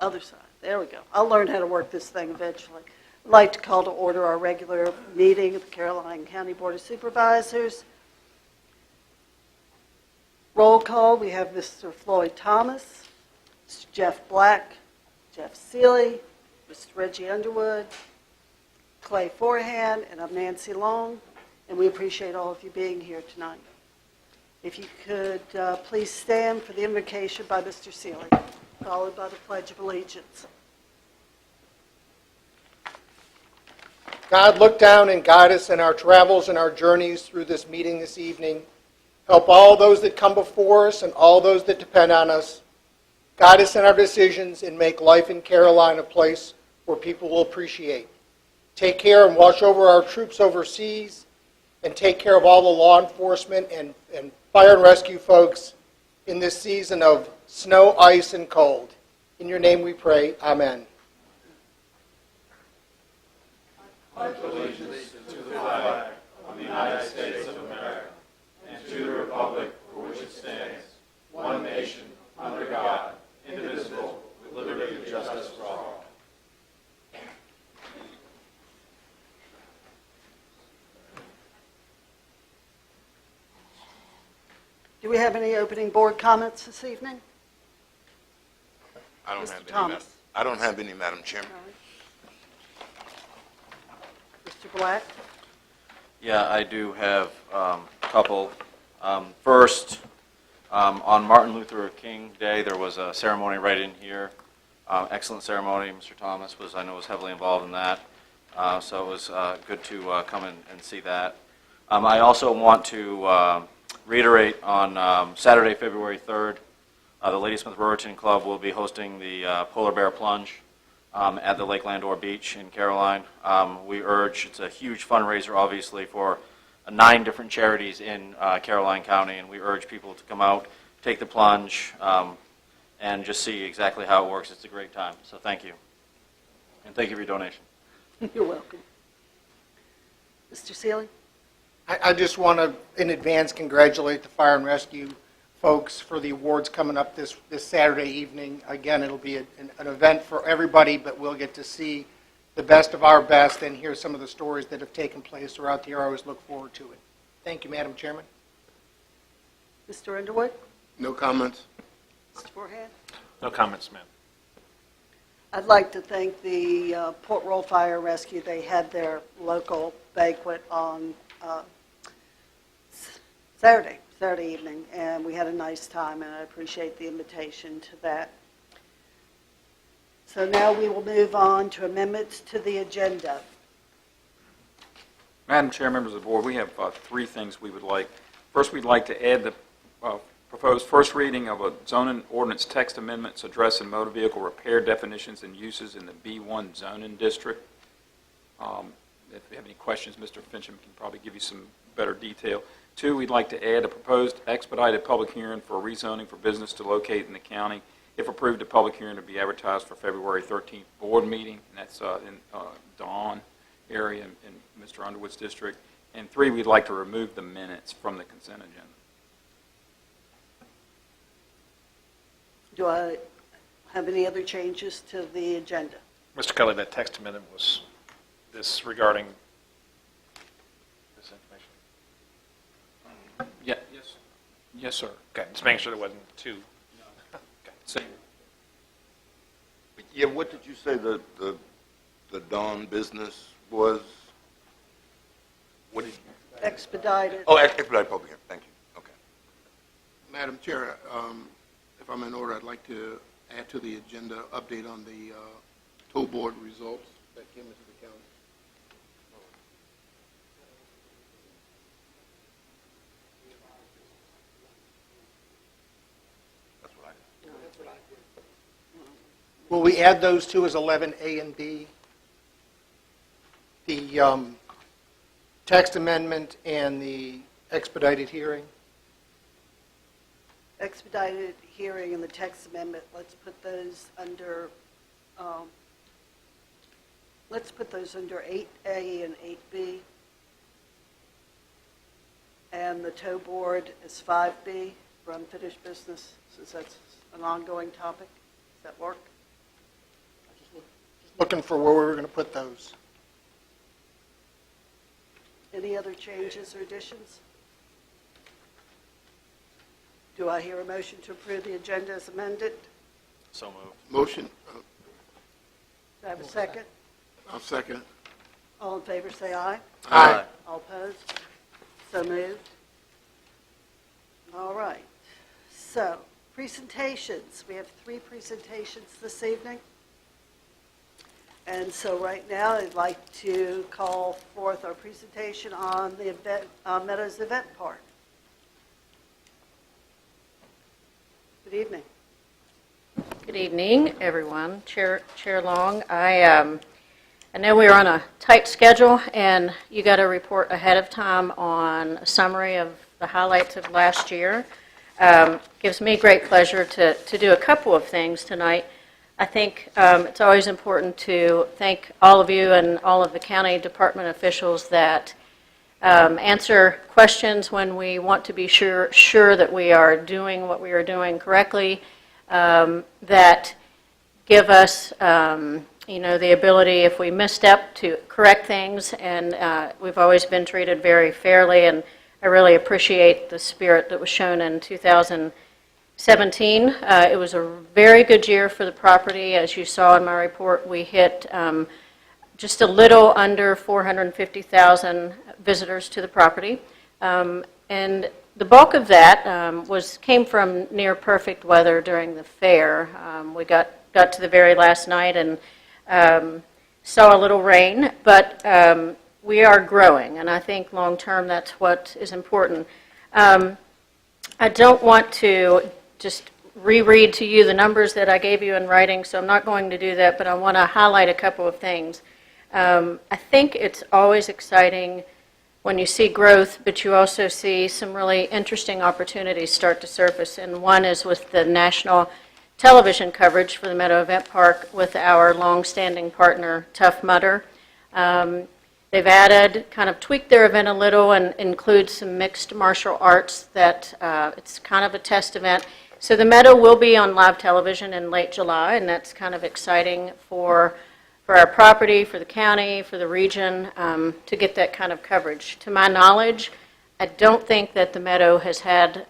Other side. There we go. I'll learn how to work this thing eventually. I'd like to call to order our regular meeting of the Caroline County Board of Supervisors. Roll call. We have Mr. Floyd Thomas, Mr. Jeff Black, Jeff Seeley, Mr. Reggie Underwood, Clay Forehand, and I'm Nancy Long, and we appreciate all of you being here tonight. If you could please stand for the invocation by Mr. Seeley, followed by the Pledge of Allegiance. God, look down and guide us in our travels and our journeys through this meeting this evening. Help all those that come before us and all those that depend on us. Guide us in our decisions and make life in Caroline a place where people will appreciate. Take care and watch over our troops overseas, and take care of all the law enforcement and fire and rescue folks in this season of snow, ice, and cold. In your name we pray. Amen. I pledge allegiance to the flag of the United States of America and to the republic for which it stands, one nation, under God, indivisible, with liberty and justice for all. Do we have any opening board comments this evening? I don't Mr. have any, Thomas. I don't have any, Madam Chairman. Mr. Black? Yeah, I do have a couple. First, on Martin Luther King Day, there was a ceremony right in here. Excellent ceremony. Mr. Thomas was heavily involved in that. So it was good to come in and see that. I also want to reiterate on Saturday, February 3rd, the Ladysmith Rowington Club will be hosting the Polar Bear Plunge at the Lake Landor Beach in Caroline. We urge, it's a huge fundraiser, obviously, for 9 different charities in Caroline County, and we urge people to come out, take the plunge, and just see exactly how it works. It's a great time, so thank you. And thank you for your donation. You're welcome. Mr. Seeley? I just want to, in advance, congratulate the fire and rescue folks for the awards coming up this Saturday evening. Again, it'll be an event for everybody, but we'll get to see the best of our best and hear some of the stories that have taken place throughout the year. I always look forward to it. Thank you, Madam Chairman. Mr. Underwood? No comments? Mr. Forehand? No comments, ma'am. I'd like to thank the Port Royal Fire and Rescue. They had their local banquet on Saturday evening, and we had a nice time, and I appreciate the invitation to that. So now we will move on to amendments to the agenda. Madam Chair, members of the board, we have 3 things we would like. First, we'd like to add the proposed first reading of a zoning ordinance text amendments addressing motor vehicle repair definitions and uses in the B1 zoning district. If you have any questions, Mr. Fincham can probably give you some better detail. 2, we'd like to add a proposed expedited public hearing for rezoning for business to locate in the county. If approved, a public hearing to be advertised for February 13th board meeting, and that's in Dawn area in Mr. Underwood's district. And 3, we'd like to remove the minutes from the consent agenda. Do I have any other changes to the agenda? Mr. Kelly, that text amendment was this regarding this information? Yeah. Yes, sir. Okay, just making sure there wasn't 2. Okay. Same. Yeah, what did you say the Dawn business was? What did you? Expedited. Oh, expedited public hearing. Thank you. Okay. Madam Chair, if I'm in order, I'd like to add to the agenda update on the toll board results that came into the county. That's what I did. Will we add those two as 11A and B? The text amendment and the expedited hearing? Expedited hearing and the text amendment, let's put those under 8A and 8B. And the tow board is 5B for unfinished business, since that's an ongoing topic. Does that work? looking for where we were going to put those. Any other changes or additions? Do I hear a motion to approve the agenda as amended? So moved. Motion, Do I have a second? I'll second. All in favor, say aye. Aye. All opposed? So moved. All right. So, presentations. We have 3 presentations this evening. And so right now, I'd like to call forth our presentation on the event, Meadows Event Park. Good evening. Good evening, everyone. Chair Long, I know we are on a tight schedule, and you got a report ahead of time on a summary of the highlights of last year. Gives me great pleasure to do a couple of things tonight. I think it's always important to thank all of you and all of the county department officials that answer questions when we want to be sure that we are doing what we are doing correctly, that give us the ability, if we misstep, to correct things, and we've always been treated very fairly, and I really appreciate the spirit that was shown in 2017. It was a very good year for the property. As you saw in my report, we hit just a little under 450,000 visitors to the property, and the bulk of that came from near perfect weather during the fair. We got to the very last night and saw a little rain, but we are growing, and I think long term that's what is important. I don't want to just reread to you the numbers that I gave you in writing, so I'm not going to do that, but I want to highlight a couple of things. I think it's always exciting when you see growth, but you also see some really interesting opportunities start to surface, and one is with the national television coverage for the Meadow Event Park with our long-standing partner, Tough Mudder. They've added, kind of tweaked their event a little and include some mixed martial arts that it's kind of a test event. So the Meadow will be on live television in late July, and that's kind of exciting for our property, for the county, for the region, to get that kind of coverage. To my knowledge, I don't think that the Meadow has had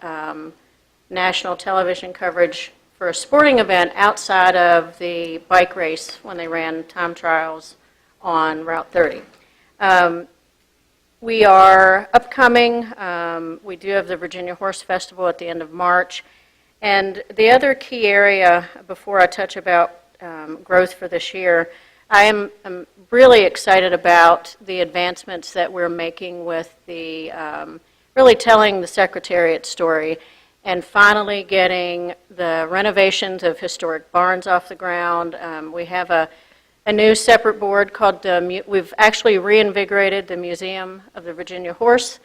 national television coverage for a sporting event outside of the bike race when they ran time trials on Route 30. We are upcoming. We do have the Virginia Horse Festival at the end of March. And the other key area, before I touch about growth for this year, I'm really excited about the advancements that we're making with the really telling the Secretariat story and finally getting the renovations of historic barns off the ground. We have a new separate board called, we've actually reinvigorated the Museum of the Virginia Horse.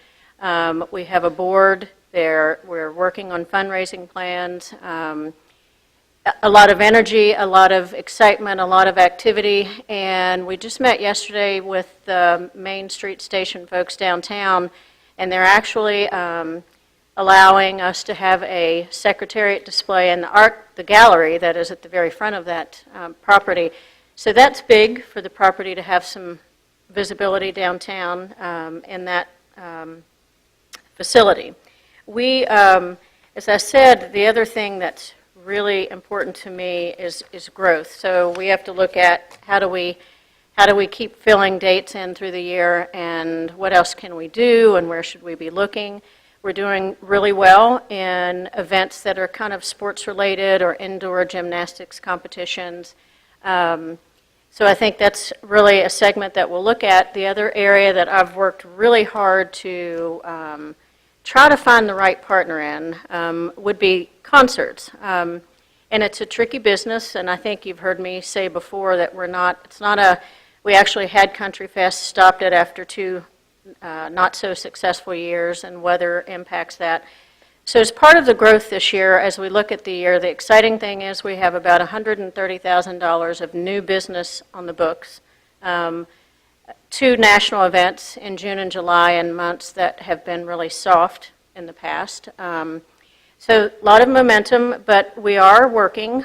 We have a board there. We're working on fundraising plans. A lot of energy, a lot of excitement, a lot of activity, and we just met yesterday with the Main Street Station folks downtown, and they're actually allowing us to have a Secretariat display in the gallery that is at the very front of that property. So that's big for the property to have some visibility downtown in that facility. We, as I said, the other thing that's really important to me is growth. So we have to look at how do we keep filling dates in through the year, and what else can we do, and where should we be looking. We're doing really well in events that are kind of sports related or indoor gymnastics competitions. So I think that's really a segment that we'll look at. The other area that I've worked really hard to try to find the right partner in would be concerts. And it's a tricky business, and I think you've heard me say before that we actually had Country Fest, stopped it after 2 not so successful years, and weather impacts that. So as part of the growth this year, as we look at the year, the exciting thing is we have about $130,000 of new business on the books. 2 national events in June and July, and months that have been really soft in the past. So a lot of momentum, but we are working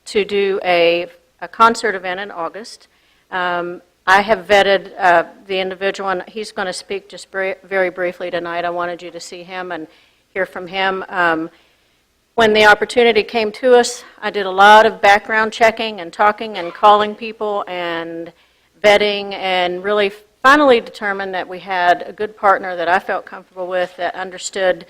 to do a concert event in August. I have vetted the individual, and he's going to speak just very briefly tonight. I wanted you to see him and hear from him. When the opportunity came to us, I did a lot of background checking and talking and calling people and vetting, and really finally determined that we had a good partner that I felt comfortable with, that understood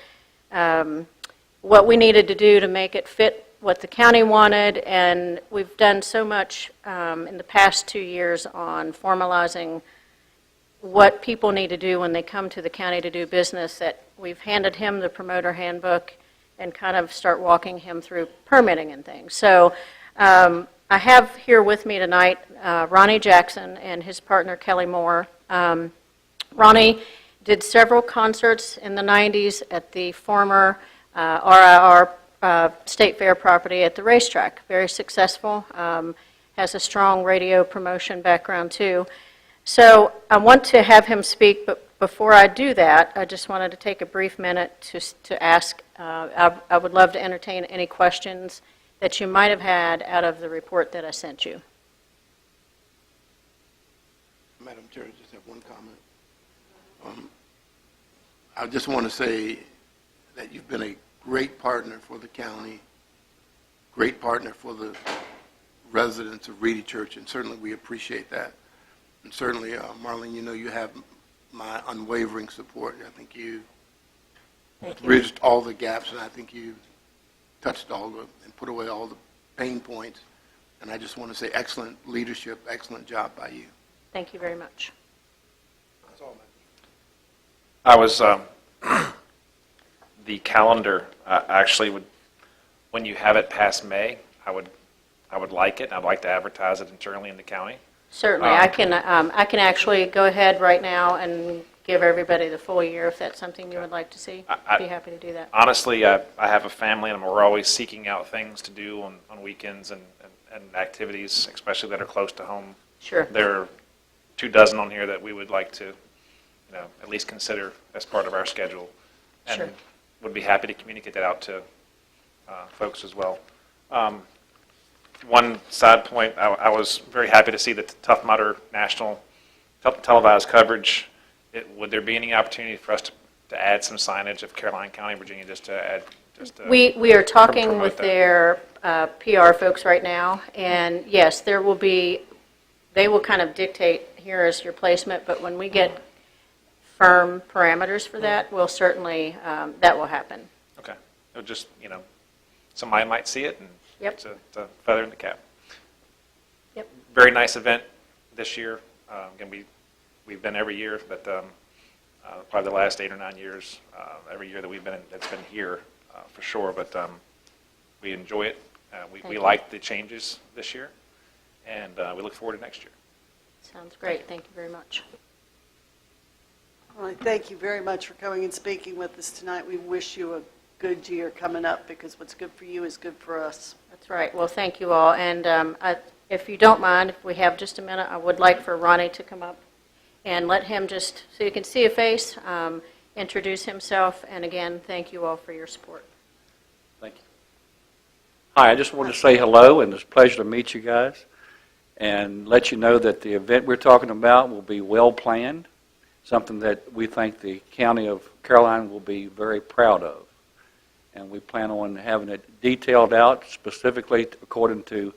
what we needed to do to make it fit what the county wanted. And we've done so much in the past 2 years on formalizing what people need to do when they come to the county to do business, that we've handed him the promoter handbook and kind of start walking him through permitting and things. So I have here with me tonight Ronnie Jackson and his partner Kelly Moore. Ronnie did several concerts in the 90s at the former RIR State Fair property at the racetrack. Very successful, has a strong radio promotion background too. So I want to have him speak, but before I do that, I just wanted to take a brief minute to ask. I would love to entertain any questions that you might have had out of the report that I sent you. Madam Chair, I just have one comment. I just want to say that you've been a great partner for the county, great partner for the residents of Reedy Church, and certainly we appreciate that. And certainly, Marlene, you know you have my unwavering support. I think you bridged all the gaps, and I think you touched all the, and put away all the pain points. And I just want to say excellent leadership, excellent job by you. Thank you very much. That's all, man. I was, the calendar actually would, when you have it past May, I would like it, and I'd like to advertise it internally in the county. Certainly, I can actually go ahead right now and give everybody the full year if that's something you would like to see. I'd be happy to do that. Honestly, I have a family, and we're always seeking out things to do on weekends and activities, especially that are close to home. Sure. There are 24 on here that we would like to, at least consider as part of our schedule, and Sure. would be happy to communicate that out to folks as well. One side point, I was very happy to see that the Tough Mudder national televised coverage. Would there be any opportunity for us to add some signage of Caroline County, Virginia, just to add? We are talking promote with that. their PR folks right now, and yes, there will be. They will kind of dictate here is your placement, but when we get firm parameters for that, we'll certainly that will happen. Okay, it would just somebody might see it and. Yep. It's a feather in the cap. Yep. Very nice event this year. Again, we've been every year, but probably the last 8 or 9 years, every year that we've been, it's been here for sure. But we enjoy it. We like the changes this year, and we look forward to next year. Sounds great. Thank you very much. Well, thank you very much for coming and speaking with us tonight. We wish you a good year coming up, because what's good for you is good for us. That's right. Well, thank you all. And if you don't mind, if we have just a minute, I would like for Ronnie to come up and let him just, so you can see a face, introduce himself. And again, thank you all for your support. Thank you. Hi, I just wanted to say hello, and it's a pleasure to meet you guys, and let you know that the event we're talking about will be well planned, something that we think the County of Caroline will be very proud of. And we plan on having it detailed out specifically according to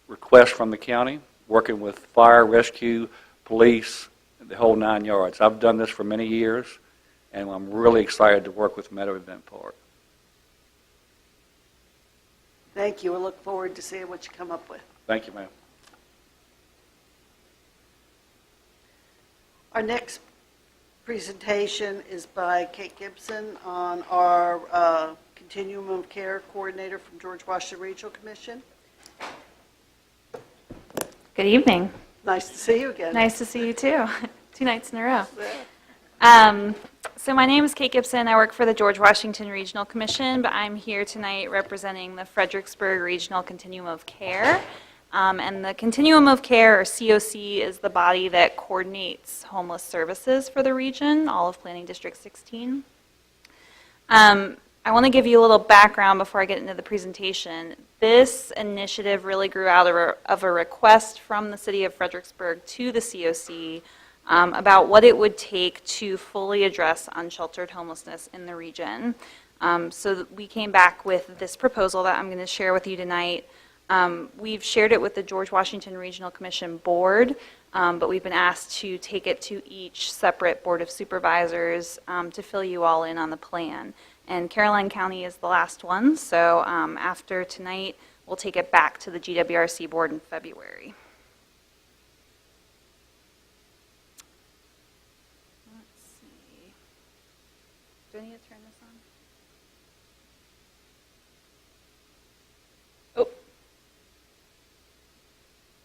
requests from the county, working with fire, rescue, police, the whole 9 yards. I've done this for many years, and I'm really excited to work with Meadow Event Park. Thank you. We'll look forward to seeing what you come up with. Thank you, ma'am. Our next presentation is by Kate Gibson on our Continuum of Care Coordinator from George Washington Regional Commission. Good evening. Nice to see you again. Nice to see you too. 2 nights in a row. Yeah. So my name is Kate Gibson. I work for the George Washington Regional Commission, but I'm here tonight representing the Fredericksburg Regional Continuum of Care. And the Continuum of Care, or COC, is the body that coordinates homeless services for the region, all of Planning District 16. I I want to give you a little background before I get into the presentation. This initiative really grew out of a request from the city of Fredericksburg to the COC about what it would take to fully address unsheltered homelessness in the region. So we came back with this proposal that I'm going to share with you tonight. We've shared it with the George Washington Regional Commission Board, but we've been asked to take it to each separate Board of Supervisors to fill you all in on the plan. And Caroline County is the last one, so after tonight, we'll take it back to the GWRC Board in February. Let's see. Do I need to turn this on? Oh.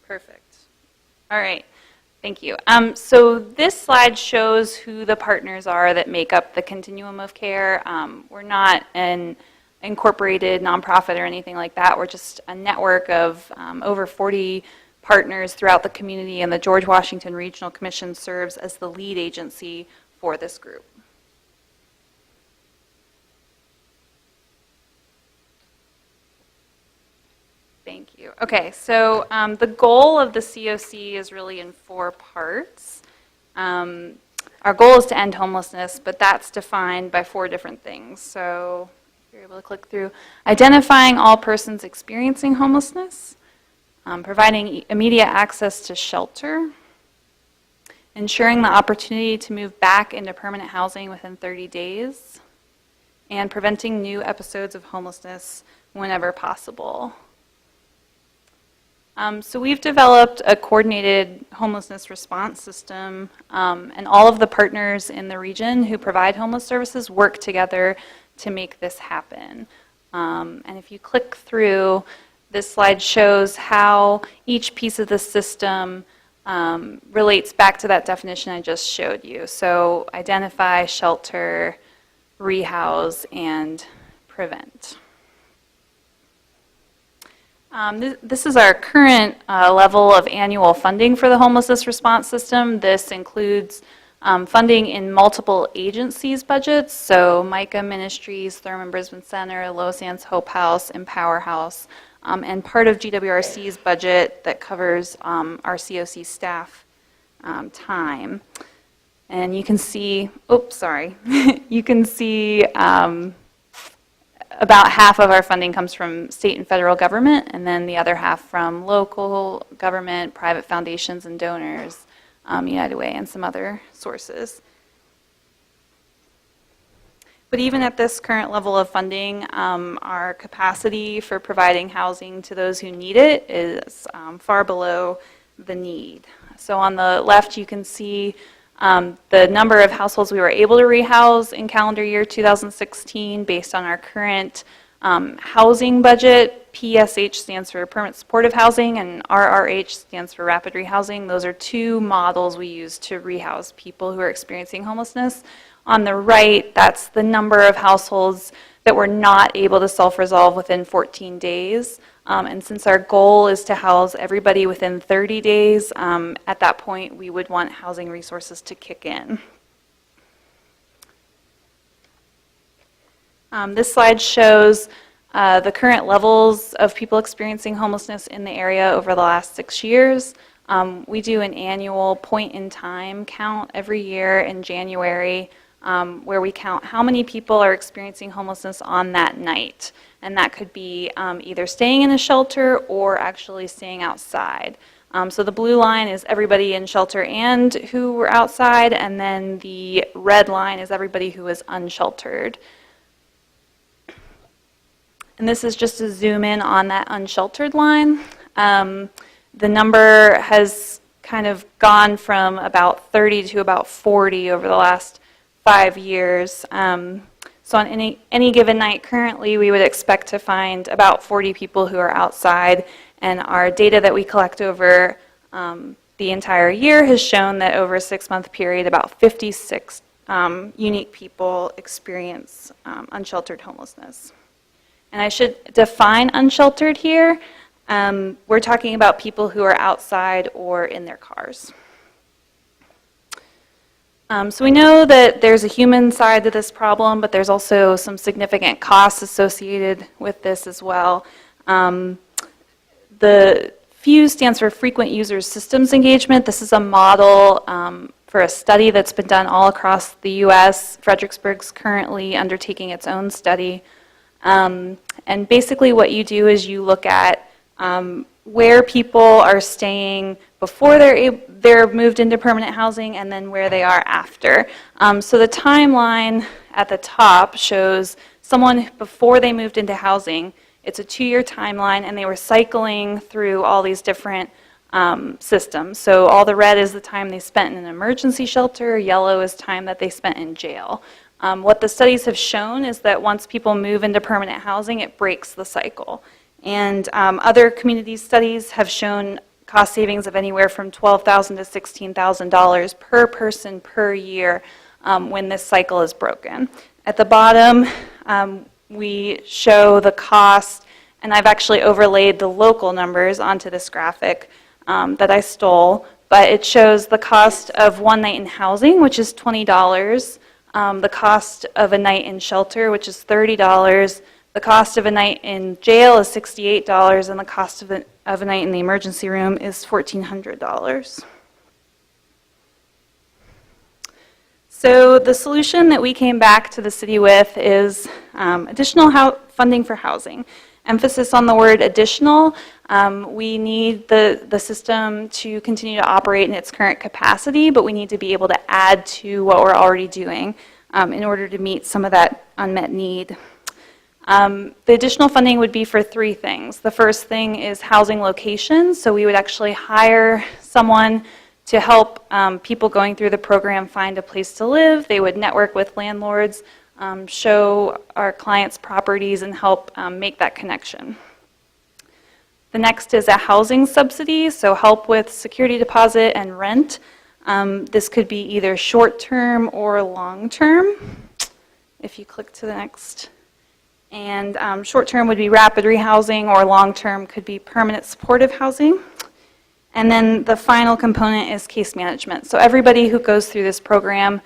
Perfect. All right. Thank you. So this slide shows who the partners are that make up the continuum of care. We're not an incorporated nonprofit or anything like that. We're just a network of over 40 partners throughout the community, and the George Washington Regional Commission serves as the lead agency for this group. Thank you. Okay, so the goal of the COC is really in 4 parts. Our goal is to end homelessness, but that's defined by 4 different things. So if you're able to click through, identifying all persons experiencing homelessness, providing immediate access to shelter, ensuring the opportunity to move back into permanent housing within 30 days, and preventing new episodes of homelessness whenever possible. So we've developed a coordinated homelessness response system, and all of the partners in the region who provide homeless services work together to make this happen. And if you click through, this slide shows how each piece of the system relates back to that definition I just showed you. So identify, shelter, rehouse, and prevent. This is our current level of annual funding for the homelessness response system. This includes funding in multiple agencies' budgets, so Micah Ministries, Thurman Brisbane Center, Los Angeles Hope House, Empower House, and part of GWRC's budget that covers our COC staff time. And you can see, oops, sorry, you can see about half of our funding comes from state and federal government, and then the other half from local government, private foundations and donors, United Way, and some other sources. But even at this current level of funding, our capacity for providing housing to those who need it is far below the need. So on the left, you can see the number of households we were able to rehouse in calendar year 2016 based on our current housing budget. PSH stands for Permanent Supportive Housing, and RRH stands for Rapid Rehousing. Those are 2 models we use to rehouse people who are experiencing homelessness. On the right, that's the number of households that were not able to self-resolve within 14 days. And since our goal is to house everybody within 30 days, at that point we would want housing resources to kick in. This slide shows the current levels of people experiencing homelessness in the area over the last 6 years. We do an annual point-in-time count every year in January, where we count how many people are experiencing homelessness on that night. And that could be either staying in a shelter or actually staying outside. So the blue line is everybody in shelter and who were outside, and then the red line is everybody who is unsheltered. And this is just to zoom in on that unsheltered line. The number has kind of gone from about 30 to about 40 over the last 5 years. So on any given night currently, we would expect to find about 40 people who are outside, and our data that we collect over the entire year has shown that over a 6-month period, about 56 unique people experience unsheltered homelessness. And I should define unsheltered here. We're talking about people who are outside or in their cars. So we know that there's a human side to this problem, but there's also some significant costs associated with this as well. The FUSE stands for Frequent Users Systems Engagement. This is a model for a study that's been done all across the U.S. Fredericksburg's currently undertaking its own study. And basically what you do is you look at where people are staying before they're moved into permanent housing and then where they are after. So the timeline at the top shows someone before they moved into housing. It's a 2-year timeline, and they were cycling through all these different systems. So all the red is the time they spent in an emergency shelter, yellow is time that they spent in jail. What the studies have shown is that once people move into permanent housing, it breaks the cycle. And other community studies have shown cost savings of anywhere from $12,000 to $16,000 per person per year when this cycle is broken. At the bottom, we show the cost, and I've actually overlaid the local numbers onto this graphic that I stole, but it shows the cost of one night in housing, which is $20, the cost of a night in shelter, which is $30, the cost of a night in jail is $68, and the cost of a night in the emergency room is $1,400. So the solution that we came back to the city with is additional funding for housing. Emphasis on the word additional. We need the system to continue to operate in its current capacity, but we need to be able to add to what we're already doing in order to meet some of that unmet need. The additional funding would be for 3 things. The first thing is housing locations. So we would actually hire someone to help people going through the program find a place to live. They would network with landlords, show our clients properties, and help make that connection. The next is a housing subsidy, so help with security deposit and rent. This could be either short-term or long-term. If you click to the next. And short-term would be rapid rehousing, or long-term could be permanent supportive housing. And then the final component is case management. So everybody who goes through this program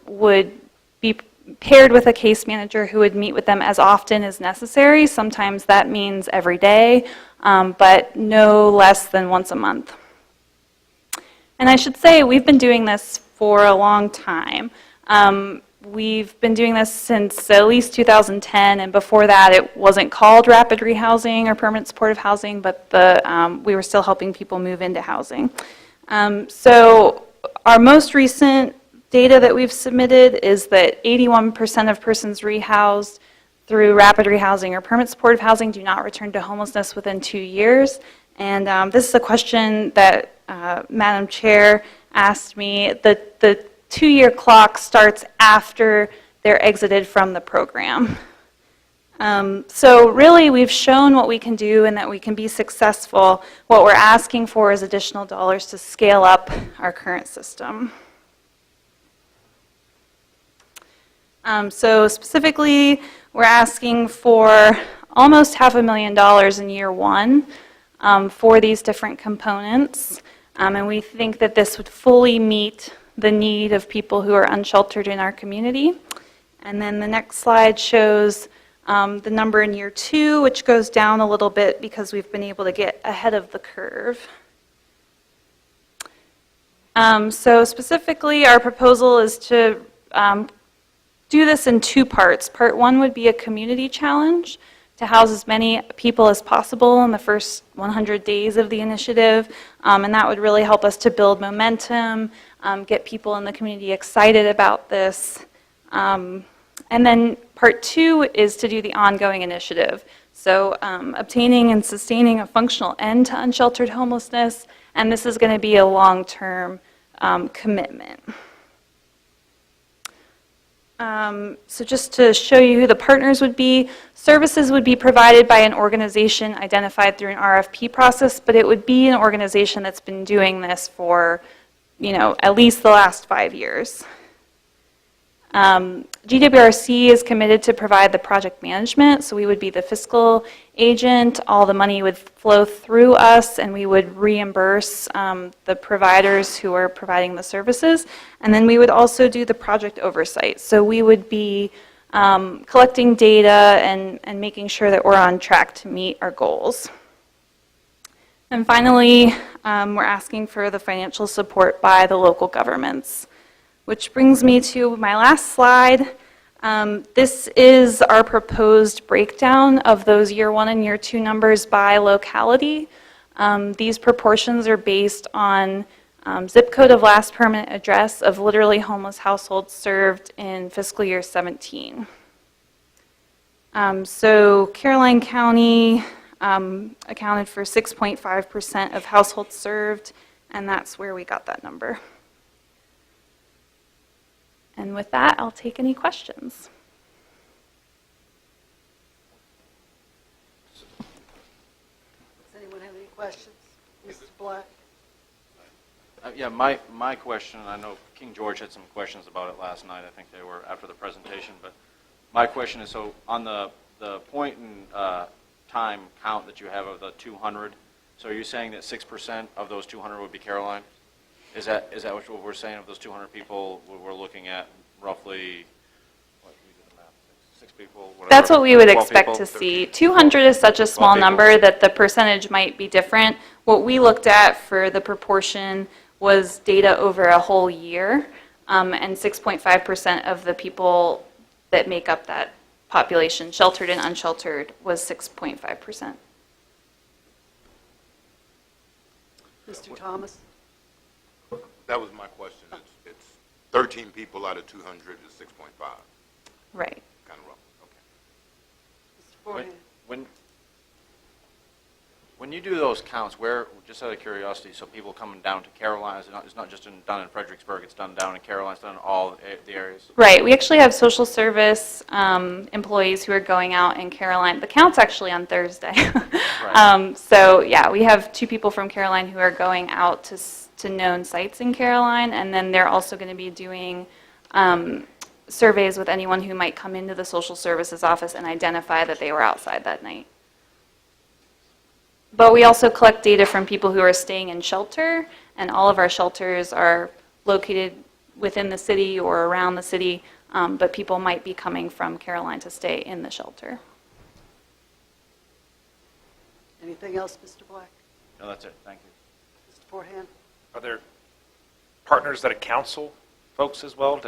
would be paired with a case manager who would meet with them as often as necessary. Sometimes that means every day, but no less than once a month. And I should say we've been doing this for a long time. We've been doing this since at least 2010, and before that it wasn't called rapid rehousing or permanent supportive housing, but we were still helping people move into housing. So our most recent data that we've submitted is that 81% of persons rehoused through rapid rehousing or permanent supportive housing do not return to homelessness within 2 years. And this is a question that Madam Chair asked me. The 2-year clock starts after they're exited from the program. So really we've shown what we can do and that we can be successful. What we're asking for is additional dollars to scale up our current system. So specifically, we're asking for almost $500,000 in year 1 for these different components. And we think that this would fully meet the need of people who are unsheltered in our community. And then the next slide shows the number in year 2, which goes down a little bit because we've been able to get ahead of the curve. So specifically, our proposal is to do this in 2 parts. Part 1 would be a community challenge to house as many people as possible in the first 100 days of the initiative, and that would really help us to build momentum, get people in the community excited about this. And then part 2 is to do the ongoing initiative. So obtaining and sustaining a functional end to unsheltered homelessness, and this is going to be a long-term commitment. So just to show you who the partners would be, services would be provided by an organization identified through an RFP process, but it would be an organization that's been doing this for, at least the last 5 years. GWRC is committed to provide the project management, so we would be the fiscal agent. All the money would flow through us, and we would reimburse the providers who are providing the services. And then we would also do the project oversight. So we would be collecting data and making sure that we're on track to meet our goals. And finally, we're asking for the financial support by the local governments. Which brings me to my last slide. This is our proposed breakdown of those year 1 and year 2 numbers by locality. These proportions are based on zip code of last permanent address of literally homeless households served in fiscal year 17. So Caroline County accounted for 6.5% of households served, and that's where we got that number. And with that, I'll take any questions. Does anyone have any questions? Mr. Black? Yeah, my question, I know King George had some questions about it last night. I think they were after the presentation. But my question is, so on the point in time count that you have of the 200, so are you saying that 6% of those 200 would be Caroline? Is that what we're saying? Of those 200 people, we're looking at roughly, what, we did the math, 6 people? Whatever, That's what we would 12 expect people? to see. 200 is such a small 12 people. number that the percentage might be different. What we looked at for the proportion was data over a whole year, and 6.5% of the people that make up that population, sheltered and unsheltered, was 6.5%. Mr. Thomas? That was my question. It's 13 people out of 200 is 6.5. Right. Kind of rough. Okay. Mr. Forehand? When you do those counts, where, just out of curiosity, so people coming down to Caroline, it's not just done in Fredericksburg, it's done down in Caroline, it's done in all the areas? Right. We actually have social service employees who are going out in Caroline. The count's actually on Thursday. Right. So, yeah, we have 2 people from Caroline who are going out to known sites in Caroline, and then they're also going to be doing surveys with anyone who might come into the social services office and identify that they were outside that night. But we also collect data from people who are staying in shelter, and all of our shelters are located within the city or around the city, but people might be coming from Caroline to stay in the shelter. Anything else, Mr. Black? No, that's it. Thank you. Mr. Forehand? Are there partners that counsel folks as well?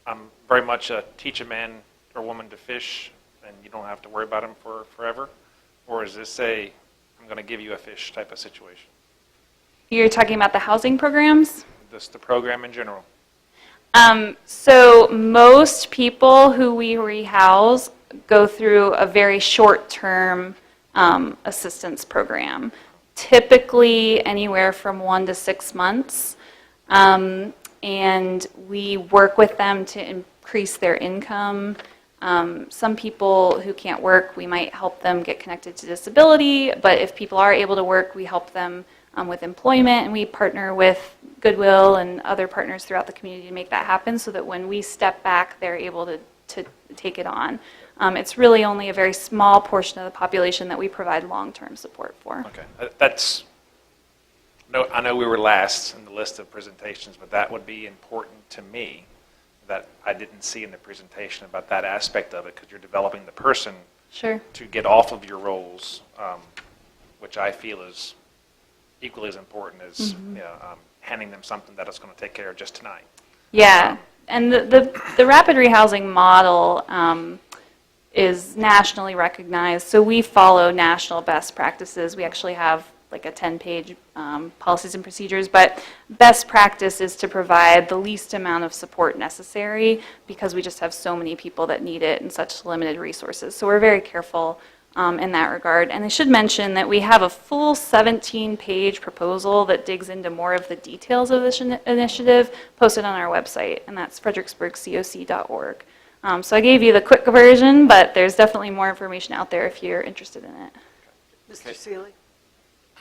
I'm very much a teach a man or woman to fish, and you don't have to worry about them for forever? Or is this I'm going to give you a fish type of situation? You're talking about the housing programs? The program in general. So most people who we rehouse go through a very short-term assistance program, typically anywhere from 1 to 6 months, and we work with them to increase their income. Some people who can't work, we might help them get connected to disability, but if people are able to work, we help them with employment, and we partner with Goodwill and other partners throughout the community to make that happen so that when we step back, they're able to take it on. It's really only a very small portion of the population that we provide long-term support for. Okay. I know we were last in the list of presentations, but that would be important to me that I didn't see in the presentation about that aspect of it, because you're developing the person Sure. to get off of your roles, which I feel is equally as important as handing them something that it's going to take care of just tonight. Yeah, and the rapid rehousing model is nationally recognized, so we follow national best practices. We actually have like a 10-page policies and procedures, but best practice is to provide the least amount of support necessary because we just have so many people that need it and such limited resources. So we're very careful in that regard. And I should mention that we have a full 17-page proposal that digs into more of the details of this initiative posted on our website, and that's fredericksburgcoc.org. So I gave you the quick version, but there's definitely more information out there if you're interested in it. Mr. Seeley?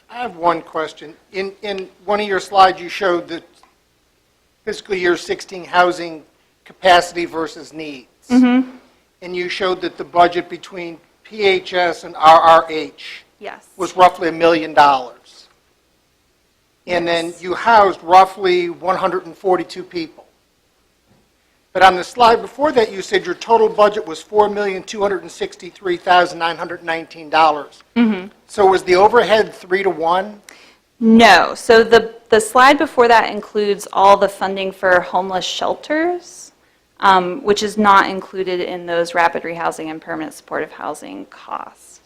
I have one question. In one of your slides, you showed the fiscal year 16 housing capacity versus needs. Mm-hmm. And you showed that the budget between PHS and RRH Yes. was roughly $1 million. And then Yes. you housed roughly 142 people. But on the slide before that, you said your total budget was $4,263,919. Mm-hmm. So was the overhead 3 to 1? No. So the slide before that includes all the funding for homeless shelters, which is not included in those rapid rehousing and permanent supportive housing costs.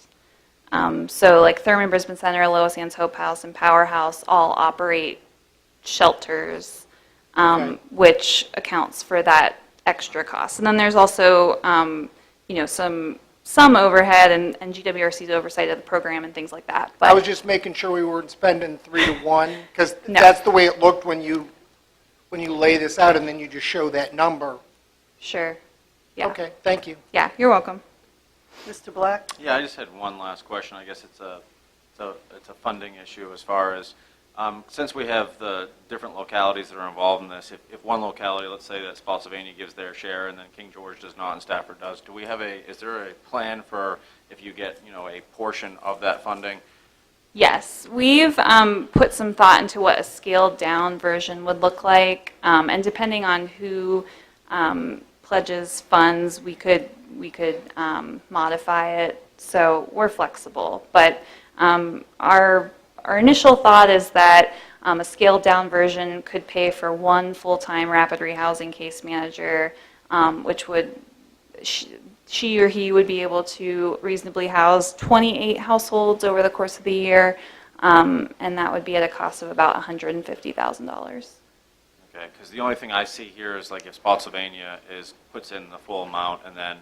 So like Thurman Brisbane Center, Lois Ann's Hope House, and Powerhouse all operate shelters, Okay. which accounts for that extra cost. And then there's also, some overhead and GWRC's oversight of the program and things like that. But I was just making sure we weren't spending 3 to 1, because No. that's the way it looked when you lay this out, and then you just show that number. Sure. Yeah. Okay, thank you. Yeah, you're welcome. Mr. Black? Yeah, I just had one last question. I guess it's a funding issue as far as, since we have the different localities that are involved in this, if one locality, let's say that Spotsylvania gives their share and then King George does not and Stafford does, is there a plan for if you get, a portion of that funding? Yes, we've put some thought into what a scaled down version would look like, and depending on who pledges funds, we could modify it. So we're flexible, but our initial thought is that a scaled down version could pay for one full-time rapid rehousing case manager, which would she or he would be able to reasonably house 28 households over the course of the year, and that would be at a cost of about $150,000. Okay, because the only thing I see here is like if Spotsylvania puts in the full amount and then,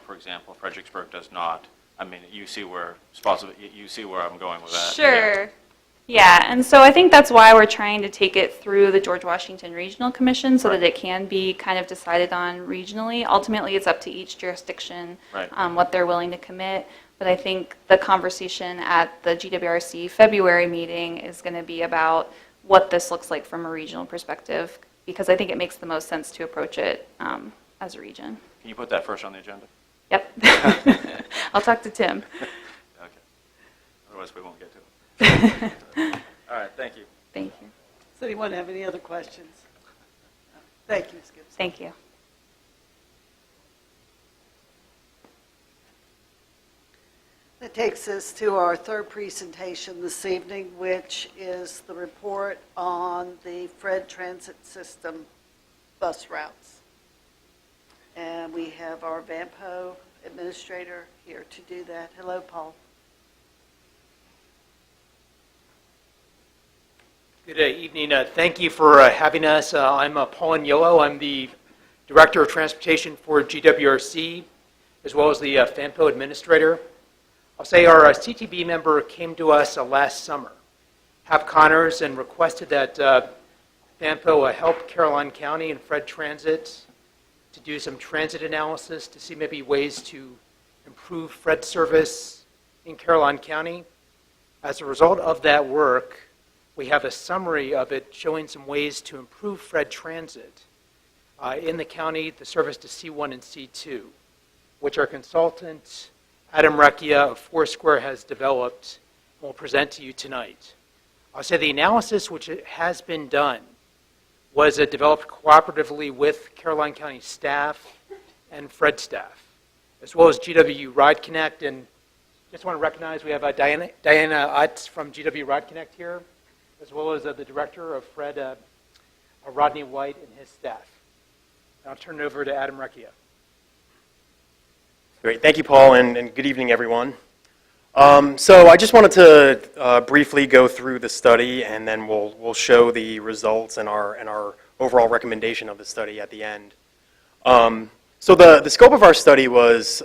for example, Fredericksburg does not. I mean, you see where I'm going with that. Sure. Yeah, and so I think that's why we're trying to take it through the George Washington Regional Commission so that it can be kind of decided on regionally. Ultimately, it's up to each jurisdiction Right. what they're willing to commit. But I think the conversation at the GWRC February meeting is going to be about what this looks like from a regional perspective, because I think it makes the most sense to approach it as a region. Can you put that first on the agenda? Yep. I'll talk to Tim. Okay. Otherwise, we won't get to it. All right, thank you. Thank you. Does anyone have any other questions? Thank you, Ms. Gibson. Thank you. That takes us to our third presentation this evening, which is the report on the Fred Transit System bus routes. And we have our VAMPO administrator here to do that. Hello, Paul. Good evening. Thank you for having us. I'm Paul Agnolo. I'm the Director of Transportation for GWRC, as well as the FAMPO Administrator. I'll say our CTB member came to us last summer, Hap Connors, and requested that FAMPO help Caroline County and Fred Transit to do some transit analysis to see maybe ways to improve Fred service in Caroline County. As a result of that work, we have a summary of it showing some ways to improve Fred Transit in the county, the service to C1 and C2, which our consultant, Adam Recchia of Foursquare, has developed and will present to you tonight. I'll say the analysis which has been done was developed cooperatively with Caroline County staff and Fred staff, as well as GW Ride Connect. And just want to recognize we have Diana Utz from GW Ride Connect here, as well as the director of Fred, Rodney White, and his staff. And I'll turn it over to Adam Recchia. Great. Thank you, Paul, and good evening, everyone. So I just wanted to briefly go through the study, and then we'll show the results and our overall recommendation of the study at the end. So the scope of our study was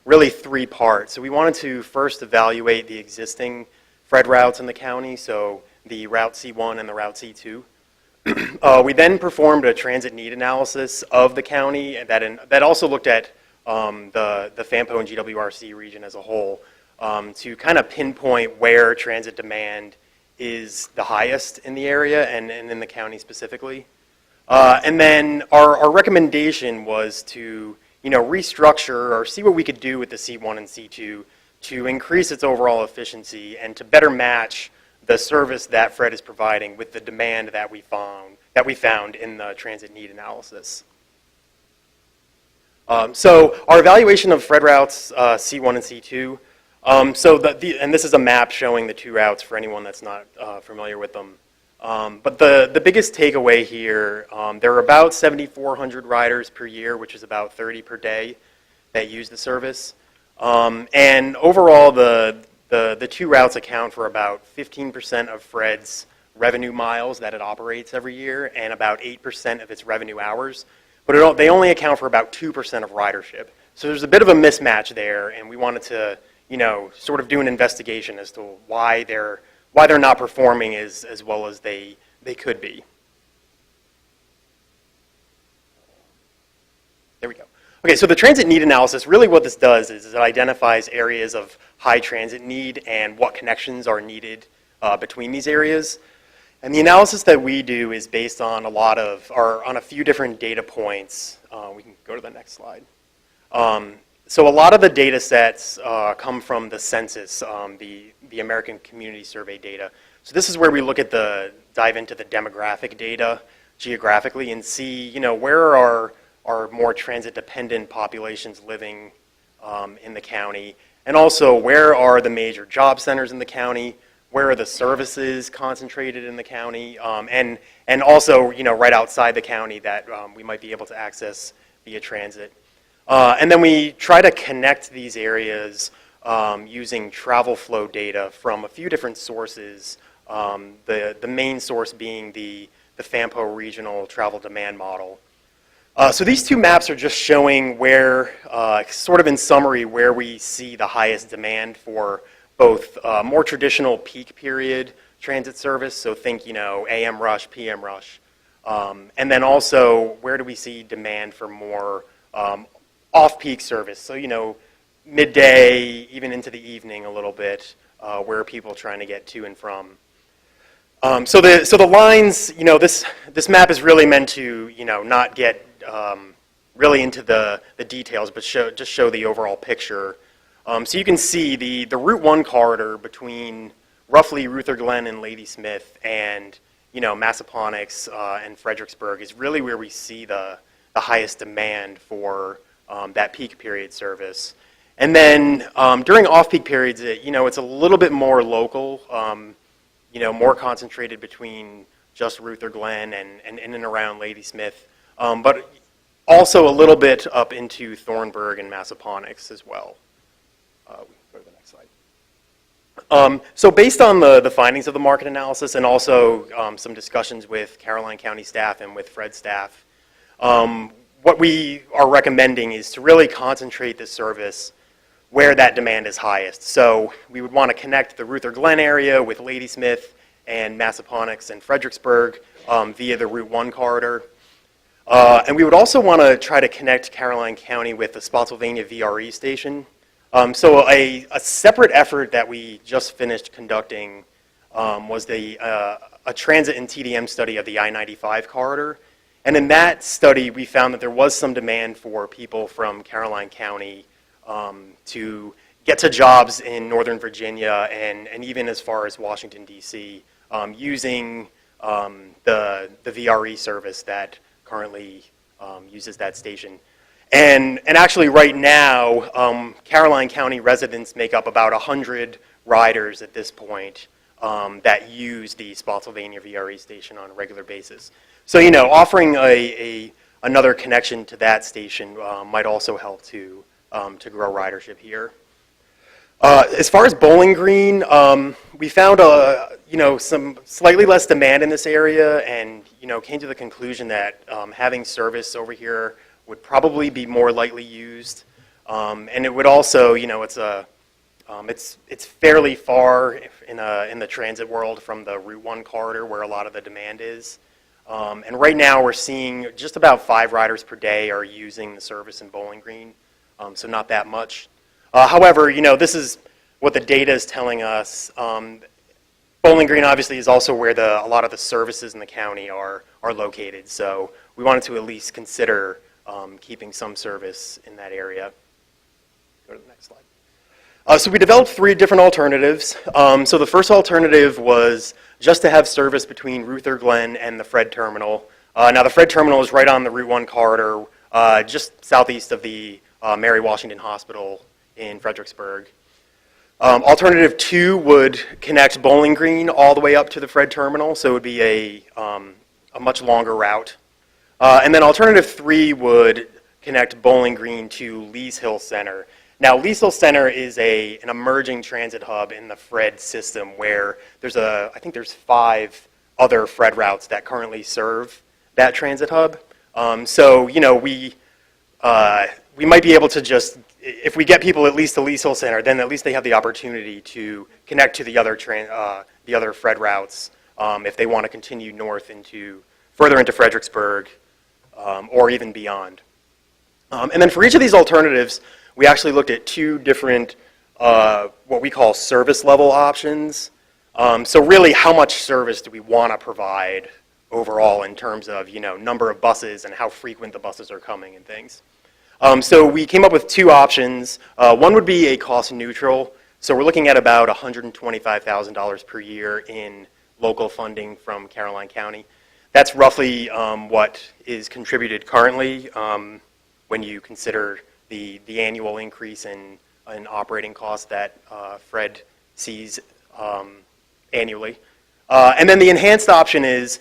really 3 parts. So we wanted to first evaluate the existing Fred routes in the county, so the Route C1 and the Route C2. We then performed a transit need analysis of the county that also looked at the FAMPO and GWRC region as a whole to kind of pinpoint where transit demand is the highest in the area and in the county specifically. And then our recommendation was to, restructure or see what we could do with the C1 and C2 to increase its overall efficiency and to better match the service that Fred is providing with the demand that we found in the transit need analysis. So our evaluation of Fred routes C1 and C2. And this is a map showing the two routes for anyone that's not familiar with them. But the biggest takeaway here, there are about 7,400 riders per year, which is about 30 per day that use the service. And overall, the two routes account for about 15% of Fred's revenue miles that it operates every year and about 8% of its revenue hours. But they only account for about 2% of ridership. So there's a bit of a mismatch there, and we wanted to, sort of do an investigation as to why they're not performing as well as they could be. There we go. Okay, so the transit need analysis, really what this does is it identifies areas of high transit need and what connections are needed between these areas. And the analysis that we do is based on on a few different data points. We can go to the next slide. So a lot of the data sets come from the census, the American Community Survey data. So this is where we dive into the demographic data geographically and see, where are more transit-dependent populations living in the county, and also where are the major job centers in the county, where are the services concentrated in the county, and also, right outside the county that we might be able to access via transit. And then we try to connect these areas using travel flow data from a few different sources, the main source being the FAMPO regional travel demand model. So these two maps are just showing where, sort of in summary, where we see the highest demand for both more traditional peak period transit service, so think, AM rush, PM rush, and then also where do we see demand for more off-peak service, so, midday, even into the evening a little bit, where are people trying to get to and from. So the lines, this map is really meant to, not get really into the details, but just show the overall picture. So you can see the Route 1 corridor between roughly Ruther Glen and Ladysmith and, Massaponax and Fredericksburg is really where we see the highest demand for that peak period service. And then during off-peak periods, it's a little bit more local, more concentrated between just Ruther Glen and in and around Ladysmith, but also a little bit up into Thornburg and Massaponax as well. We can go to the next slide. So based on the findings of the market analysis and also some discussions with Caroline County staff and with Fred staff, what we are recommending is to really concentrate the service where that demand is highest. So we would want to connect the Ruther Glen area with Ladysmith and Massaponax and Fredericksburg via the Route 1 corridor. And we would also want to try to connect Caroline County with the Spotsylvania VRE station. So a separate effort that we just finished conducting was a transit and TDM study of the I-95 corridor. And in that study, we found that there was some demand for people from Caroline County to get to jobs in Northern Virginia and even as far as Washington, D.C., using the VRE service that currently uses that station. And actually right now, Caroline County residents make up about 100 riders at this point that use the Spotsylvania VRE station on a regular basis. So, offering another connection to that station might also help to grow ridership here. As far as Bowling Green, we found some slightly less demand in this area, and came to the conclusion that having service over here would probably be more lightly used, and it would also, it's fairly far in the transit world from the Route 1 corridor where a lot of the demand is. And right now we're seeing just about 5 riders per day are using the service in Bowling Green, so not that much. However, this is what the data is telling us. Bowling Green obviously is also where a lot of the services in the county are are located. So we wanted to at least consider keeping some service in that area. Go to the next slide. So we developed 3 different alternatives. So the first alternative was just to have service between Ruther Glen and the Fred Terminal. Now the Fred Terminal is right on the Route 1 corridor, just southeast of the Mary Washington Hospital in Fredericksburg. Alternative 2 would connect Bowling Green all the way up to the Fred Terminal, so it would be a much longer route. And then alternative 3 would connect Bowling Green to Lees Hill Center. Now, Lees Hill Center is an emerging transit hub in the Fred system where I think there's 5 other Fred routes that currently serve that transit hub. So, you know, we might be able to just, if we get people at least to Lees Hill Center, then at least they have the opportunity to connect to the other Fred routes if they want to continue north further into Fredericksburg or even beyond. And then for each of these alternatives, we actually looked at 2 different what we call service level options. So really, how much service do we want to provide overall in terms of, you know, number of buses and how frequent the buses are coming and things. So we came up with 2 options. One would be a cost neutral. So we're looking at about $125,000 per year in local funding from Caroline County. That's roughly what is contributed currently when you consider the annual increase in operating costs that Fred sees annually. And then the enhanced option is,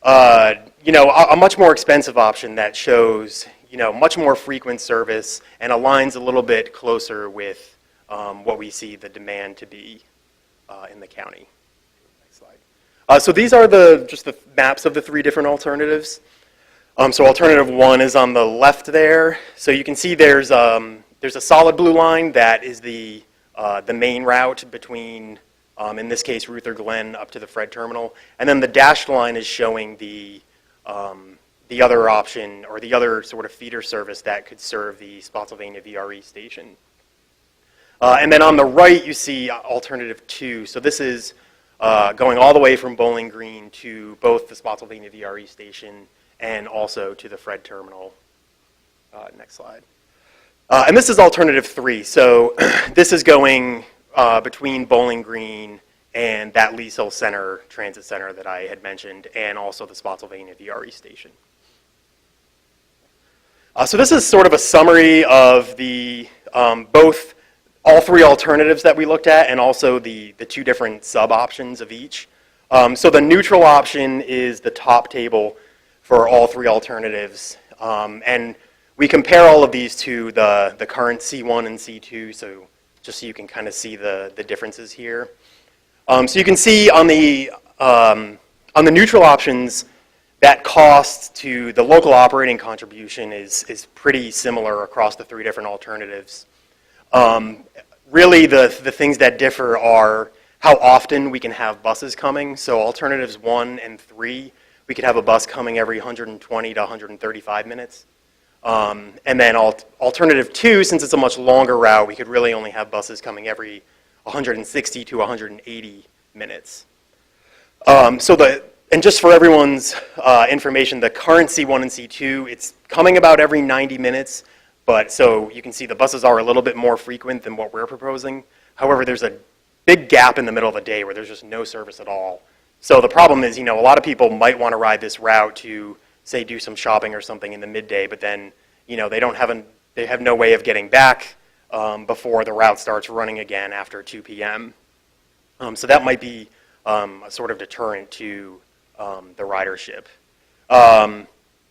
you know, a much more expensive option that shows, you know, much more frequent service and aligns a little bit closer with what we see the demand to be in the county. Next slide. So these are just the maps of the 3 different alternatives. So alternative 1 is on the left there. So you can see there's a solid blue line that is the main route between, in this case, Ruther Glen up to the Fred Terminal. And then the dashed line is showing the other option, or the other sort of feeder service that could serve the Spotsylvania VRE station. And then on the right, you see alternative 2. So this is going all the way from Bowling Green to both the Spotsylvania VRE station and also to the Fred Terminal. Next slide. And this is alternative 3. So this is going between Bowling Green and that Lees Hill Center Transit Center that I had mentioned, and also the Spotsylvania VRE station. So this is sort of a summary of the all 3 alternatives that we looked at, and also the 2 different sub-options of each. So the neutral option is the top table for all 3 alternatives. And we compare all of these to the current C1 and C2, so just so you can kind of see the differences here. So you can see on the neutral options, that cost to the local operating contribution is pretty similar across the 3 different alternatives. Really, the things that differ are how often we can have buses coming. So alternatives 1 and 3, we could have a bus coming every 120 to 135 minutes. And then alternative 2, since it's a much longer route, we could really only have buses coming every 160 to 180 minutes. And just for everyone's information, the current C1 and C2, it's coming about every 90 minutes, but so you can see the buses are a little bit more frequent than what we're proposing. However, there's a big gap in the middle of the day where there's just no service at all. So the problem is, you know, a lot of people might want to ride this route to, say, do some shopping or something in the midday, but then, you know, they have no way of getting back before the route starts running again after 2 p.m. So that might be a sort of deterrent to the ridership,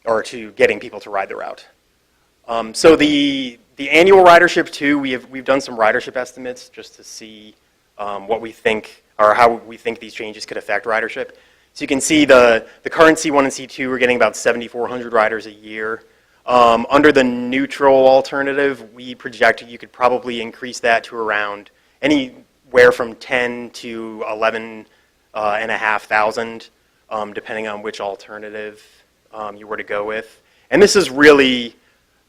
or to getting people to ride the route. So the annual ridership too, we've done some ridership estimates just to see what we think, or how we think these changes could affect ridership. So you can see the current C1 and C2, we're getting about 7,400 riders a year. Under the neutral alternative, we project you could probably increase that to around anywhere from 10 to 11,500, depending on which alternative you were to go with. And this is really,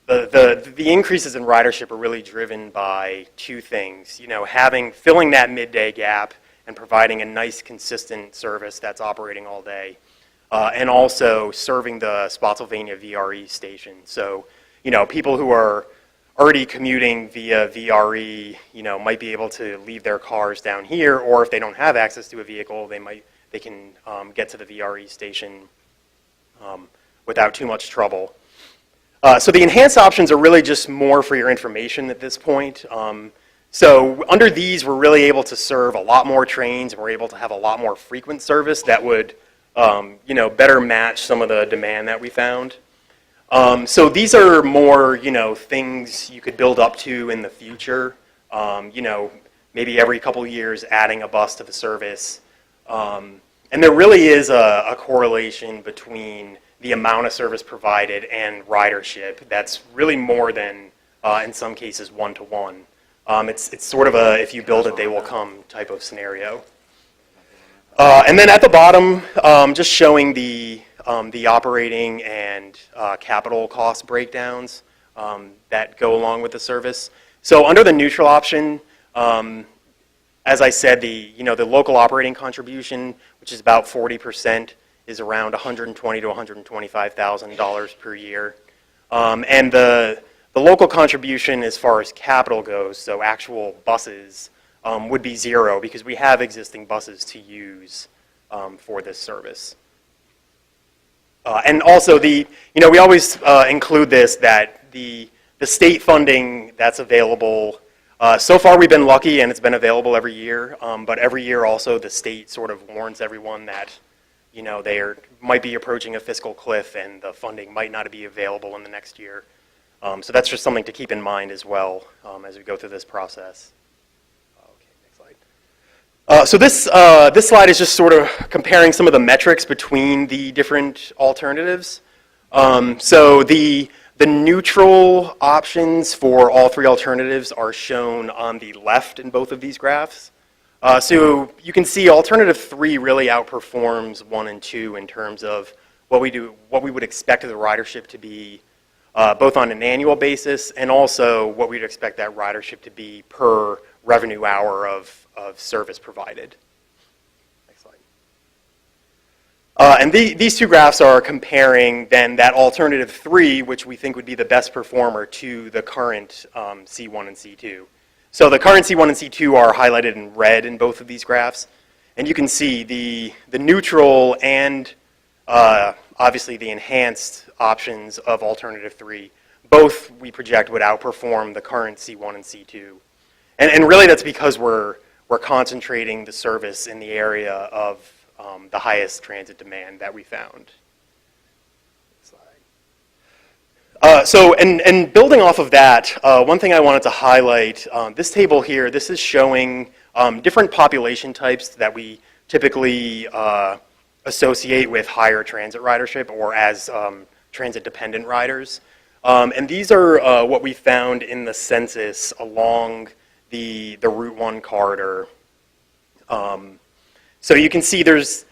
the increases in ridership are really driven by 2 things. You know, filling that midday gap and providing a nice, consistent service that's operating all day. and also serving the Spotsylvania VRE station. So, people who are already commuting via VRE, might be able to leave their cars down here, or if they don't have access to a vehicle, they can get to the VRE station without too much trouble. So the enhanced options are really just more for your information at this point. So under these, we're really able to serve a lot more trains, and we're able to have a lot more frequent service that would, better match some of the demand that we found. So these are more, things you could build up to in the future. Maybe every couple years adding a bus to the service. And there really is a correlation between the amount of service provided and ridership. That's really more than, in some cases, one-to-one. It's sort of a if you build it, they will come type of scenario. And then at the bottom, just showing the operating and capital cost breakdowns that go along with the service. So under the neutral option, as I said, the local operating contribution, which is about 40%, is around $120,000 to $125,000 per year. And the local contribution as far as capital goes, so actual buses, would be zero because we have existing buses to use for this service. And also we always include this, that the state funding that's available, so far we've been lucky and it's been available every year, but every year also the state sort of warns everyone that they might be approaching a fiscal cliff and the funding might not be available in the next year. So that's just something to keep in mind as well as we go through this process. Okay, next slide. So this slide is just sort of comparing some of the metrics between the different alternatives. So the neutral options for all three alternatives are shown on the left in both of these graphs. So you can see alternative 3 really outperforms 1 and 2 in terms of what we would expect the ridership to be, both on an annual basis and also what we'd expect that ridership to be per revenue hour of service provided. Next slide. And these two graphs are comparing then that alternative 3, which we think would be the best performer, to the current C1 and C2. So the current C1 and C2 are highlighted in red in both of these graphs. And you can see the neutral and obviously the enhanced options of alternative 3, both we project would outperform the current C1 and C2. And really that's because we're concentrating the service in the area of the highest transit demand that we found. So building off of that, one thing I wanted to highlight, this table here, this is showing different population types that we typically associate with higher transit ridership or as transit-dependent riders. And these are what we found in the census along the Route 1 corridor. So you can see there's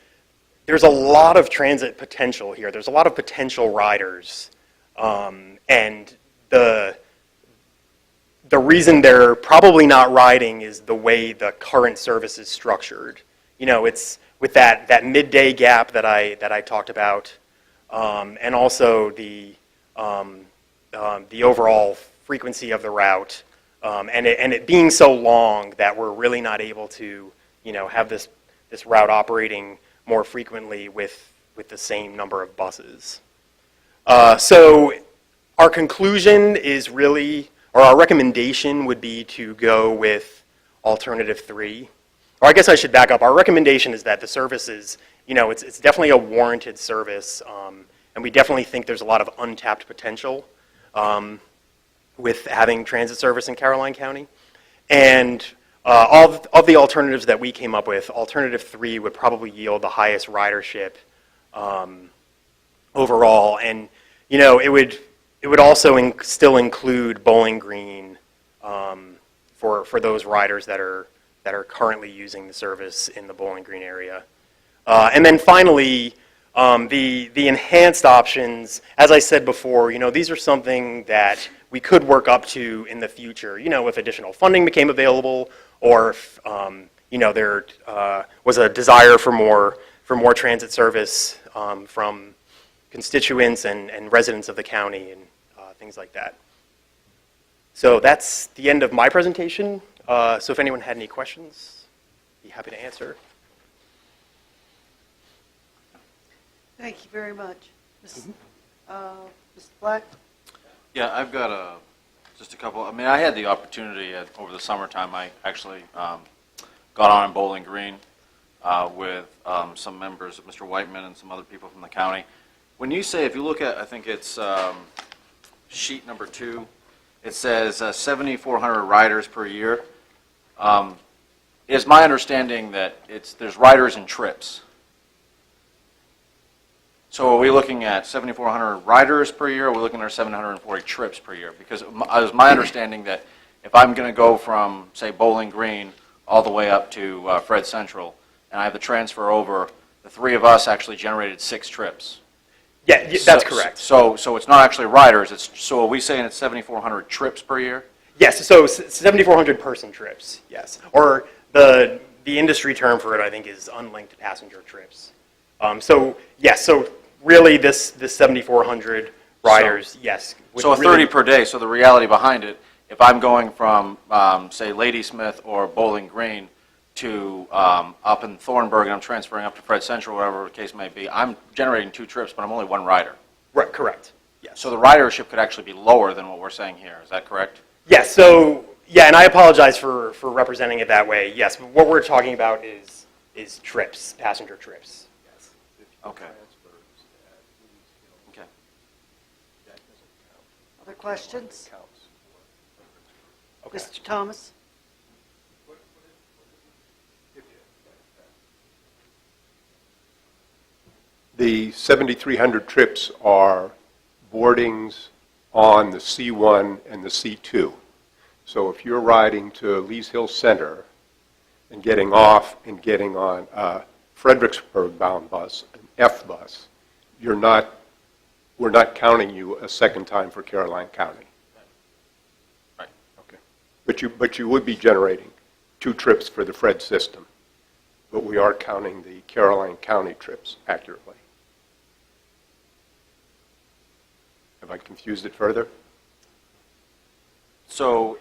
a lot of transit potential here. There's a lot of potential riders. And the reason they're probably not riding is the way the current service is structured. It's with that midday gap that I talked about, and also the overall frequency of the route, and it being so long that we're really not able to have this route operating more frequently with the same number of buses. So our conclusion is really, or our recommendation would be to go with alternative 3. Or I guess I should back up. Our recommendation is that the service is, it's definitely a warranted service, and we definitely think there's a lot of untapped potential with having transit service in Caroline County. And of the alternatives that we came up with, alternative 3 would probably yield the highest ridership overall. And it would also still include Bowling Green for those riders that are currently using the service in the Bowling Green area. And then finally, the enhanced options, as I said before, these are something that we could work up to in the future, if additional funding became available, or if, there was a desire for more more transit service from constituents and residents of the county and things like that. So that's the end of my presentation. So if anyone had any questions, I'd be happy to answer. Thank you very much. Mr. Black? Yeah, I've got just a couple. I mean, I had the opportunity over the summertime. I actually got on in Bowling Green with some members of Mr. Whiteman and some other people from the county. When you say, if you look at, I think it's sheet number 2, it says 7,400 riders per year. It's my understanding that there's riders and trips. So are we looking at 7,400 riders per year, or are we looking at 740 trips per year? Because it was my understanding that if I'm going to go from, say, Bowling Green all the way up to Fred Central, and I have the transfer over, the 3 of us actually generated 6 trips. Yeah, that's correct. So it's not actually riders. So are we saying it's 7,400 trips per year? Yes, so 7,400 person trips, yes. Or the industry term for it, I think, is unlinked passenger trips. So, yes, so really this 7,400 riders, yes. So a 30 per day. So the reality behind it, if I'm going from, say, Ladysmith or Bowling Green to up in Thornburg, and I'm transferring up to Fred Central, whatever the case may be, I'm generating 2 trips, but I'm only 1 rider. Right, correct, yes. So the ridership could actually be lower than what we're saying here. Is that correct? Yes, so, yeah, and I apologize for representing it that way. Yes, but what we're talking about is trips, passenger trips. Yes. Okay. Okay. Other questions? Mr. Thomas? The 7,300 trips are boardings on the C1 and the C2. So if you're riding to Lee's Hill Center and getting off and getting on a Fredericksburg-bound bus, an F bus, we're not counting you a second time for Caroline County. Right. Okay. But you would be generating 2 trips for the Fred system, but we are counting the Caroline County trips accurately. Have I confused it further? So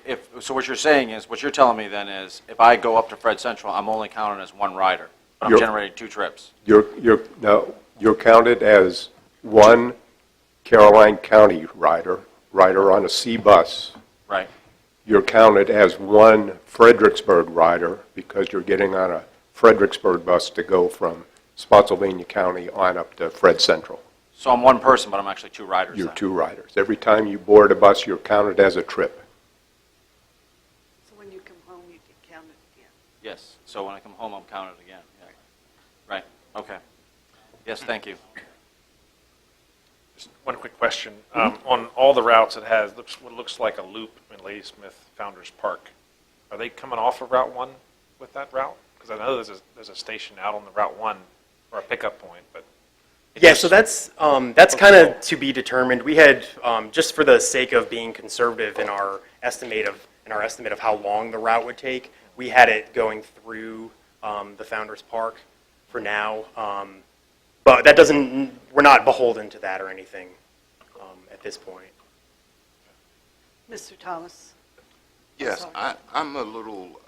what you're saying is, what you're telling me then is, if I go up to Fred Central, I'm only counted as 1 rider. I'm generating 2 trips. You're counted as 1 Caroline County rider on a C bus. Right. You're counted as 1 Fredericksburg rider because you're getting on a Fredericksburg bus to go from Spotsylvania County on up to Fred Central. So I'm 1 person, but I'm actually 2 riders. You're then. 2 riders. Every time you board a bus, you're counted as a trip. So when you come home, you get counted again? Yes. So when I come home, I'm counted again. Yeah. Right. Okay. Yes, thank you. Just one quick question. On all the routes, it has what looks like a loop in Ladysmith Founders Park. Are they coming off of Route 1 with that route? Because I know there's a station out on the Route 1 or a pickup point, but yeah, so that's kind of to be determined. We had, just for the sake of being conservative in our estimate of how long the route would take, we had it going through the Founders Park for now. But that doesn't, we're not beholden to that or anything at this point. Mr. Thomas? Yes, I'm a little,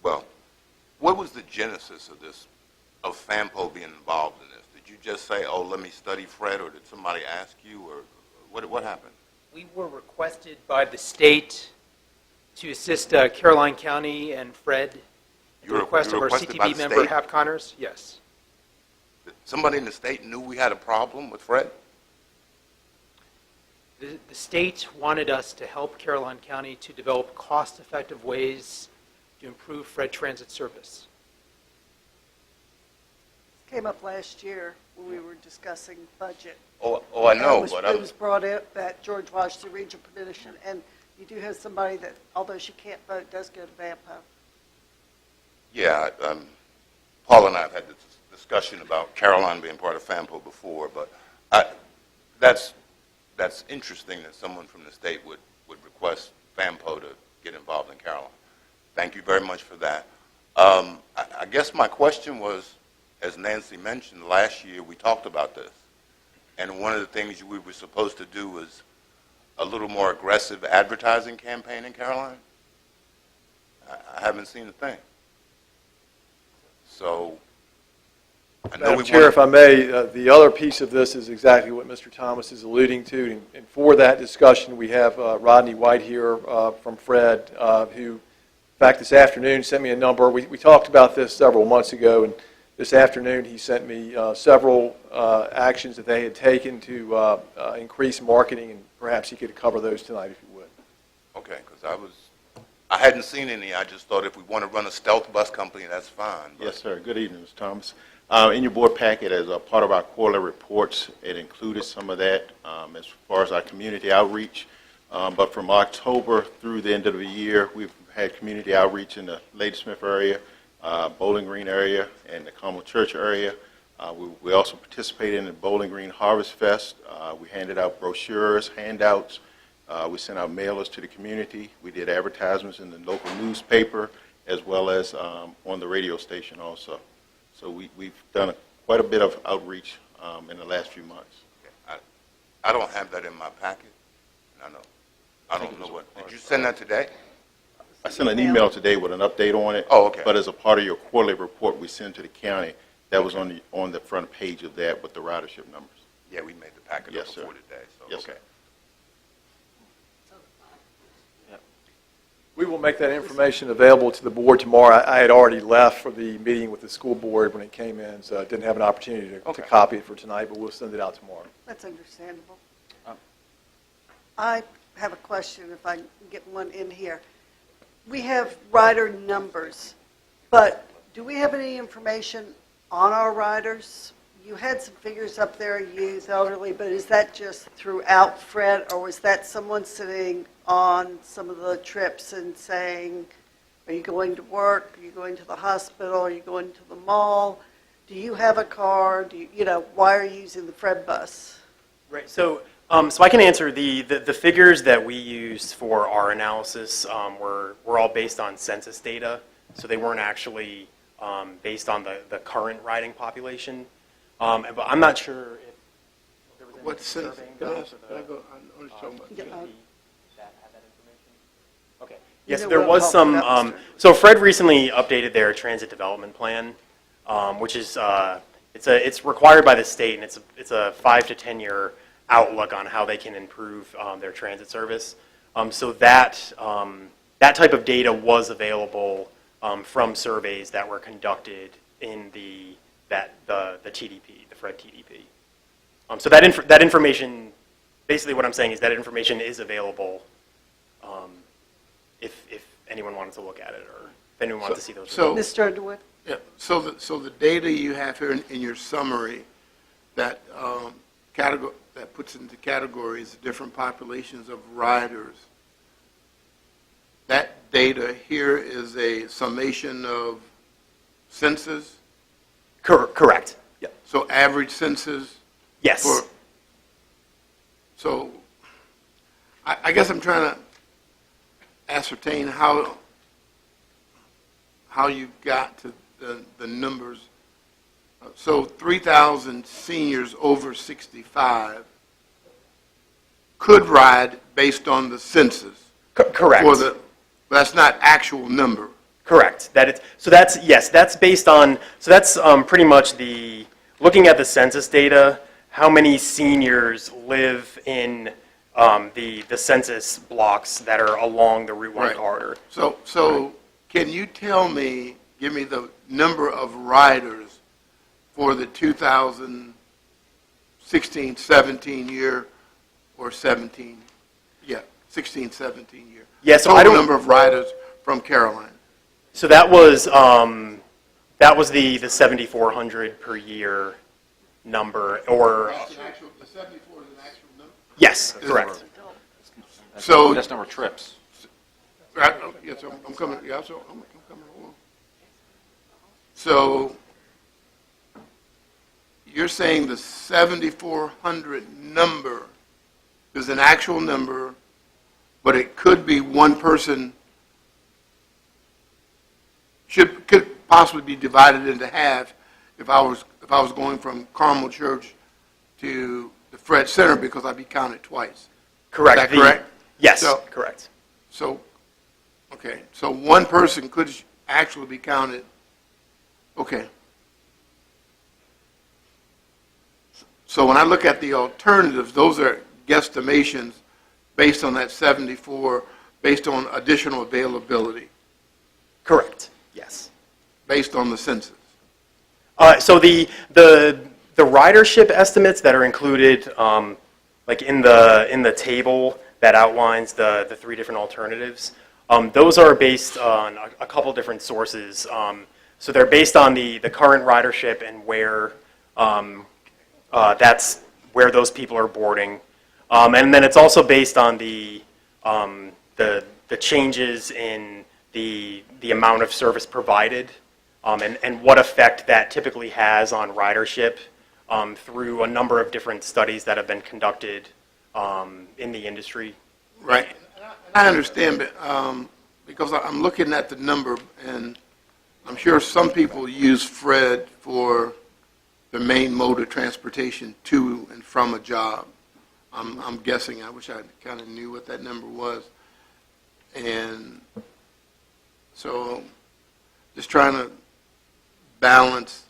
well, what was the genesis of this, of FAMPO being involved in this? Did you just say, oh, let me study Fred, or did somebody ask you, or what happened? We were requested by the state to assist Caroline County and Fred. At the request of our requested by CTV the member, state? Hap Connors, yes. Somebody in the state knew we had a problem with Fred? The state wanted us to help Caroline County to develop cost-effective ways to improve Fred transit service. Came up last year when we were discussing budget. Oh, I know, It but was brought up at George Washington Regional Commission, and you do have somebody that, although she can't vote, does go to VAMPO. yeah, Paul and I have had this discussion about Caroline being part of FAMPO before, but that's interesting that someone from the state would request FAMPO to get involved in Caroline. Thank you very much for that. I guess my question was, as Nancy mentioned, last year we talked about this. And one of the things we were supposed to do was a little more aggressive advertising campaign in Caroline. I haven't seen a thing. So, I know Madam we Chair, want if I may, the other piece of this is exactly what Mr. Thomas is alluding to. And for that discussion, we have Rodney White here from Fred, who, in fact, this afternoon sent me a number. We talked about this several months ago, and this afternoon he sent me several actions that they had taken to increase marketing, and perhaps he could cover those tonight if you would. Okay, because I hadn't seen any. I just thought if we want to run a stealth bus company, that's fine. But Yes, sir. Good evening, Mr. Thomas. In your board packet, as a part of our quarterly reports, it included some of that as far as our community outreach. But from October through the end of the year, we've had community outreach in the Ladysmith area, Bowling Green area, and the Carmel Church area. We also participated in the Bowling Green Harvest Fest. We handed out brochures, handouts. We sent out mailers to the community. We did advertisements in the local newspaper as well as on the radio station also. So we've done quite a bit of outreach in the last few months. I don't have that in my packet. I don't know what. Did you send that today? I sent an email today with an update on it. Oh, okay. But as a part of your quarterly report we send to the county, that was on the front page of that with the ridership numbers. Yeah, we made the packet Yes, up sir. before today. So, Yes, okay. sir. We will make that information available to the board tomorrow. I had already left for the meeting with the school board when it came in, so I didn't have an opportunity to copy it for tonight, but we'll send it out tomorrow. That's understandable. I have a question, if I can get one in here. We have rider numbers, but do we have any information on our riders? You had some figures up there, youth, elderly, but is that just throughout Fred, or was that someone sitting on some of the trips and saying, are you going to work, are you going to the hospital, are you going to the mall? Do you have a car? Do you, why are you using the Fred bus? Right. So I can answer the figures that we used for our analysis were all based on census data, so they weren't actually based on the current riding population. But I'm not sure if there was any What census? surveying Can I done ask- for the can I go- I was talking about- Yeah, that have that information. Okay. You Yes, know there what I'm was talking some. about, Mr. So Fred recently updated their transit development plan, which is it's required by the state, and it's a 5 to 10 year outlook on how they can improve their transit service. So that type of data was available from surveys that were conducted in the TDP, the Fred TDP. So that information, basically what I'm saying is that information is available if anyone wanted to look at it, or if anyone wanted to see those. So- Mr. Underwood? Yeah, so the data you have here in your summary, that that puts into categories the different populations of riders, that data here is a summation of census? Correct. Yeah. So average census? Yes. So I guess I'm trying to ascertain how you got to the numbers. So 3,000 seniors over 65 could ride based on the census. Correct. That's not actual number. Correct. That's based on, that's pretty much looking at the census data, how many seniors live in the census blocks that are along the Route 1 Right. corridor. So can you give me the number of riders for the 2016, 17 year, or 17, 16, 17 year? Yeah, so Total number of riders from Caroline. So that was the 7,400 per year number, or, The 74 is an actual number? yes, correct. So, That's number of trips. yes, I'm coming, I'm coming along. So, you're saying the 7,400 number is an actual number, but it could be one person could possibly be divided into half if I was going from Carmel Church to the Fred Center, because I'd be counted twice. Correct. Is that correct? Yes, So- correct. So, okay, so one person could actually be counted, okay. So when I look at the alternatives, those are guesstimations based on that 74, based on additional availability, Correct, yes. based on the census. So the ridership estimates that are included, like in the table that outlines the three different alternatives, those are based on a couple different sources. So they're based on the current ridership and where that's where those people are boarding, and then it's also based on the changes in the amount of service provided, and what effect that typically has on ridership through a number of different studies that have been conducted in the industry. Right. I understand, but, because I'm looking at the number, and I'm sure some people use Fred for the main mode of transportation to and from a job. I'm guessing. I wish I kind of knew what that number was. And so just trying to balance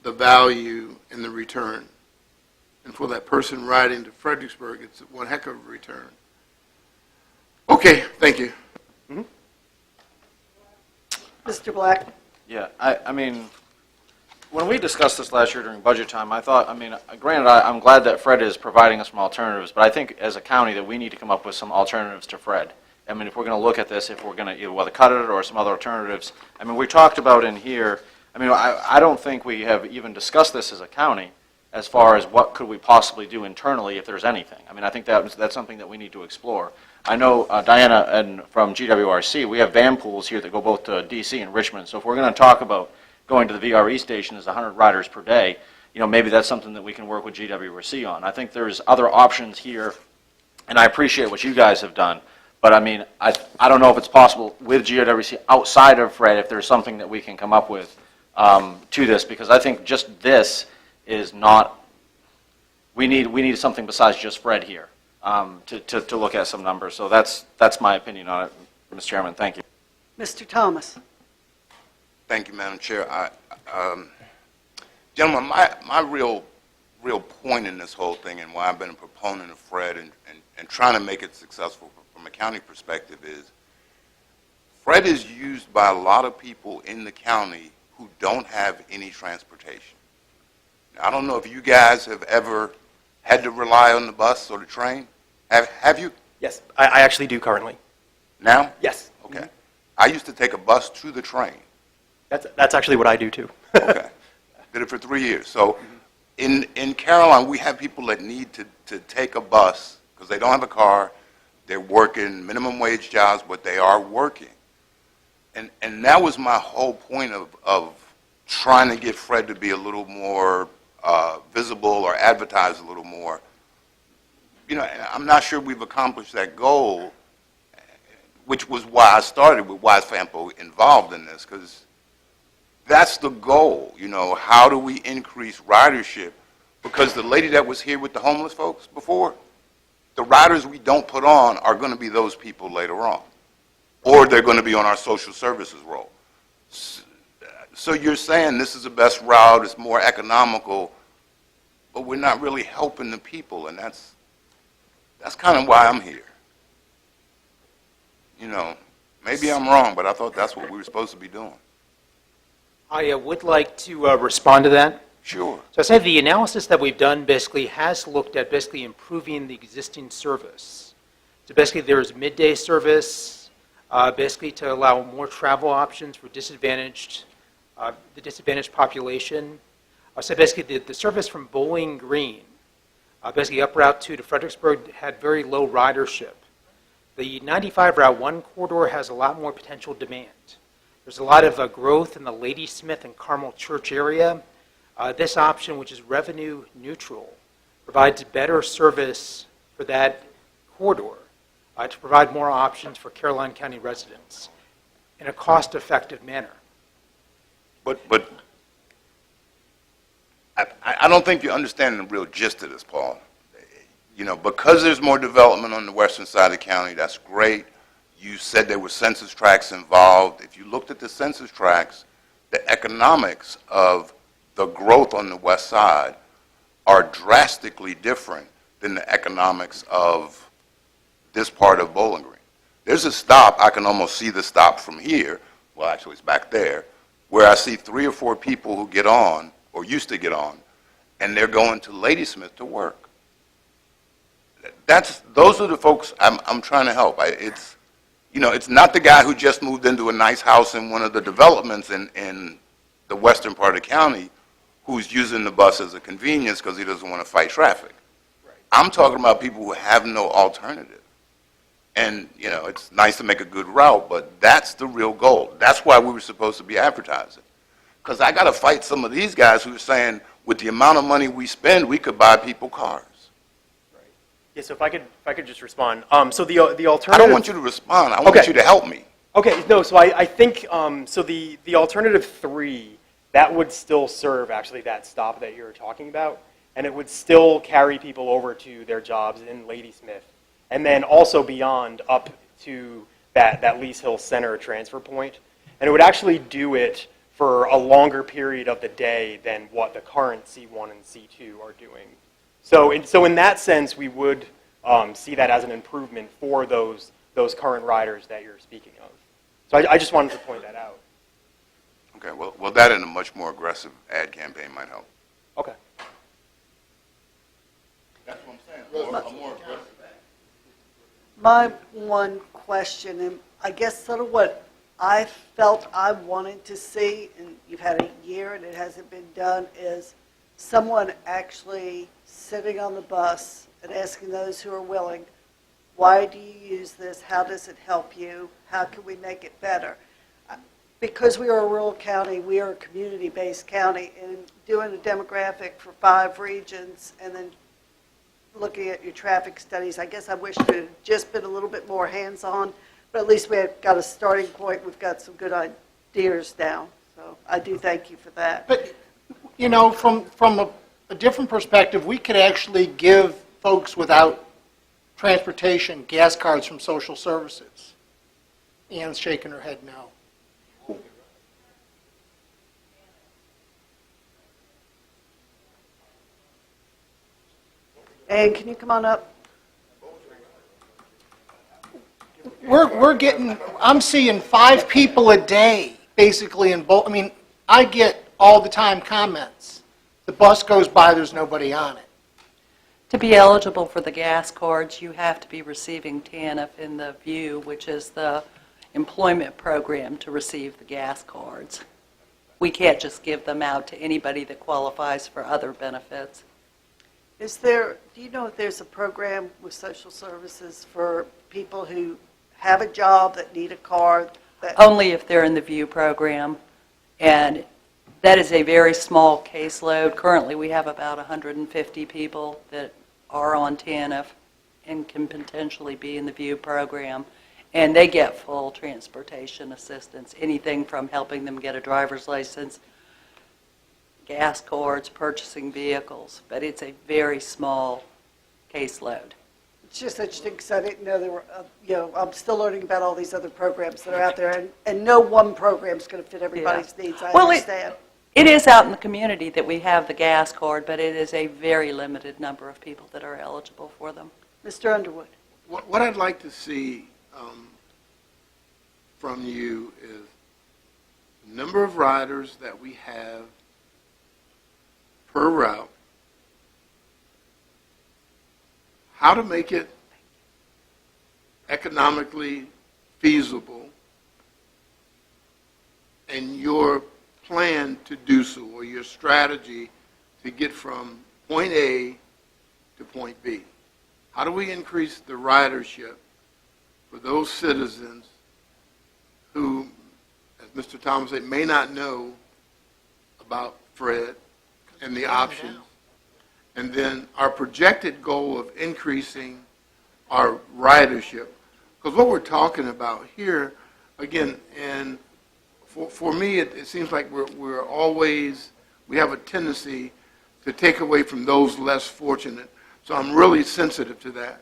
the value and the return. And for that person riding to Fredericksburg, it's one heck of a return. Okay, thank you. Mr. Black? Yeah, I mean, when we discussed this last year during budget time, I thought, I mean, granted, I'm glad that Fred is providing us some alternatives, but I think as a county that we need to come up with some alternatives to Fred. I mean, if we're going to look at this, if we're going to either whether cut it or some other alternatives, I mean, we talked about in here, I mean, I don't think we have even discussed this as a county as far as what could we possibly do internally if there's anything. I mean, I think that's something that we need to explore. I know, Diana, and from GWRC, we have van pools here that go both to DC and Richmond. So if we're going to talk about going to the VRE station as 100 riders per day, you know, maybe that's something that we can work with GWRC on. I think there's other options here, and I appreciate what you guys have done. But I mean, I don't know if it's possible with GWRC outside of Fred, if there's something that we can come up with to this, because I think just this is not, we need something besides just Fred here. To look at some numbers. So that's my opinion on it, Mr. Chairman. Thank you. Mr. Thomas? Thank you, Madam Chair. Gentlemen, my real point in this whole thing and why I've been a proponent of Fred and trying to make it successful from a county perspective is Fred is used by a lot of people in the county who don't have any transportation. Now, I don't know if you guys have ever had to rely on the bus or the train. Have you? Yes, I actually do currently. Now? Yes. Okay. I used to take a bus to the train. That's actually what I do too. Okay. Did it for 3 years. So in Caroline, we have people that need to take a bus because they don't have a car. They're working minimum wage jobs, but they are working. And that was my whole point of trying to get Fred to be a little more visible or advertise a little more. You know, I'm not sure we've accomplished that goal, which was why I started with Wise Fampo involved in this, because that's the goal. You know, how do we increase ridership? Because the lady that was here with the homeless folks before, the riders we don't put on are going to be those people later on, or they're going to be on our social services role. So you're saying this is the best route, it's more economical, but we're not really helping the people, and that's kind of why I'm here. You know, maybe I'm wrong, but I thought that's what we were supposed to be doing. I would like to respond to that. Sure. So I said the analysis that we've done basically has looked at basically improving the existing service. So basically there's midday service, basically to allow more travel options for disadvantaged, the disadvantaged population. So basically the service from Bowling Green, basically up Route 2 to Fredericksburg had very low ridership. The 95 Route 1 corridor has a lot more potential demand. There's a lot of growth in the Ladysmith and Carmel Church area. This option, which is revenue neutral, provides better service for that corridor to provide more options for Caroline County residents. in a cost-effective manner. But I don't think you understand the real gist of this, Paul. You know, because there's more development on the western side of the county, that's great. You said there were census tracts involved. If you looked at the census tracts, the economics of the growth on the west side are drastically different than the economics of this part of Bowling Green. There's a stop, I can almost see the stop from here, well actually it's back there, where I see 3 or 4 people who get on, or used to get on, and they're going to Ladysmith to work. Those are the folks I'm trying to help. It's, you know, it's not the guy who just moved into a nice house in one of the developments in the western part of the county who's using the bus as a convenience because he doesn't want to fight traffic. Right. I'm talking about people who have no alternative. And, you know, it's nice to make a good route, but that's the real goal. That's why we were supposed to be advertising. Because I got to fight some of these guys who are saying, with the amount of money we spend, we could buy people cars. Yeah, so if I could just respond. So the alternative. I don't want you to respond. I want you to help me. Okay, no, so I think, so the alternative 3, that would still serve actually that stop that you were talking about, and it would still carry people over to their jobs in Ladysmith, and then also beyond up to that Lees Hill Center transfer point, and it would actually do it for a longer period of the day than what the current C1 and C2 are doing. So in that sense, we would see that as an improvement for those current riders that you're speaking of. So I just wanted to point that out. Okay, well, that and a much more aggressive ad campaign might help. Okay. That's what I'm saying, a more aggressive ad. My one question, and I guess sort of what I felt I wanted to see, and you've had a year and it hasn't been done, is someone actually sitting on the bus and asking those who are willing, why do you use this? How does it help you? How can we make it better? Because we are a rural county, we are a community-based county, and doing a demographic for 5 regions and then looking at your traffic studies, I guess I wish it had just been a little bit more hands-on, but at least we've got a starting point. We've got some good ideas now. So I do thank you for that. But, you know, from a different perspective, we could actually give folks without transportation gas cards from social services. Ann's shaking her head no. And can you come on up? We're getting, I'm seeing 5 people a day, basically, in both. I mean, I get all the time comments. The bus goes by, there's nobody on it. To be eligible for the gas cards, you have to be receiving TANF in the VIEW, which is the employment program to receive the gas cards. We can't just give them out to anybody that qualifies for other benefits. Do you know if there's a program with social services for people who have a job that need a card? Only if they're in the VIEW program, and that is a very small caseload. Currently, we have about 150 people that are on TANF and can potentially be in the VIEW program, and they get full transportation assistance, anything from helping them get a driver's license, gas cards, purchasing vehicles, but it's a very small caseload. It's just interesting because I didn't know there were, I'm still learning about all these other programs that are out there, and no one program is going to fit everybody's needs, I understand. It is out in the community that we have the gas card, but it is a very limited number of people that are eligible for them. Mr. Underwood. What I'd like to see from you is the number of riders that we have per route, how to make it economically feasible, and your plan to do so, or your strategy to get from point A to point B. How do we increase the ridership for those citizens who, as Mr. Thomas said, may not know about Fred and the options? And then our projected goal of increasing our ridership. Because what we're talking about here, again, and for me, it seems like we're always, we have a tendency to take away from those less fortunate. So I'm really sensitive to that.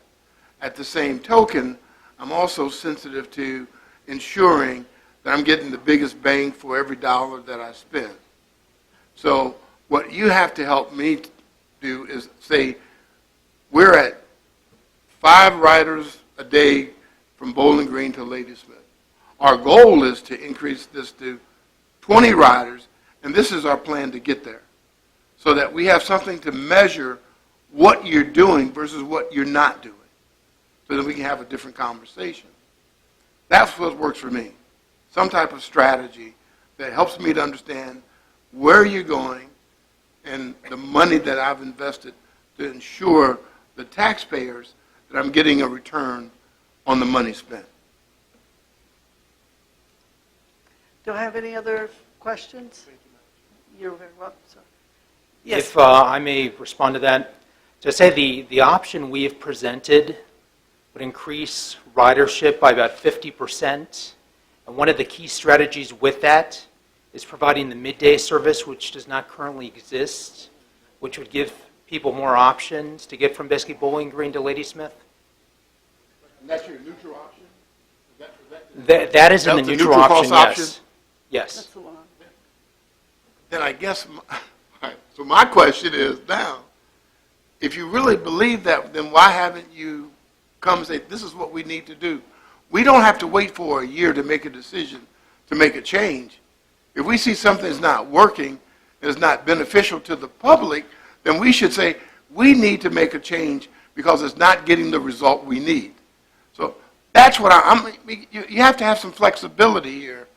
At the same token, I'm also sensitive to ensuring that I'm getting the biggest bang for every dollar that I spend. So what you have to help me do is say, we're at 5 riders a day from Bowling Green to Ladysmith. Our goal is to increase this to 20 riders, and this is our plan to get there, so that we have something to measure what you're doing versus what you're not doing, so that we can have a different conversation. That's what works for me. Some type of strategy that helps me to understand where you're going and the money that I've invested to ensure the taxpayers that I'm getting a return on the money spent. Do I have any other questions? You're very welcome, sir. If I may respond to that, to say the option we have presented would increase ridership by about 50%. And one of the key strategies with that is providing the midday service, which does not currently exist, which would give people more options to get from basically Bowling Green to Ladysmith. And that's your neutral option? That is in the That's neutral neutral option, cost yes. Yes. That's the one. Then I guess, so my question is now, if you really believe that, then why haven't you come and say, this is what we need to do? We don't have to wait for a year to make a decision, to make a change. If we see something's not working, is not beneficial to the public, then we should say, we need to make a change because it's not getting the result we need. So that's what you have to have some flexibility here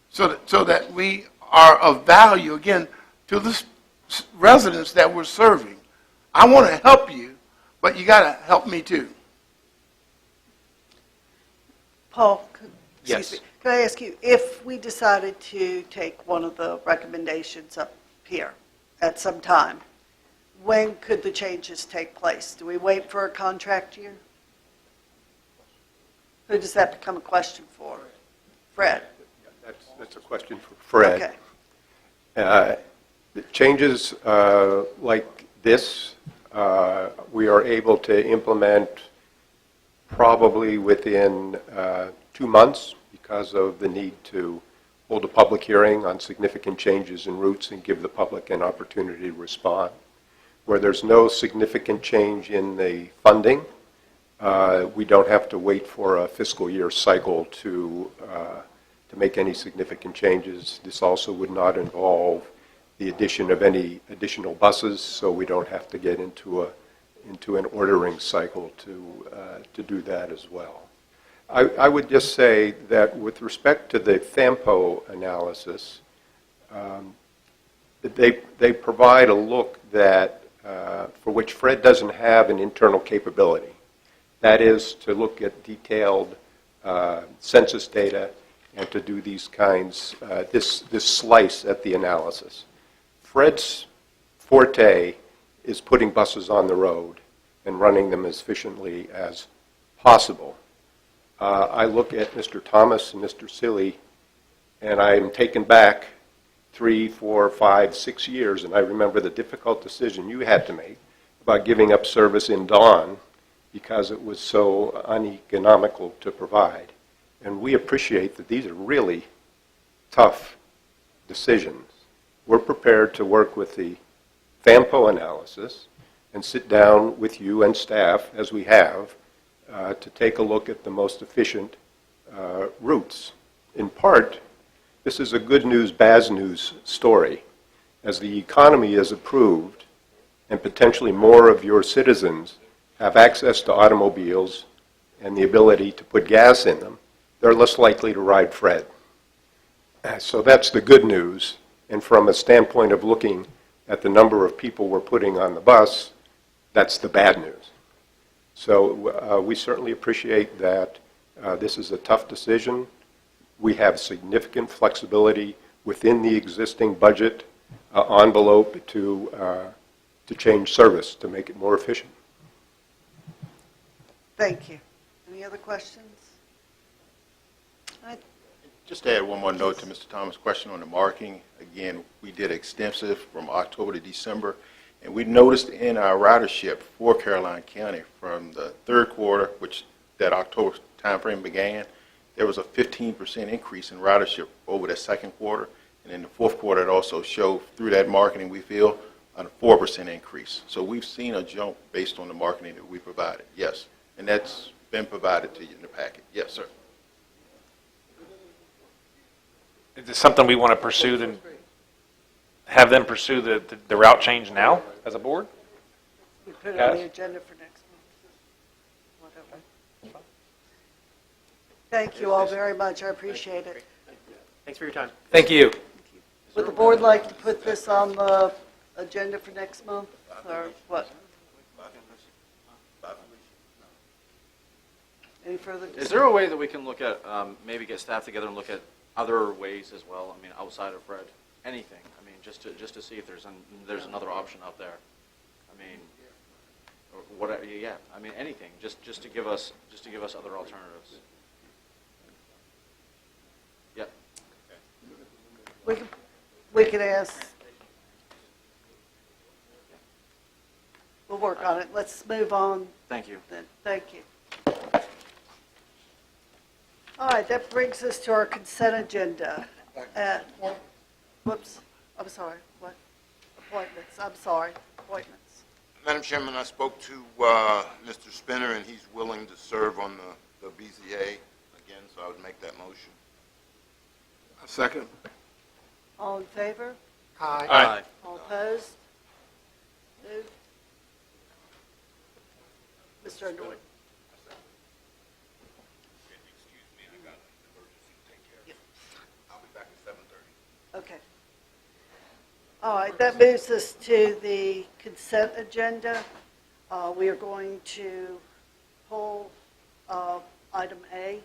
so that we are of value, again, to the residents that we're serving. I want to help you, but you got to help me too. Paul, Yes. Could I ask you, if we decided to take one of the recommendations up here at some time, when could the changes take place? Do we wait for a contract year? Or does that become a question for Fred? That's a question for Fred. Okay. The changes like this, we are able to implement probably within 2 months because of the need to hold a public hearing on significant changes in routes and give the public an opportunity to respond. Where there's no significant change in the funding, we don't have to wait for a fiscal year cycle to make any significant changes. This also would not involve the addition of any additional buses, so we don't have to get into an ordering cycle to do that as well. I would just say that with respect to the FAMPO analysis, they provide a look that for which Fred doesn't have an internal capability. That is to look at detailed census data and to do these kinds, this slice at the analysis. Fred's forte is putting buses on the road and running them as efficiently as possible. I look at Mr. Thomas and Mr. Silly, and I'm taken back 3, 4, 5, 6 years, and I remember the difficult decision you had to make about giving up service in dawn because it was so uneconomical to provide. And we appreciate that these are really tough decisions. We're prepared to work with the FAMPO analysis and sit down with you and staff, as we have, to take a look at the most efficient routes. In part, this is a good news, bad news story. As the economy is improved and potentially more of your citizens have access to automobiles and the ability to put gas in them, they're less likely to ride Fred. So that's the good news. And from a standpoint of looking at the number of people we're putting on the bus, that's the bad news. So we certainly appreciate that this is a tough decision. We have significant flexibility within the existing budget envelope to change service, to make it more efficient. Thank you. Any other questions? Just to add one more note to Mr. Thomas' question on the marking. Again, we did extensive from October to December, and we noticed in our ridership for Caroline County from the third quarter, which that October timeframe began, there was a 15% increase in ridership over the second quarter. And in the fourth quarter, it also showed through that marketing, we feel, a 4% increase. So we've seen a jump based on the marketing that we provided, yes. And that's been provided to you in the packet. Yes, sir. Is this something we want to pursue, then have them pursue the route change now as a board? We put it on the Yes. agenda for next month. Whatever. Thank you all very much. I appreciate it. Thanks for your time. Thank you. Would the board like to put this on the agenda for next month, or what? Any further discussion? Is there a way that we can look at, maybe get staff together and look at other ways as well? I mean, outside of Fred, anything. I mean, just to see if there's another option out there. I mean, or whatever. Yeah. I mean, anything. Just to give us other alternatives. Yep. We can ask. We'll work on it. Let's move on Thank you. then. Thank you. All right, that brings us to our consent agenda. Whoops, I'm sorry, what? Appointments, I'm sorry, appointments. Madam Chairman, I spoke to Mr. Spinner, and he's willing to serve on the BZA again, so I would make that motion. A second. All in favor? Aye. All opposed? Moved. Mr. Underwood. Excuse me, I got an emergency to take care of. I'll be back at 7:30. Okay. All right, that moves us to the consent agenda. We are going to pull item A.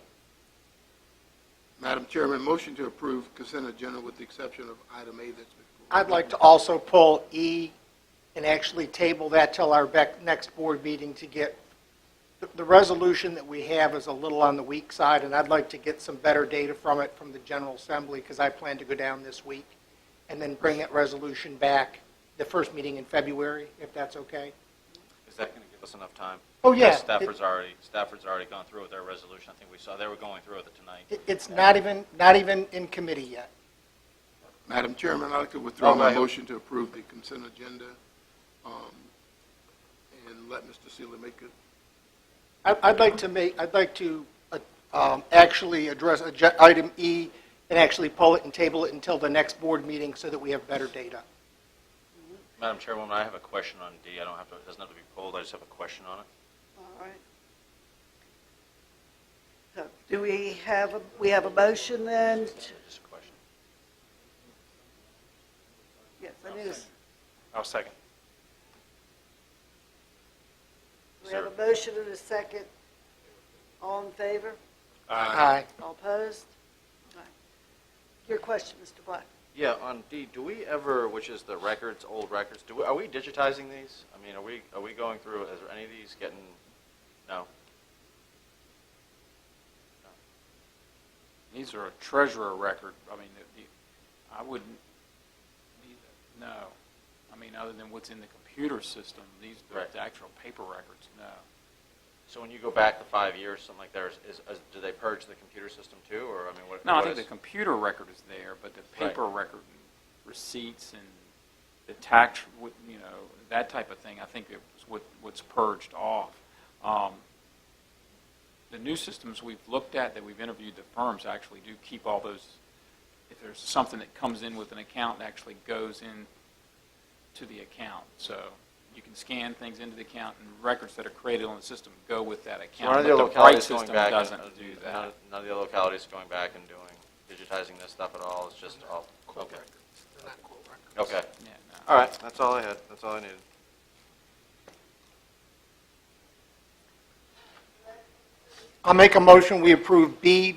Madam Chairman, motion to approve consent agenda with the exception of item A that's before. I'd like to also pull E and actually table that till our next board meeting to get, the resolution that we have is a little on the weak side, and I'd like to get some better data from it from the General Assembly, because I plan to go down this week, and then bring that resolution back the first meeting in February, if that's okay. Is that going to give us enough time? Oh, yeah. Because Stafford's already gone through with their resolution. I think we saw they were going through with it tonight. It's not even in committee yet. Madam Chairman, I'd like to withdraw go my ahead. motion to approve the consent agenda and let Mr. Seeley make it. I'd like to actually address item E and actually pull it and table it until the next board meeting so that we have better data. Madam Chairwoman, I have a question on D. It doesn't have to be pulled. I just have a question on it. All right. So do we have a motion then? Just a question. Yes, I need a, I'll second. we have a motion and a second. All in favor? Aye. All opposed? All right. Your question, Mr. Black. Yeah, on D, do we ever, which is the records, old records, are we digitizing these? I mean, are we going through, is there any of these getting, no? These are a treasurer record. I mean, I wouldn't, no. I mean, other than what's in the computer system, these are Right. the actual paper records, no. So when you go back to 5 years, something like that, do they purge the computer system too, or, I mean, what? No, I what think is- the computer record is there, but the paper record, and receipts and the tax, you know, that type of thing, I think it was what's purged off. The new systems we've looked at, that we've interviewed the firms, actually do keep all those. If there's something that comes in with an account, it actually goes in to the account. So you can scan things into the account, and records that are created on the system go with that So account. none of the But the localities Bright going back system and doesn't do that. None of the localities going back and digitizing this stuff at all, it's just all, okay. Okay, Yeah, no. all right, that's all I had, that's all I needed. I'll make a motion, we approve B,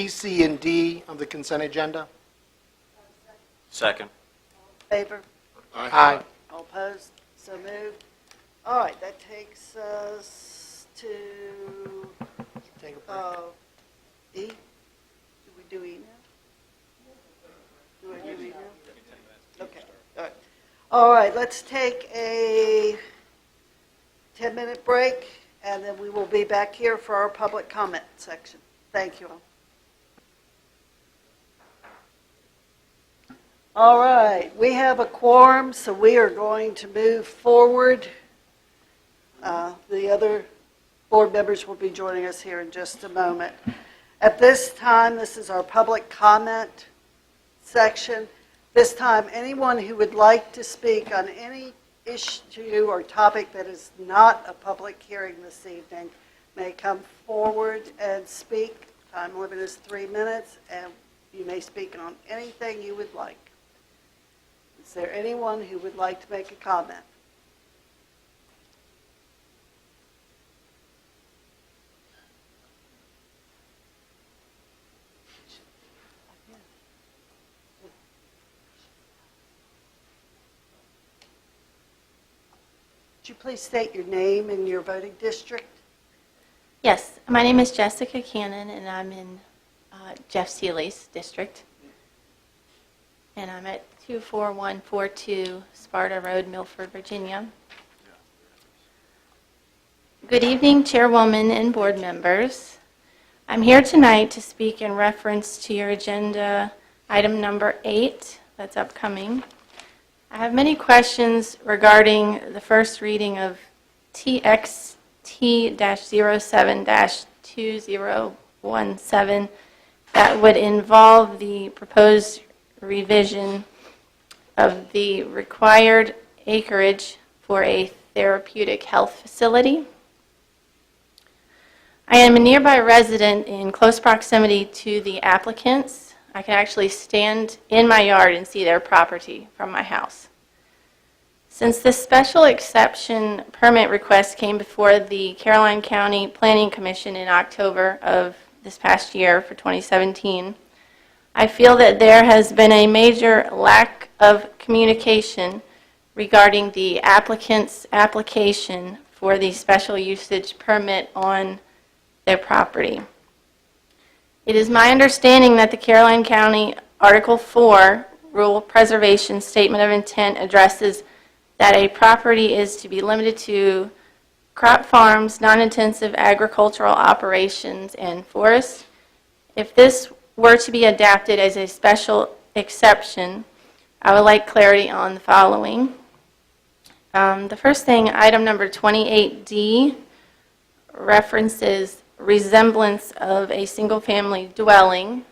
C, and D of the consent agenda. Second. Favor? Aye. All opposed? So moved. All right, that takes us to Take a break. E. Did we do email? Do I do email? Okay, all right. All right, let's take a 10-minute break, and then we will be back here for our public comment section. Thank you all. All right, we have a quorum, so we are going to move forward. The other board members will be joining us here in just a moment. At this time, this is our public comment section. This time, anyone who would like to speak on any issue or topic that is not a public hearing this evening may come forward and speak. Time limit is 3 minutes, and you may speak on anything you would like. Is there anyone who would like to make a comment? Would you please state your name and your voting district? Yes, my name is Jessica Cannon, and I'm in Jeff Seeley's district. And I'm at 24142 Sparta Road, Milford, Virginia. Good evening, Chairwoman and board members. I'm here tonight to speak in reference to your agenda item number 8 that's upcoming. I have many questions regarding the first reading of TXT-07-2017 that would involve the proposed revision of the required acreage for a therapeutic health facility. I am a nearby resident in close proximity to the applicants. I can actually stand in my yard and see their property from my house. Since this special exception permit request came before the Caroline County Planning Commission in October of this past year for 2017, I feel that there has been a major lack of communication regarding the applicant's application for the special usage permit on their property. It is my understanding that the Caroline County Article 4 Rural Preservation Statement of Intent addresses that a property is to be limited to crop farms, non-intensive agricultural operations, and forests. If this were to be adapted as a special exception, I would like clarity on the following. The first thing, item number 28D, references resemblance of a single-family dwelling,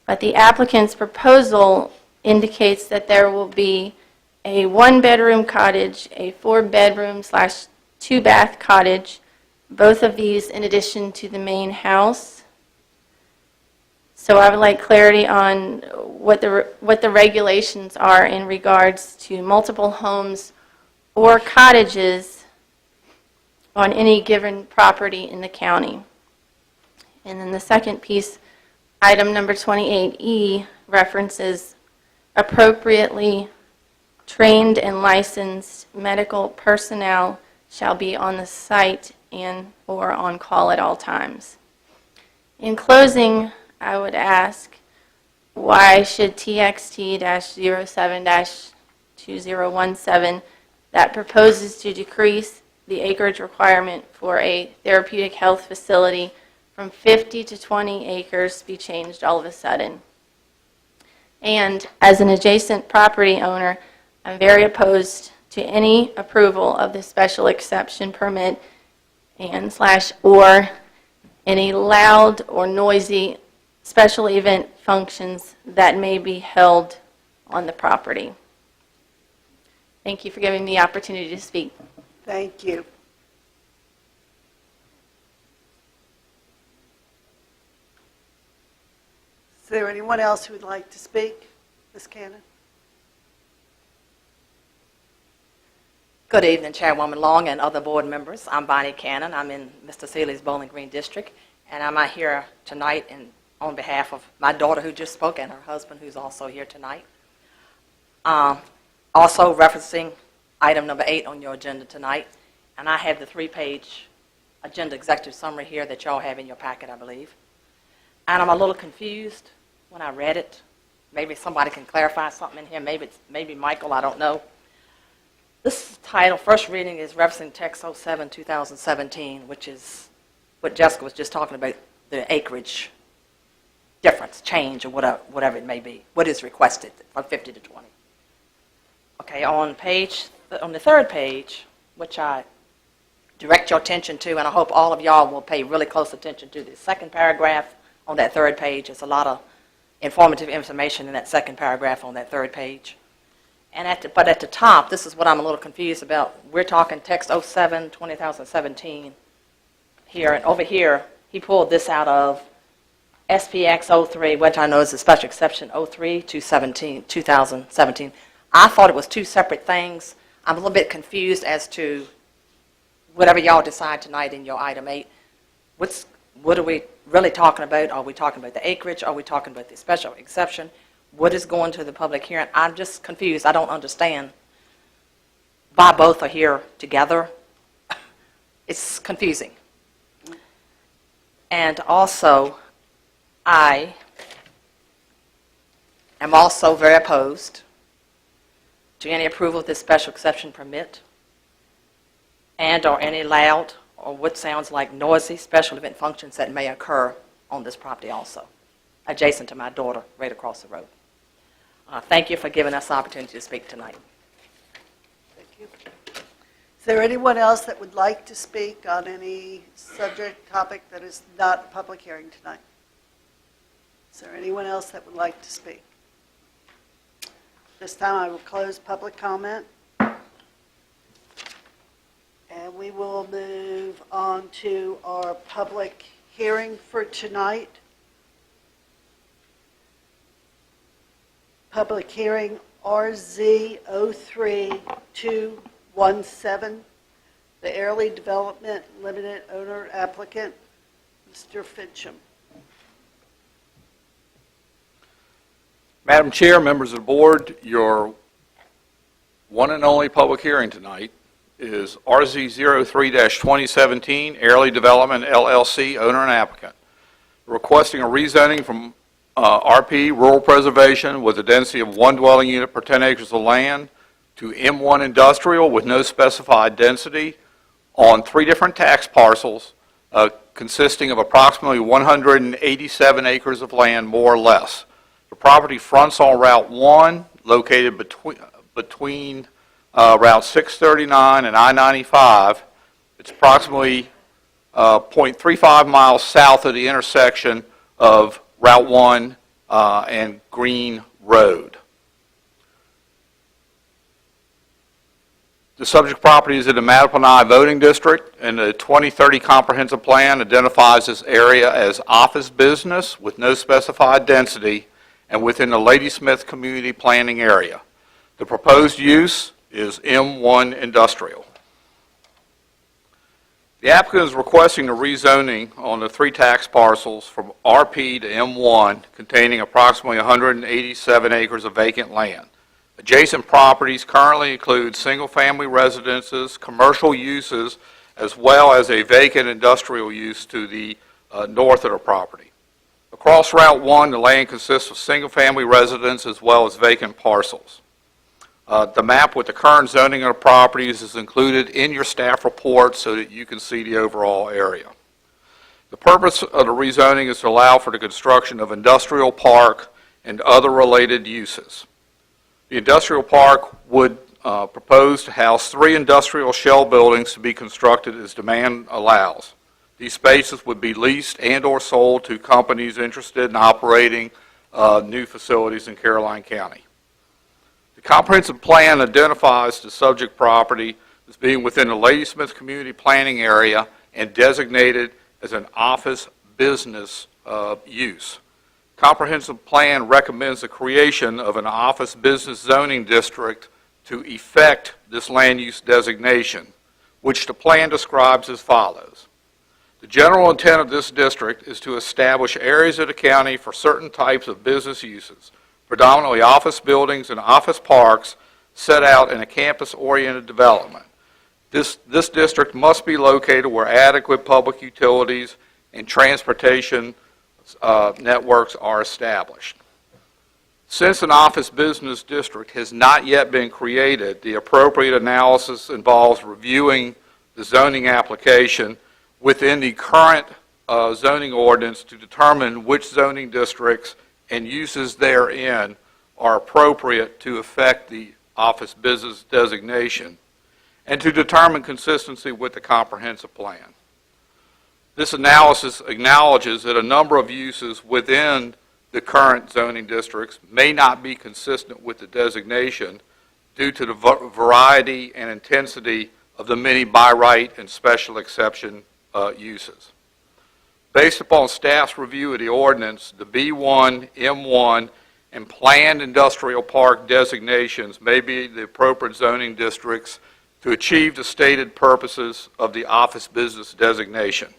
but the applicant's proposal indicates that there will be a one-bedroom cottage, a four-bedroom/two-bath cottage, both of these in addition to the main house. So I would like clarity on what the regulations are in regards to multiple homes or cottages on any given property in the county. And then the second piece, item number 28E, references appropriately trained and licensed medical personnel shall be on the site and or on call at all times. In closing, I would ask, why should TXT-07-2017 that proposes to decrease the acreage requirement for a therapeutic health facility from 50 to 20 acres be changed all of a sudden? And as an adjacent property owner, I'm very opposed to any approval of the special exception permit and or any loud or noisy special event functions that may be held on the property. Thank you for giving me the opportunity to speak. Thank you. Is there anyone else who would like to speak? Ms. Cannon? Good evening, Chairwoman Long and other board members. I'm Bonnie Cannon. I'm in Mr. Seeley's Bowling Green District, and I'm here tonight on behalf of my daughter who just spoke and her husband who's also here tonight. Also referencing item number 8 on your agenda tonight, and I have the 3-page agenda executive summary here that y'all have in your packet, I believe. and I'm a little confused when I read it. Maybe somebody can clarify something in here. Maybe Michael, I don't know. This title, first reading, is referencing text 07, 2017, which is what Jessica was just talking about, the acreage difference, change, or whatever it may be. What is requested from 50 to 20. Okay, on the third page, which I direct your attention to, and I hope all of y'all will pay really close attention to the second paragraph on that third page. There's a lot of informative information in that second paragraph on that third page. But at the top, this is what I'm a little confused about. We're talking text 07, 2017 here, and over here, he pulled this out of SPX 03, which I know is a special exception, 03 to 2017. I thought it was two separate things. I'm a little bit confused as to whatever y'all decide tonight in your item 8. What are we really talking about? Are we talking about the acreage? Are we talking about the special exception? What is going to the public hearing? I'm just confused. I don't understand why both are here together. It's confusing. And also, I am also very opposed to any approval of this special exception permit and/or any loud or what sounds like noisy special event functions that may occur on this property also, adjacent to my daughter right across the road. Thank you for giving us the opportunity to speak tonight. Thank you. Is there anyone else that would like to speak on any subject, topic that is not a public hearing tonight? Is there anyone else that would like to speak? This time I will close public comment. And we will move on to our public hearing for tonight. Public hearing RZ 03217, the Airly Development Limited Owner Applicant, Mr. Fincham. Madam Chair, members of the board, your one and only public hearing tonight is RZ 03-2017, Airly Development LLC, owner and applicant, requesting a rezoning from RP, rural preservation, with a density of 1 dwelling unit per 10 acres of land, to M1 industrial with no specified density on 3 different tax parcels consisting of approximately 187 acres of land, more or less. The property fronts on Route 1, located between Route 639 and I-95. It's approximately 0.35 miles south of the intersection of Route 1 and Green Road. The subject property is in the Mattapanai voting district, and the 2030 comprehensive plan identifies this area as office business with no specified density and within the Ladysmith community planning area. The proposed use is M1 industrial. The applicant is requesting a rezoning on the 3 tax parcels from RP to M1, containing approximately 187 acres of vacant land. Adjacent properties currently include single-family residences, commercial uses, as well as a vacant industrial use to the north of the property. Across Route 1, the land consists of single-family residences as well as vacant parcels. The map with the current zoning of the properties is included in your staff report so that you can see the overall area. The purpose of the rezoning is to allow for the construction of industrial park and other related uses. The industrial park would propose to house 3 industrial shell buildings to be constructed as demand allows. These spaces would be leased and or sold to companies interested in operating new facilities in Caroline County. The comprehensive plan identifies the subject property as being within the Ladysmith community planning area and designated as an office business use. Comprehensive plan recommends the creation of an office business zoning district to effect this land use designation, which the plan describes as follows. The general intent of this district is to establish areas of the county for certain types of business uses, predominantly office buildings and office parks set out in a campus-oriented development. This district must be located where adequate public utilities and transportation networks are established. Since an office business district has not yet been created, the appropriate analysis involves reviewing the zoning application within the current zoning ordinance to determine which zoning districts and uses therein are appropriate to affect the office business designation, and to determine consistency with the comprehensive plan. This analysis acknowledges that a number of uses within the current zoning districts may not be consistent with the designation due to the variety and intensity of the many by right and special exception uses. Based upon staff's review of the ordinance, the B1, M1, and planned industrial park designations may be the appropriate zoning districts to achieve the stated purposes of the office business designation,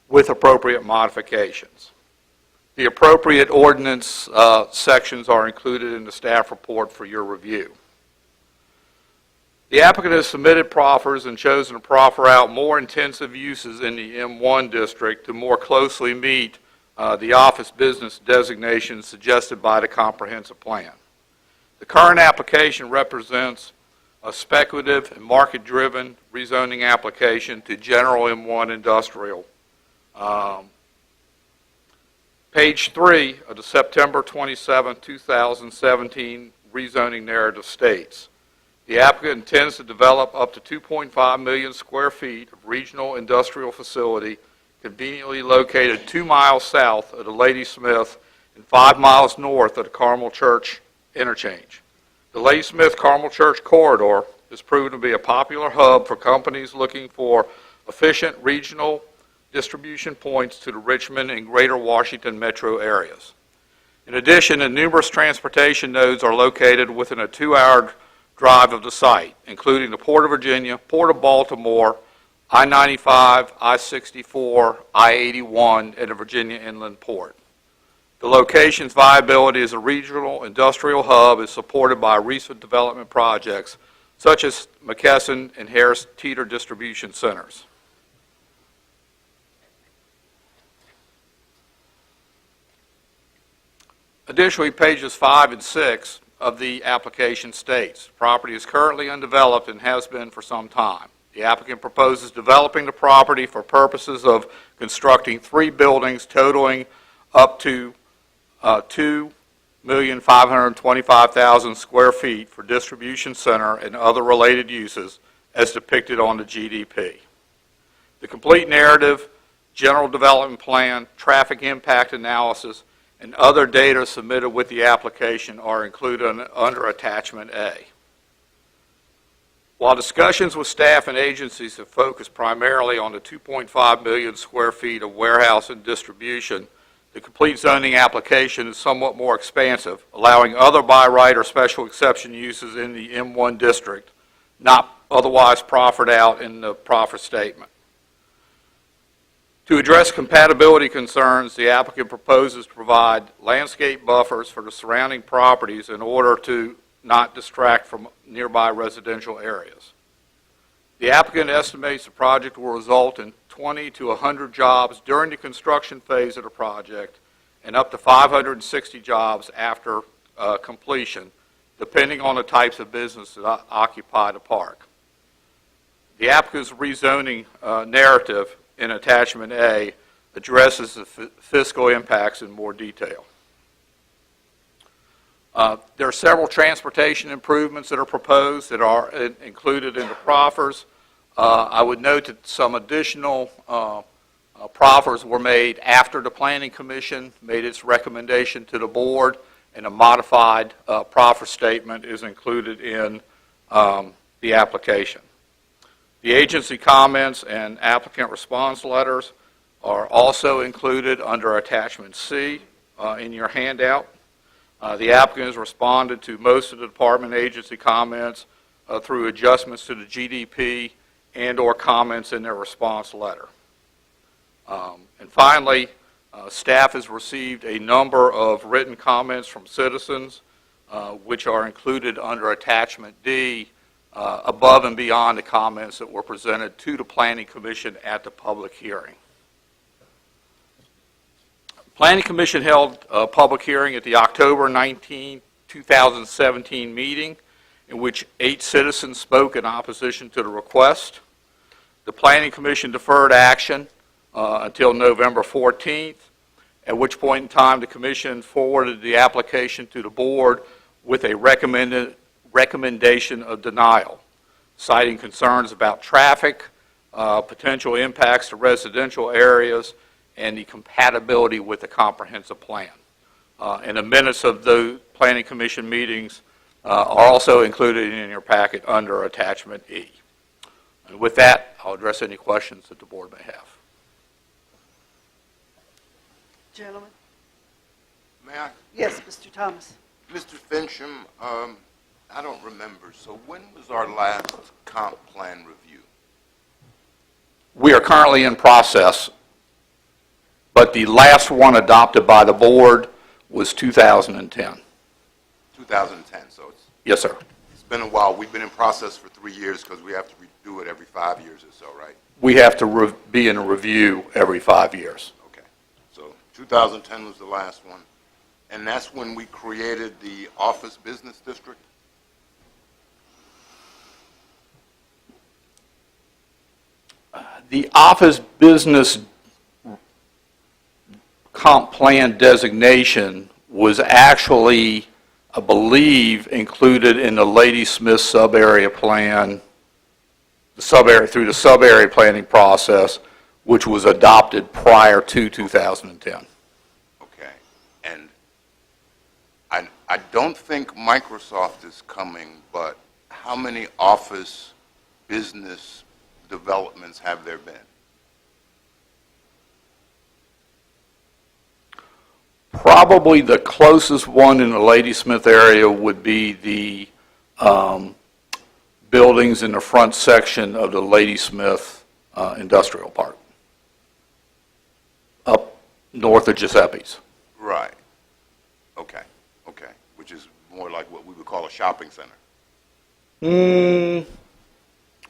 with appropriate modifications. The appropriate ordinance sections are included in the staff report for your review. The applicant has submitted proffers and chosen to proffer out more intensive uses in the M1 district to more closely meet the office business designation suggested by the comprehensive plan. The current application represents a speculative and market-driven rezoning application to general M1 industrial. Page 3 of the September 27, 2017 rezoning narrative states, the applicant intends to develop up to 2.5 million square feet of regional industrial facility conveniently located 2 miles south of the Lady Smith and 5 miles north of the Carmel Church interchange. The Lady Smith-Carmel Church corridor has proven to be a popular hub for companies looking for efficient regional distribution points to the Richmond and Greater Washington metro areas. In addition, numerous transportation nodes are located within a 2-hour drive of the site, including the Port of Virginia, Port of Baltimore, I-95, I-64, I-81, and the Virginia Inland Port. The location's viability as a regional industrial hub is supported by recent development projects such as McKesson and Harris Teeter distribution centers. Additionally, pages 5 and 6 of the application states, property is currently undeveloped and has been for some time. The applicant proposes developing the property for purposes of constructing 3 buildings totaling up to 2,525,000 square feet for distribution center and other related uses as depicted on the GDP. The complete narrative, general development plan, traffic impact analysis, and other data submitted with the application are included under Attachment A. While discussions with staff and agencies have focused primarily on the 2.5 million square feet of warehouse and distribution, the complete zoning application is somewhat more expansive, allowing other by right or special exception uses in the M1 district, not otherwise proffered out in the proffer statement. To address compatibility concerns, the applicant proposes to provide landscape buffers for the surrounding properties in order to not distract from nearby residential areas. The applicant estimates the project will result in 20 to 100 jobs during the construction phase of the project and up to 560 jobs after completion, depending on the types of business that occupy the park. The applicant's rezoning narrative in Attachment A addresses the fiscal impacts in more detail. There are several transportation improvements that are proposed that are included in the proffers. I would note that some additional proffers were made after the Planning Commission made its recommendation to the board, and a modified proffer statement is included in the application. The agency comments and applicant response letters are also included under Attachment C in your handout. The applicant has responded to most of the department agency comments through adjustments to the GDP and or comments in their response letter. And finally, staff has received a number of written comments from citizens which are included under Attachment D above and beyond the comments that were presented to the Planning Commission at the public hearing. Planning Commission held a public hearing at the October 19, 2017 meeting in which 8 citizens spoke in opposition to the request. The Planning Commission deferred action until November 14th, at which point in time the Commission forwarded the application to the Board with a recommendation of denial, citing concerns about traffic, potential impacts to residential areas, and the compatibility with the comprehensive plan. And the minutes of the Planning Commission meetings are also included in your packet under Attachment E. And with that, I'll address any questions that the Board may have. Gentlemen? May I? Yes, Mr. Thomas. Mr. Fincham, I don't remember, so when was our last comp plan review? We are currently in process, but the last one adopted by the Board was 2010. 2010, so Yes, sir. it's been a while. We've been in process for 3 years because we have to redo it every 5 years or so, right? We have to be in a review every 5 years. Okay. So 2010 was the last one. And that's when we created the office business district? The office business comp plan designation was actually, I believe, included in the Ladysmith sub-area plan, through the sub-area planning process, which was adopted prior to 2010. Okay. And I don't think Microsoft is coming, but how many office business developments have there been? Probably the closest one in the Ladysmith area would be the buildings in the front section of the Ladysmith Industrial Park, up north of Giuseppe's. Right. Okay. Okay. Which is more like what we would call a shopping center.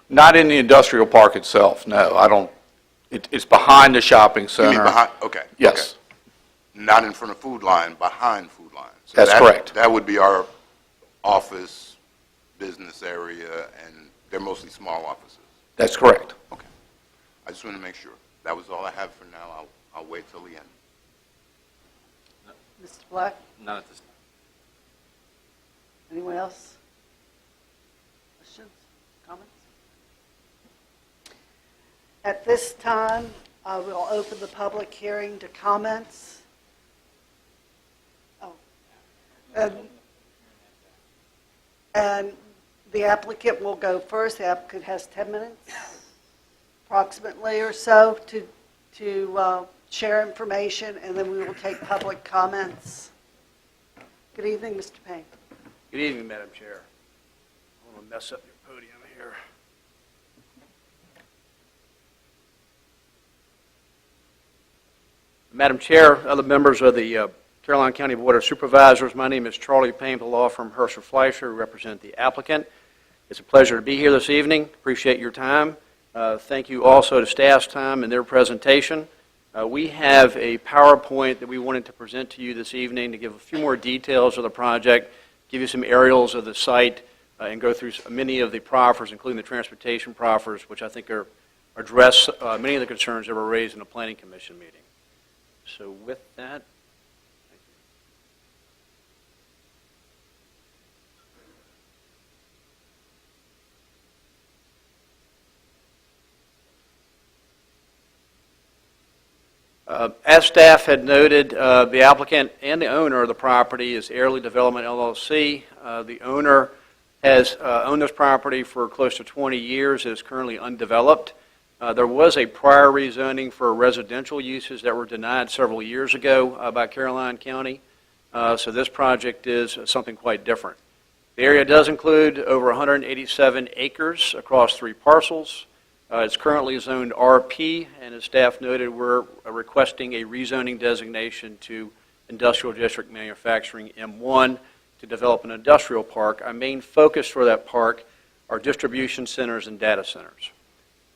Not in the industrial park itself, no. I don't. It's behind the shopping center. You mean behind? Okay. Yes. Okay. Not in front of Food Line, behind Food Line. So That's correct. That would be our office business area, and they're mostly small offices. That's correct. Okay. I just want to make sure. That was all I have for now. I'll wait till the end. Mr. Black? None at this time. Anyone else? Questions, comments? At this time, I will open the public hearing to comments. Oh. And the applicant will go first. The applicant has 10 minutes, approximately or so, to share information, and then we will take public comments. Good evening, Mr. Payne. Good evening, Madam Chair. I want to mess up your podium here. Madam Chair, other members of the Caroline County Board of Supervisors, my name is Charlie Payne, the law firm Hersher Fleischer, who represent the applicant. It's a pleasure to be here this evening. Appreciate your time. Thank you also to staff's time and their presentation. We have a PowerPoint that we wanted to present to you this evening to give a few more details of the project, give you some aerials of the site, and go through many of the proffers, including the transportation proffers, which I think address many of the concerns that were raised in the Planning Commission meeting. So with that, as staff had noted, the applicant and the owner of the property is Airly Development LLC. The owner has owned this property for close to 20 years. It is currently undeveloped. There was a prior rezoning for residential uses that were denied several years ago by Caroline County. So this project is something quite different. The area does include over 187 acres across 3 parcels. It's currently zoned RP, and as staff noted, we're requesting a rezoning designation to Industrial District Manufacturing M1 to develop an industrial park. Our main focus for that park are distribution centers and data centers.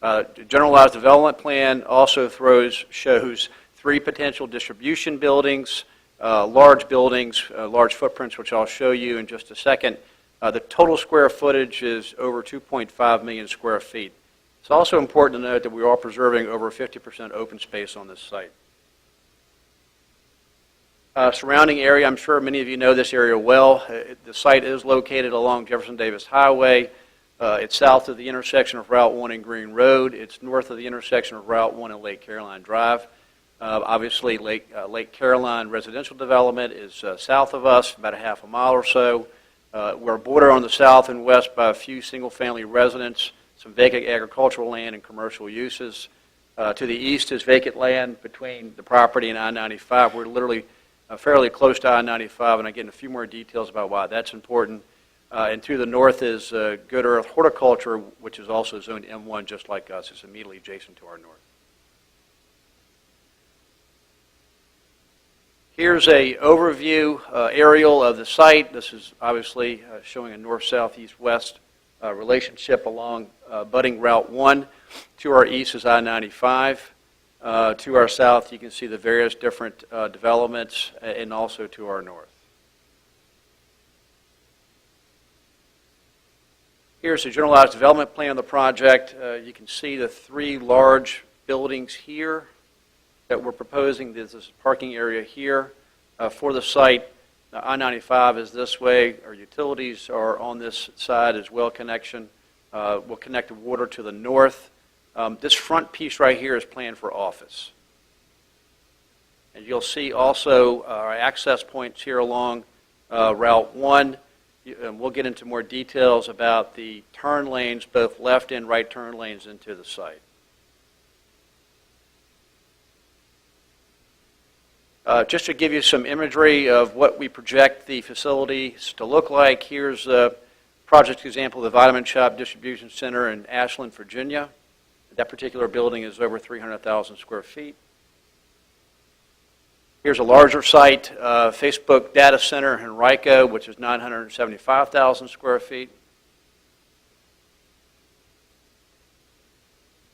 The generalized development plan also shows 3 potential distribution buildings, large buildings, large footprints, which I'll show you in just a second. The total square footage is over 2.5 million square feet. It's also important to note that we are preserving over 50% open space on this site. Surrounding area, I'm sure many of you know this area well. The site is located along Jefferson Davis Highway. It's south of the intersection of Route 1 and Green Road. It's north of the intersection of Route 1 and Lake Caroline Drive. Obviously, Lake Caroline residential development is south of us, about a half a mile or so. We're bordered on the south and west by a few single-family residents, some vacant agricultural land and commercial uses. To the east is vacant land between the property and I-95. We're literally fairly close to I-95, and I get in a few more details about why that's important. And to the north is Good Earth Horticulture, which is also zoned M1, just like us. It's immediately adjacent to our north. Here's a overview aerial of the site. This is obviously showing a north, south, east, west relationship along budding Route 1. To our east is I-95. To our south, you can see the various different developments, and also to our north. Here's the generalized development plan of the project. You can see the 3 large buildings here that we're proposing. There's this parking area here for the site. I-95 is this way. Our utilities are on this side as well connection. We'll connect the water to the north. This front piece right here is planned for office. And you'll see also our access points here along Route 1. And we'll get into more details about the turn lanes, both left and right turn lanes into the site. Just to give you some imagery of what we project the facilities to look like, here's a project example of the Vitamin Shop Distribution Center in Ashland, Virginia. That particular building is over 300,000 square feet. Here's a larger site, Facebook Data Center in Henrico, which is 975,000 square feet.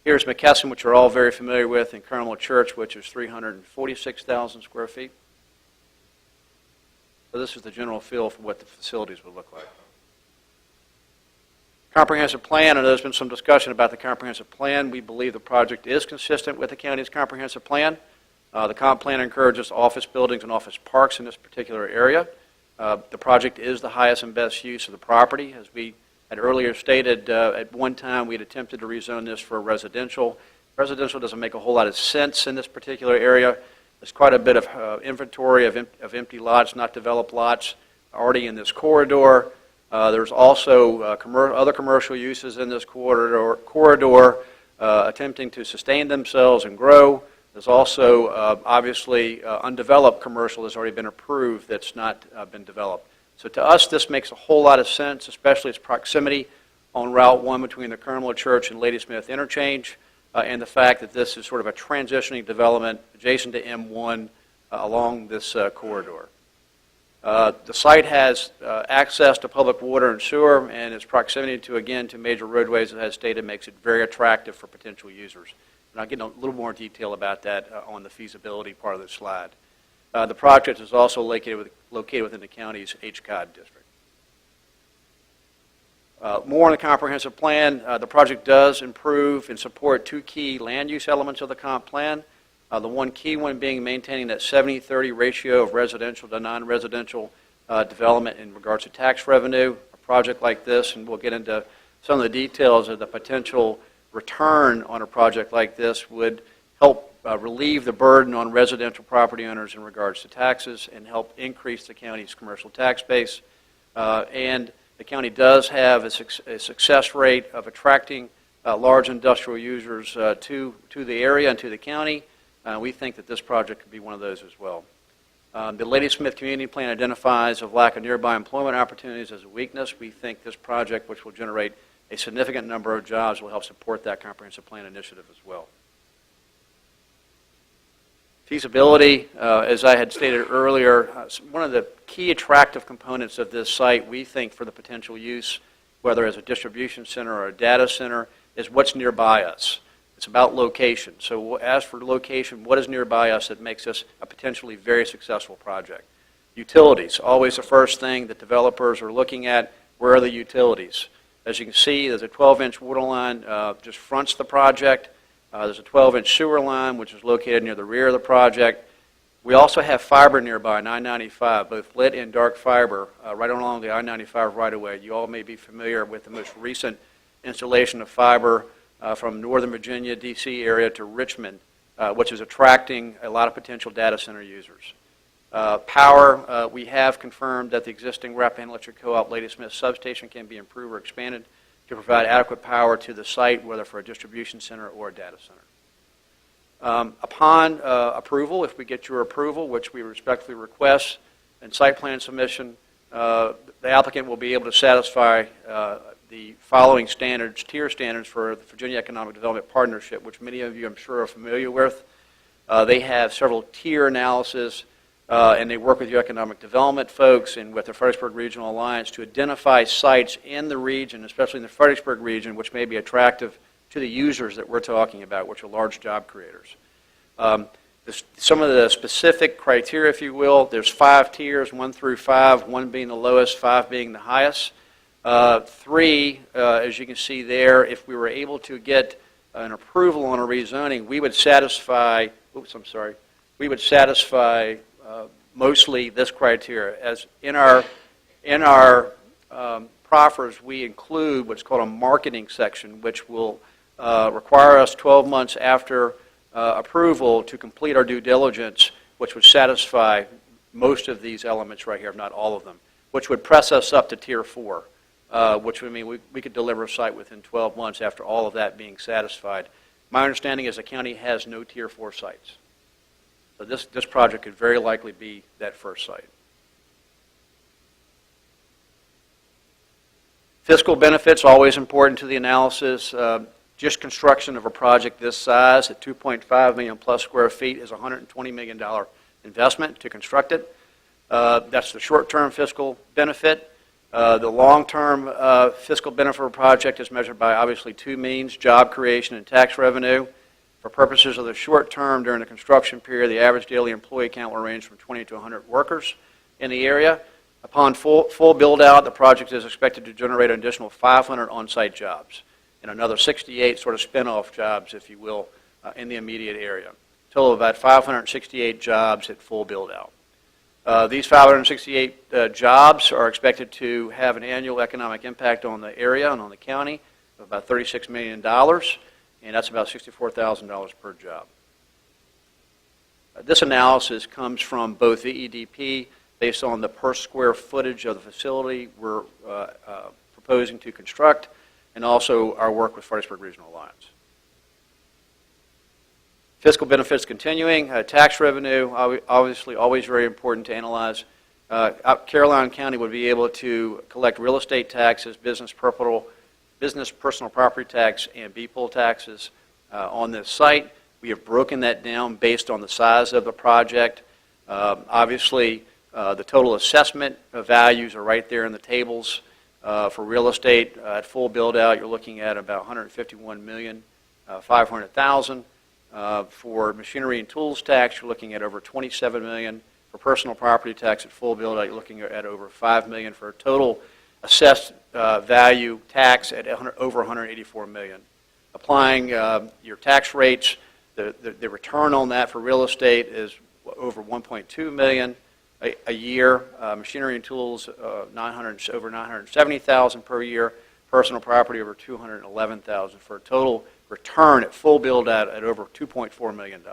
Here's McKesson, which we're all very familiar with, and Carmel Church, which is 346,000 square feet. So this is the general feel for what the facilities would look like. Comprehensive plan, and there's been some discussion about the comprehensive plan. We believe the project is consistent with the county's comprehensive plan. The comp plan encourages office buildings and office parks in this particular area. The project is the highest and best use of the property. As we had earlier stated, at one time we had attempted to rezone this for residential. Residential doesn't make a whole lot of sense in this particular area. There's quite a bit of inventory of empty lots, not developed lots, already in this corridor. There's also other commercial uses in this corridor attempting to sustain themselves and grow. There's also obviously undeveloped commercial that's already been approved that's not been developed. So to us, this makes a whole lot of sense, especially its proximity on Route 1 between the Carmel Church and Ladysmith interchange, and the fact that this is sort of a transitioning development adjacent to M1 along this corridor. The site has access to public water and sewer, and its proximity to major roadways, as stated, makes it very attractive for potential users. And I'll get into a little more detail about that on the feasibility part of the slide. The project is also located within the county's HCOD district. More on the comprehensive plan. The project does improve and support 2 key land use elements of the comp plan. The one key one being maintaining that 70-30 ratio of residential to non-residential development in regards to tax revenue. A project like this, and we'll get into some of the details of the potential return on a project like this, would help relieve the burden on residential property owners in regards to taxes and help increase the county's commercial tax base. And the county does have a success rate of attracting large industrial users to the area and to the county. We think that this project could be one of those as well. The Ladysmith Community Plan identifies a lack of nearby employment opportunities as a weakness. We think this project, which will generate a significant number of jobs, will help support that comprehensive plan initiative as well. Feasibility, as I had stated earlier, one of the key attractive components of this site, we think, for the potential use, whether as a distribution center or a data center, is what's nearby us. It's about location. So as for location, what is nearby us that makes this a potentially very successful project? Utilities, always the first thing that developers are looking at. Where are the utilities? As you can see, there's a 12-inch water line just fronts the project. There's a 12-inch sewer line, which is located near the rear of the project. We also have fiber nearby, I-95, both lit and dark fiber, right along the I-95 right-of-way. You all may be familiar with the most recent installation of fiber from Northern Virginia, D.C. area to Richmond, which is attracting a lot of potential data center users. Power, we have confirmed that the existing Rappahannock Electric Co-op Lady Smith substation can be improved or expanded to provide adequate power to the site, whether for a distribution center or a data center. Upon approval, if we get your approval, which we respectfully request, and site plan submission, the applicant will be able to satisfy the following standards, tier standards for the Virginia Economic Development Partnership, which many of you I'm sure are familiar with. They have several tier analysis, and they work with your economic development folks and with the Fredericksburg Regional Alliance to identify sites in the region, especially in the Fredericksburg region, which may be attractive to the users that we're talking about, which are large job creators. Some of the specific criteria, if you will, there's 5 tiers, 1 through 5, 1 being the lowest, 5 being the highest. 3, as you can see there, if we were able to get an approval on a rezoning, we would satisfy, mostly this criteria. As in our proffers, we include what's called a marketing section, which will require us 12 months after approval to complete our due diligence, which would satisfy most of these elements right here, if not all of them, which would press us up to Tier 4, which would mean we could deliver a site within 12 months after all of that being satisfied. My understanding is the county has no Tier 4 sites. So this project could very likely be that first site. Fiscal benefits, always important to the analysis. Just construction of a project this size at 2.5 million plus square feet is a $120 million investment to construct it. That's the short-term fiscal benefit. The long-term fiscal benefit of a project is measured by obviously 2 means, job creation and tax revenue. For purposes of the short term, during the construction period, the average daily employee count will range from 20 to 100 workers in the area. Upon full build-out, the project is expected to generate an additional 500 on-site jobs and another 68 sort of spin-off jobs, if you will, in the immediate area. A total of about 568 jobs at full build-out. These 568 jobs are expected to have an annual economic impact on the area and on the county of about $36 million, and that's about $64,000 per job. This analysis comes from both the EDP, based on the per square footage of the facility we're proposing to construct, and also our work with Fredericksburg Regional Alliance. Fiscal benefits continuing, tax revenue, obviously always very important to analyze. Caroline County would be able to collect real estate taxes, business personal property tax, and B-pool taxes on this site. We have broken that down based on the size of the project. Obviously, the total assessment values are right there in the tables. For real estate, at full build-out, you're looking at about $151,500,000. For machinery and tools tax, you're looking at over $27 million. For personal property tax at full build-out, you're looking at over $5 million for a total assessed value tax at over $184 million. Applying your tax rates, the return on that for real estate is over $1.2 million a year. Machinery and tools over $970,000 per year. Personal property over $211,000 for a total return at full build-out at over $2.4 million.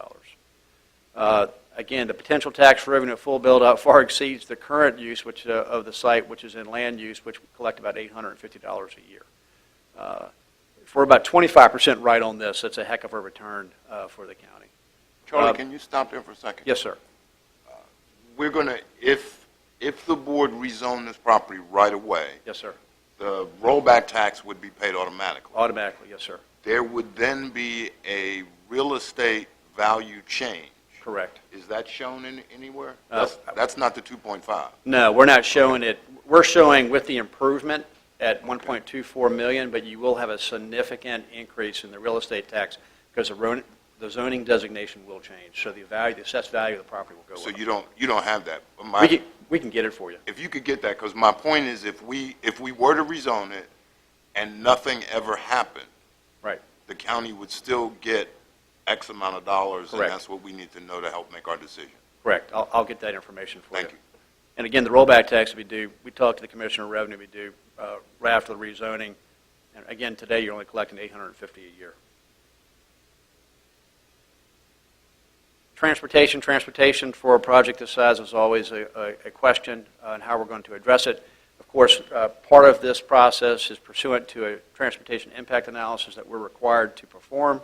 Again, the potential tax revenue at full build-out far exceeds the current use of the site, which is in land use, which we collect about $850 a year. If we're about 25% right on this, that's a heck of a return for the county. Charlie, can you stop there for a second? Yes, sir. We're going to, if the board rezone this property right away, yes, sir, the rollback tax would be paid automatically. Automatically, yes, sir. There would then be a real estate value change. Correct. Is that shown anywhere? That's not the 2.5. No, we're not showing it. We're showing with the improvement at $1.24 million, but you will have a significant increase in the real estate tax because the zoning designation will change. So the assessed value of the property will go So up. you don't have that. We can get it for you. If you could get that, because my point is, if we were to rezone it and nothing ever happened, Right. the county would still get X amount of dollars, Correct. and that's what we need to know to help make our decision. Correct. I'll get that information for you. Thank you. And again, the rollback tax will be due, we talked to the Commissioner of Revenue, will be due right after the rezoning. And again, today, you're only collecting $850 a year. Transportation for a project this size is always a question on how we're going to address it. Of course, part of this process is pursuant to a transportation impact analysis that we're required to perform.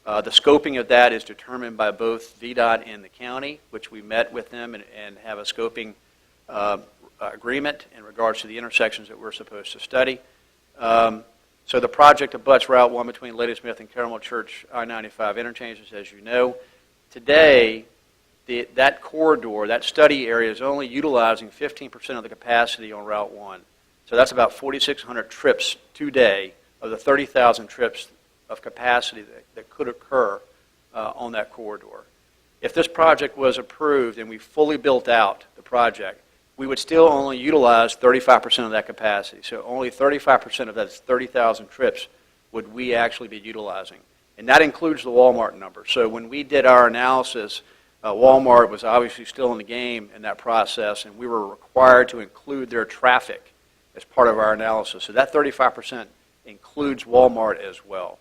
The scoping of that is determined by both VDOT and the county, which we met with them and have a scoping agreement in regards to the intersections that we're supposed to study. So the project abuts Route 1 between Ladysmith and Caramel Church I-95 interchanges, as you know. Today, that corridor, that study area is only utilizing 15% of the capacity on Route 1. So that's about 4,600 trips today of the 30,000 trips of capacity that could occur on that corridor. If this project was approved and we fully built out the project, we would still only utilize 35% of that capacity. So only 35% of that 30,000 trips would we actually be utilizing. And that includes the Walmart number. So when we did our analysis, Walmart was obviously still in the game in that process, and we were required to include their traffic as part of our analysis. So that 35% includes Walmart as well.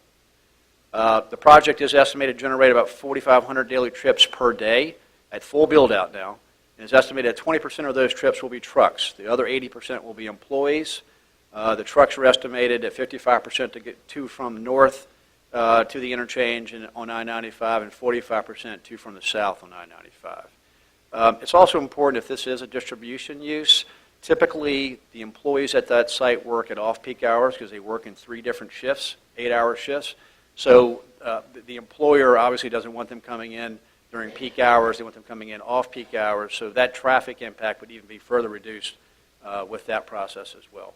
The project is estimated to generate about 4,500 daily trips per day at full build-out now. And it's estimated that 20% of those trips will be trucks. The other 80% will be employees. The trucks are estimated at 55% to get to from north to the interchange on I-95 and 45% to from the south on I-95. It's also important, if this is a distribution use, typically the employees at that site work at off-peak hours because they work in 3 different shifts, 8-hour shifts. So the employer obviously doesn't want them coming in during peak hours. They want them coming in off-peak hours. So that traffic impact would even be further reduced with that process as well.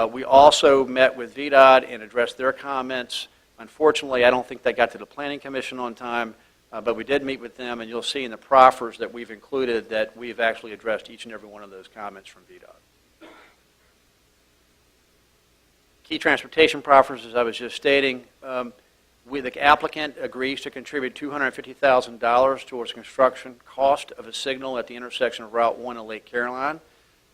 We also met with VDOT and addressed their comments. Unfortunately, I don't think they got to the Planning Commission on time, but we did meet with them, and you'll see in the proffers that we've included that we've actually addressed each and every one of those comments from VDOT. Key transportation proffers, as I was just stating, the applicant agrees to contribute $250,000 towards construction cost of a signal at the intersection of Route 1 and Lake Caroline.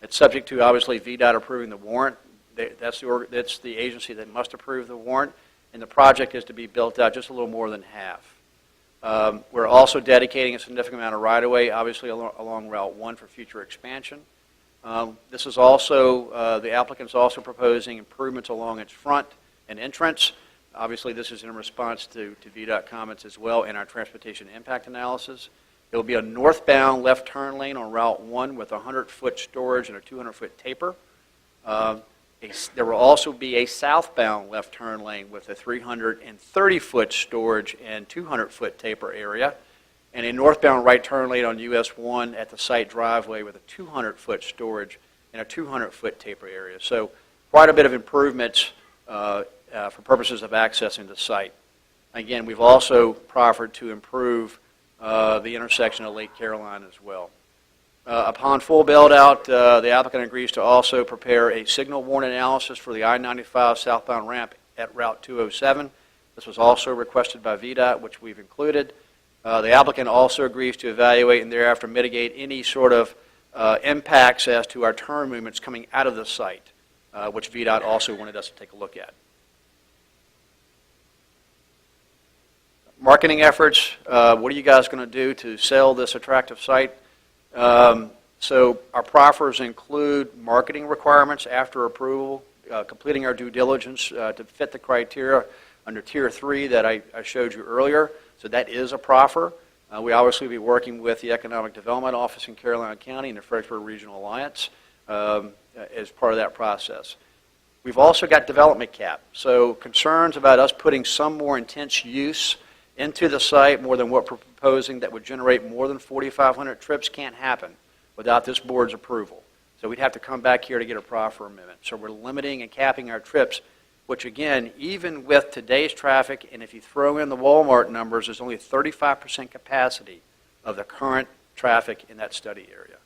It's subject to, obviously, VDOT approving the warrant. That's the agency that must approve the warrant, and the project is to be built out just a little more than half. We're also dedicating a significant amount of right-of-way, obviously, along Route 1 for future expansion. This is also, the applicant's also proposing improvements along its front and entrance. Obviously, this is in response to VDOT comments as well in our transportation impact analysis. There will be a northbound left turn lane on Route 1 with 100-foot storage and a 200-foot taper. There will also be a southbound left turn lane with a 330-foot storage and 200-foot taper area, and a northbound right turn lane on US 1 at the site driveway with a 200-foot storage and a 200-foot taper area. So quite a bit of improvements for purposes of accessing the site. Again, we've also proffered to improve the intersection of Lake Caroline as well. Upon full build-out, the applicant agrees to also prepare a signal warrant analysis for the I-95 southbound ramp at Route 207. This was also requested by VDOT, which we've included. The applicant also agrees to evaluate and thereafter mitigate any sort of impacts as to our turn movements coming out of the site, which VDOT also wanted us to take a look at. Marketing efforts, what are you guys going to do to sell this attractive site? So our proffers include marketing requirements after approval, completing our due diligence to fit the criteria under Tier 3 that I showed you earlier. So that is a proffer. We obviously will be working with the Economic Development Office in Caroline County and the Fredericksburg Regional Alliance as part of that process. We've also got development cap. So concerns about us putting some more intense use into the site, more than what we're proposing, that would generate more than 4,500 trips can't happen without this board's approval. So we'd have to come back here to get a proffer amendment. So we're limiting and capping our trips which again, even with today's traffic, and if you throw in the Walmart numbers, there's only 35% capacity of the current traffic in that study area.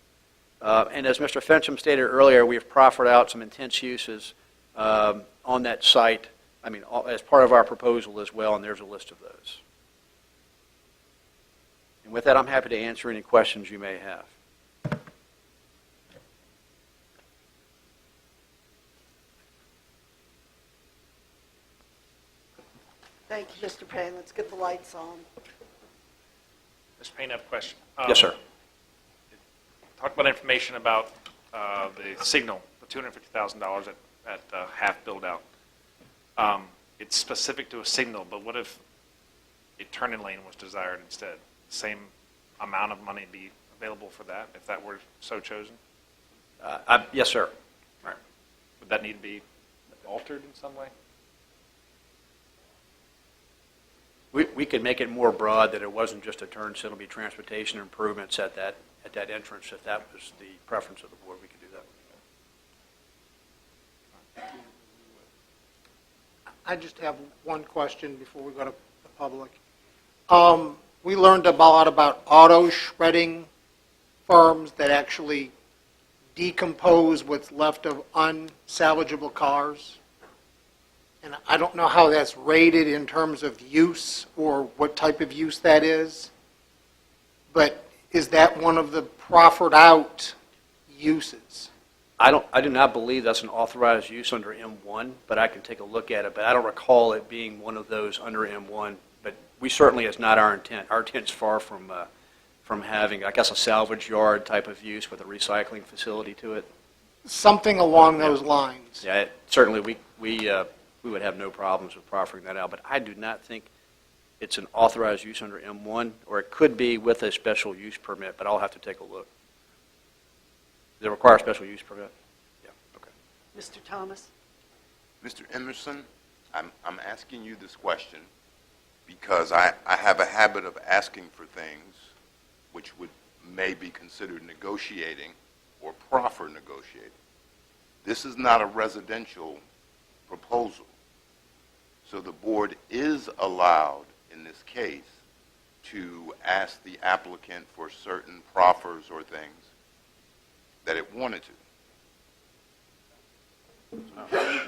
And as Mr. Fincham stated earlier, we have proffered out some intense uses on that site, as part of our proposal as well, and there's a list of those. And with that, I'm happy to answer any questions you may have. Thank you, Mr. Payne. Let's get the lights on. Mr. Payne, I have a question. Yes, sir. Talk about information about the signal, the $250,000 at half build out. It's specific to a signal, but what if a turning lane was desired instead? Same amount of money be available for that if that were so chosen? Yes, sir. Right. Would that need to be altered in some way? We could make it more broad that it wasn't just a turn signal, it'll be transportation improvements at that entrance. If that was the preference of the board, we could do that. I just have one question before we go to the public. We learned a lot about auto shredding firms that actually decompose what's left of unsalvageable cars. And I don't know how that's rated in terms of use or what type of use that is, but is that one of the proffered out uses? I do not believe that's an authorized use under M1, but I can take a look at it. But I don't recall it being one of those under M1. But we certainly, it's not our intent. Our intent is far from having, I guess, a salvage yard type of use with a recycling facility to it. Something along those lines. Yeah, certainly we would have no problems with proffering that out. But I do not think it's an authorized use under M1, or it could be with a special use permit. But I'll have to take a look. Does it require a special use permit? Yeah, okay. Mr. Thomas? Mr. Emerson, I'm asking you this question because I have a habit of asking for things which may be considered negotiating or proffer negotiating. This is not a residential proposal. So the board is allowed in this case to ask the applicant for certain proffers or things that it wanted to.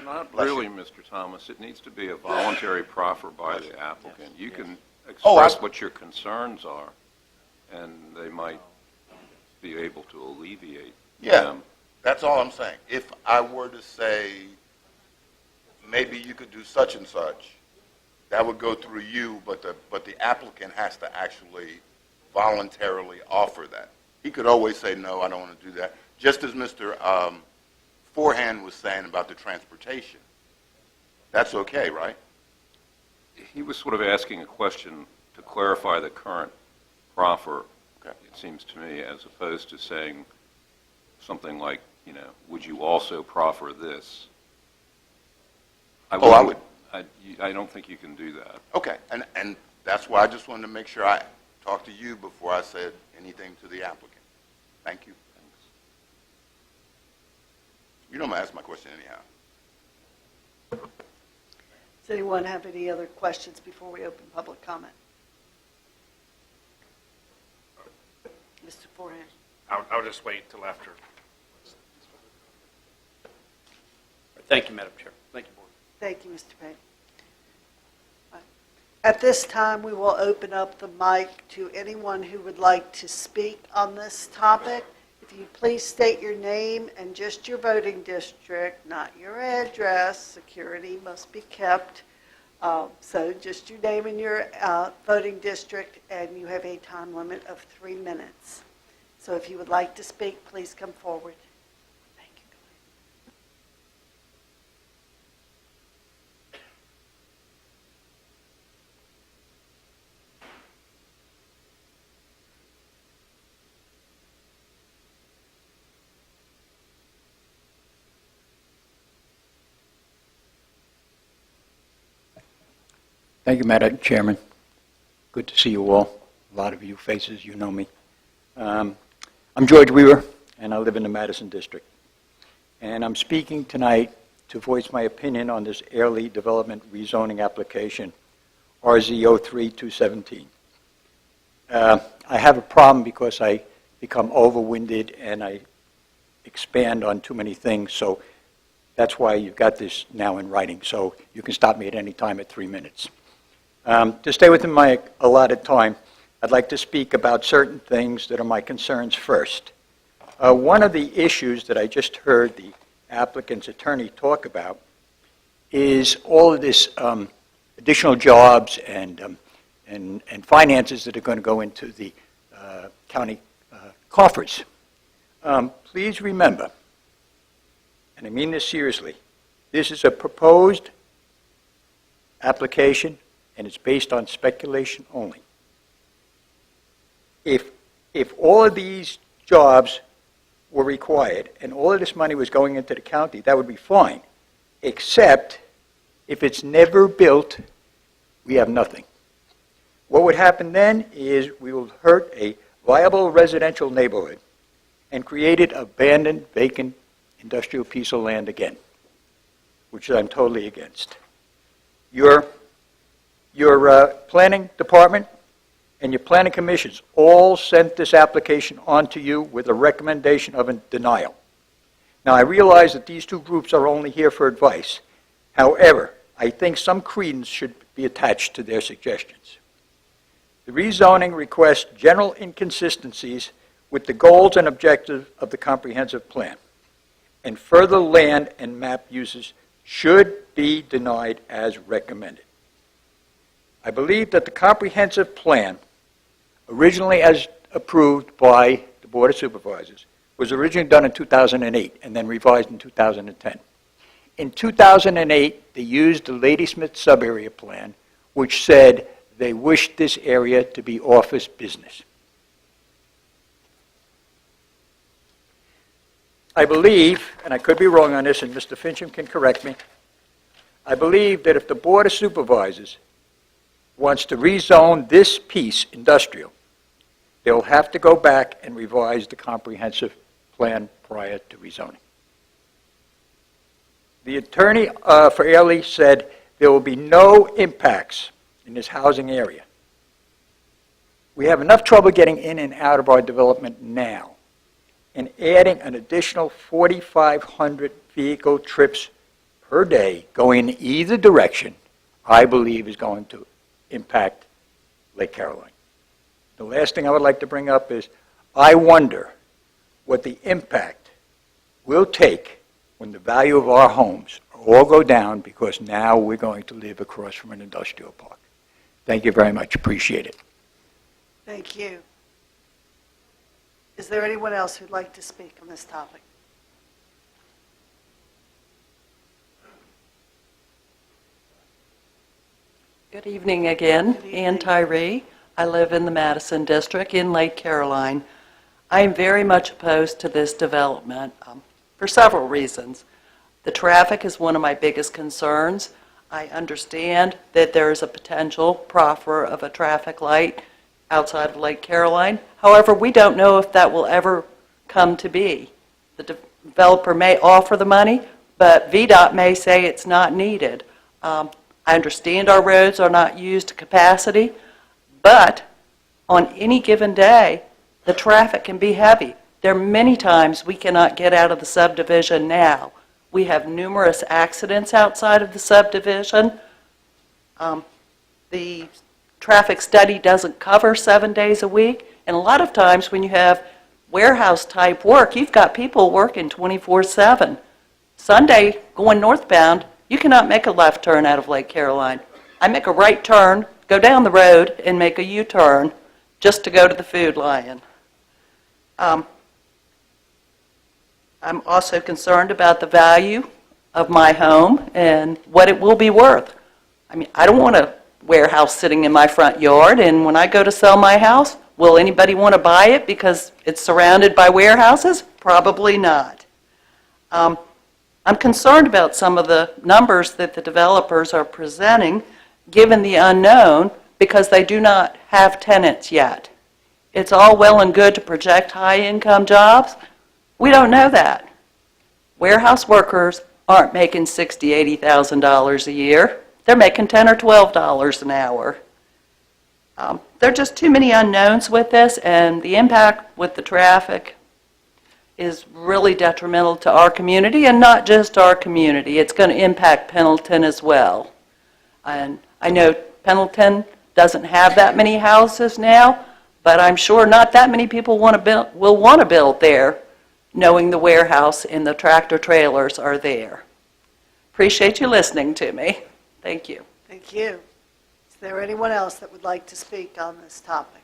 Not Bless really, you. Mr. Thomas. It needs to be a voluntary proffer by the applicant. You can Oh, I- express what your concerns are, and they might be able to alleviate Yeah, them. that's all I'm saying. If I were to say, maybe you could do such and such, that would go through you, but the applicant has to actually voluntarily offer that. He could always say, no, I don't want to do that. Just as Mr. Forehand was saying about the transportation. That's okay, right? He was sort of asking a question to clarify the current proffer, Okay. it seems to me, as opposed to saying something like, would you also proffer this? I wouldn't- would. I don't think you can do that. Okay, and that's why I just wanted to make sure I talked to you before I said anything to the applicant. Thank you. You know I'm going to ask my question anyhow. Does anyone have any other questions before we open public comment? Mr. Forehand? I'll just wait till after. Thank you, Madam Chair. Thank you, Board. Thank you, Mr. Payne. At this time, we will open up the mic to anyone who would like to speak on this topic. If you please state your name and just your voting district, not your address. Security must be kept. So just your name and your voting district, and you have a time limit of 3 minutes. So if you would like to speak, please come forward. Thank you. Thank you, Madam Chairman. Good to see you all. A lot of you faces, you know me. I'm George Weaver, and I live in the Madison District. And I'm speaking tonight to voice my opinion on this Airlie Development rezoning application, RZ03217. I have a problem because I become overwinded and I expand on too many things, so that's why you've got this now in writing, so you can stop me at any time at 3 minutes. To stay within my allotted time, I'd like to speak about certain things that are my concerns first. One of the issues that I just heard the applicant's attorney talk about is all of this additional jobs and finances that are going to go into the county coffers. Please remember, and I mean this seriously, this is a proposed application and it's based on speculation only. If all of these jobs were required and all of this money was going into the county, that would be fine, except if it's never built, we have nothing. What would happen then is we will hurt a viable residential neighborhood and created abandoned, vacant industrial piece of land again, which I'm totally against. Your planning department and your planning commissions all sent this application on to you with a recommendation of a denial. Now, I realize that these two groups are only here for advice. However, I think some credence should be attached to their suggestions. The rezoning requests general inconsistencies with the goals and objectives of the comprehensive plan, and further land and map uses should be denied as recommended. I believe that the comprehensive plan, originally as approved by the Board of Supervisors, was originally done in 2008 and then revised in 2010. In 2008, they used the Ladysmith sub-area plan, which said they wished this area to be office business. I believe, and I could be wrong on this, and Mr. Fincham can correct me, I believe that if the Board of Supervisors wants to rezone this piece industrial, they'll have to go back and revise the comprehensive plan prior to rezoning. The attorney for Airlie said there will be no impacts in this housing area. We have enough trouble getting in and out of our development now, and adding an additional 4,500 vehicle trips per day going in either direction, I believe is going to impact Lake Caroline. The last thing I would like to bring up is I wonder what the impact will take when the value of our homes all go down because now we're going to live across from an industrial park. Thank you very much. Appreciate it. Thank you. Is there anyone else who'd like to speak on this topic? Good evening again. Good evening. Ann Tyree. I live in the Madison District in Lake Caroline. I am very much opposed to this development for several reasons. The traffic is one of my biggest concerns. I understand that there is a potential proffer of a traffic light outside of Lake Caroline. However, we don't know if that will ever come to be. The developer may offer the money, but VDOT may say it's not needed. I understand our roads are not used to capacity, but on any given day, the traffic can be heavy. There are many times we cannot get out of the subdivision now. We have numerous accidents outside of the subdivision. The traffic study doesn't cover 7 days a week, and a lot of times when you have warehouse-type work, you've got people working 24/7. Sunday, going northbound, you cannot make a left turn out of Lake Caroline. I make a right turn, go down the road, and make a U-turn just to go to the Food Lion. I'm also concerned about the value of my home and what it will be worth. I mean, I don't want a warehouse sitting in my front yard, and when I go to sell my house, will anybody want to buy it because it's surrounded by warehouses? Probably not. I'm concerned about some of the numbers that the developers are presenting, given the unknown, because they do not have tenants yet. It's all well and good to project high-income jobs. We don't know that. Warehouse workers aren't making $60,000, $80,000 a year. They're making $10 or $12 an hour. There are just too many unknowns with this, and the impact with the traffic is really detrimental to our community, and not just our community. It's going to impact Pendleton as well. And I know Pendleton doesn't have that many houses now, but I'm sure not that many people will want to build there, knowing the warehouse and the tractor trailers are there. Appreciate you listening to me. Thank you. Thank you. Is there anyone else that would like to speak on this topic?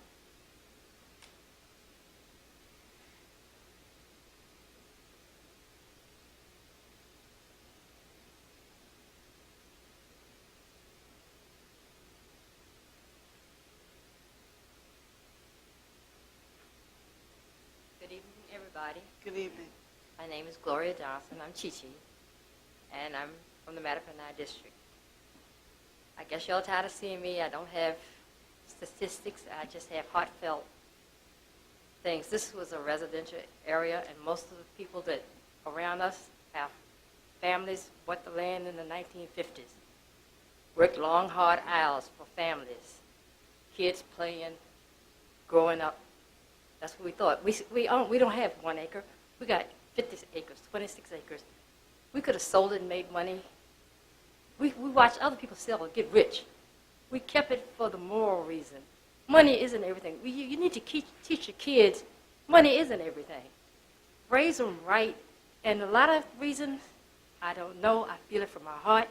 Good evening, everybody. Good evening. My name is Gloria Johnson. I'm Chi-Chi, and I'm from the Mattapanai district. I guess y'all tired of seeing me. I don't have statistics. I just have heartfelt things. This was a residential area, and most of the people that around us have families bought the land in the 1950s. Worked long, hard hours for families. Kids playing, growing up. That's what we thought. We don't have 1 acre. We got 50 acres, 26 acres. We could have sold it and made money. We watched other people sell and get rich. We kept it for the moral reason. Money isn't everything. You need to teach your kids money isn't everything. Raise them right. And a lot of reasons, I don't know. I feel it from my heart.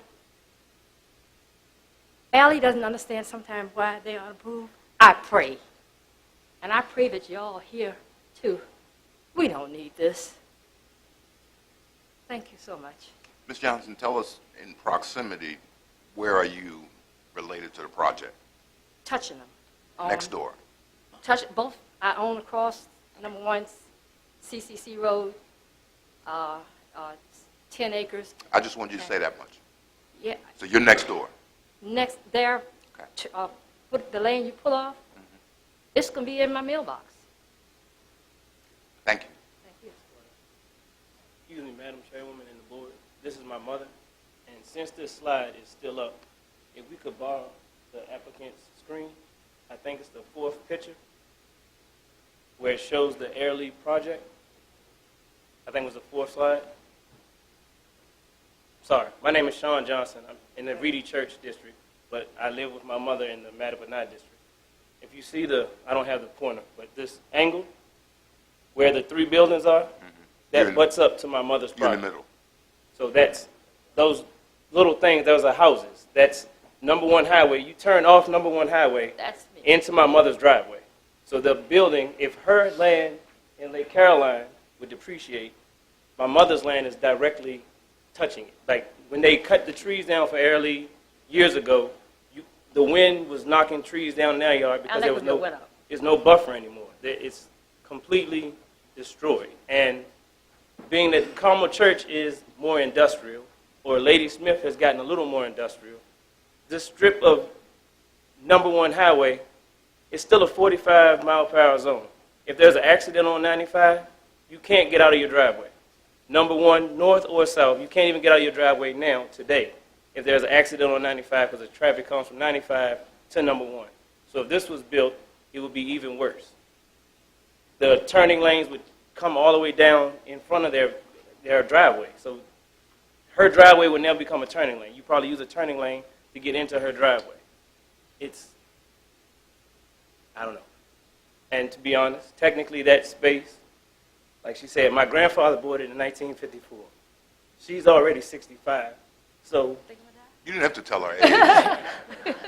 Allie doesn't understand sometimes why they are approved. I pray. And I pray that y'all here, too. We don't need this. Thank you so much. Ms. Johnson, tell us in proximity, where are you related to the project? Touching them. Next door. Touch both. I own across number 1 CCC Road, 10 acres. I just want you to say that much. Yeah. So you're next door. Next there, Okay. put the lane you pull off. It's going to be in my mailbox. Thank you. Thank you. Excuse me, Madam Chairwoman and the board. This is my mother, and since this slide is still up, if we could borrow the applicant's screen, I think it's the 4th picture, where it shows the Airlie project. I think it was the 4th slide. Sorry, my name is Sean Johnson. I'm in the Reedy Church district, but I live with my mother in the Mattapanai district. If you see I don't have the pointer, but this angle, where the 3 buildings are, that butts up to my mother's property. You're in the middle. So that's, those little things, those are houses. That's number 1 highway. You turn off number 1 highway That's me. into my mother's driveway. So the building, if her land in Lake Caroline would depreciate, my mother's land is directly touching it. Like when they cut the trees down for Airlie years ago, the wind was knocking trees down in their yard because there was there's no buffer anymore. It's completely destroyed. And being that Carmel Church is more industrial, or Lady Smith has gotten a little more industrial, this strip of number 1 highway is still a 45-mile-per-hour zone. If there's an accident on 95, you can't get out of your driveway. Number 1, north or south, you can't even get out of your driveway now, today, if there's an accident on 95, because the traffic comes from 95 to number 1. So if this was built, it would be even worse. The turning lanes would come all the way down in front of their driveway. So her driveway would now become a turning lane. You probably use a turning lane to get into her driveway. I don't know. And to be honest, technically that space, like she said, my grandfather bought it in 1954. She's already 65. So You didn't have to tell her age.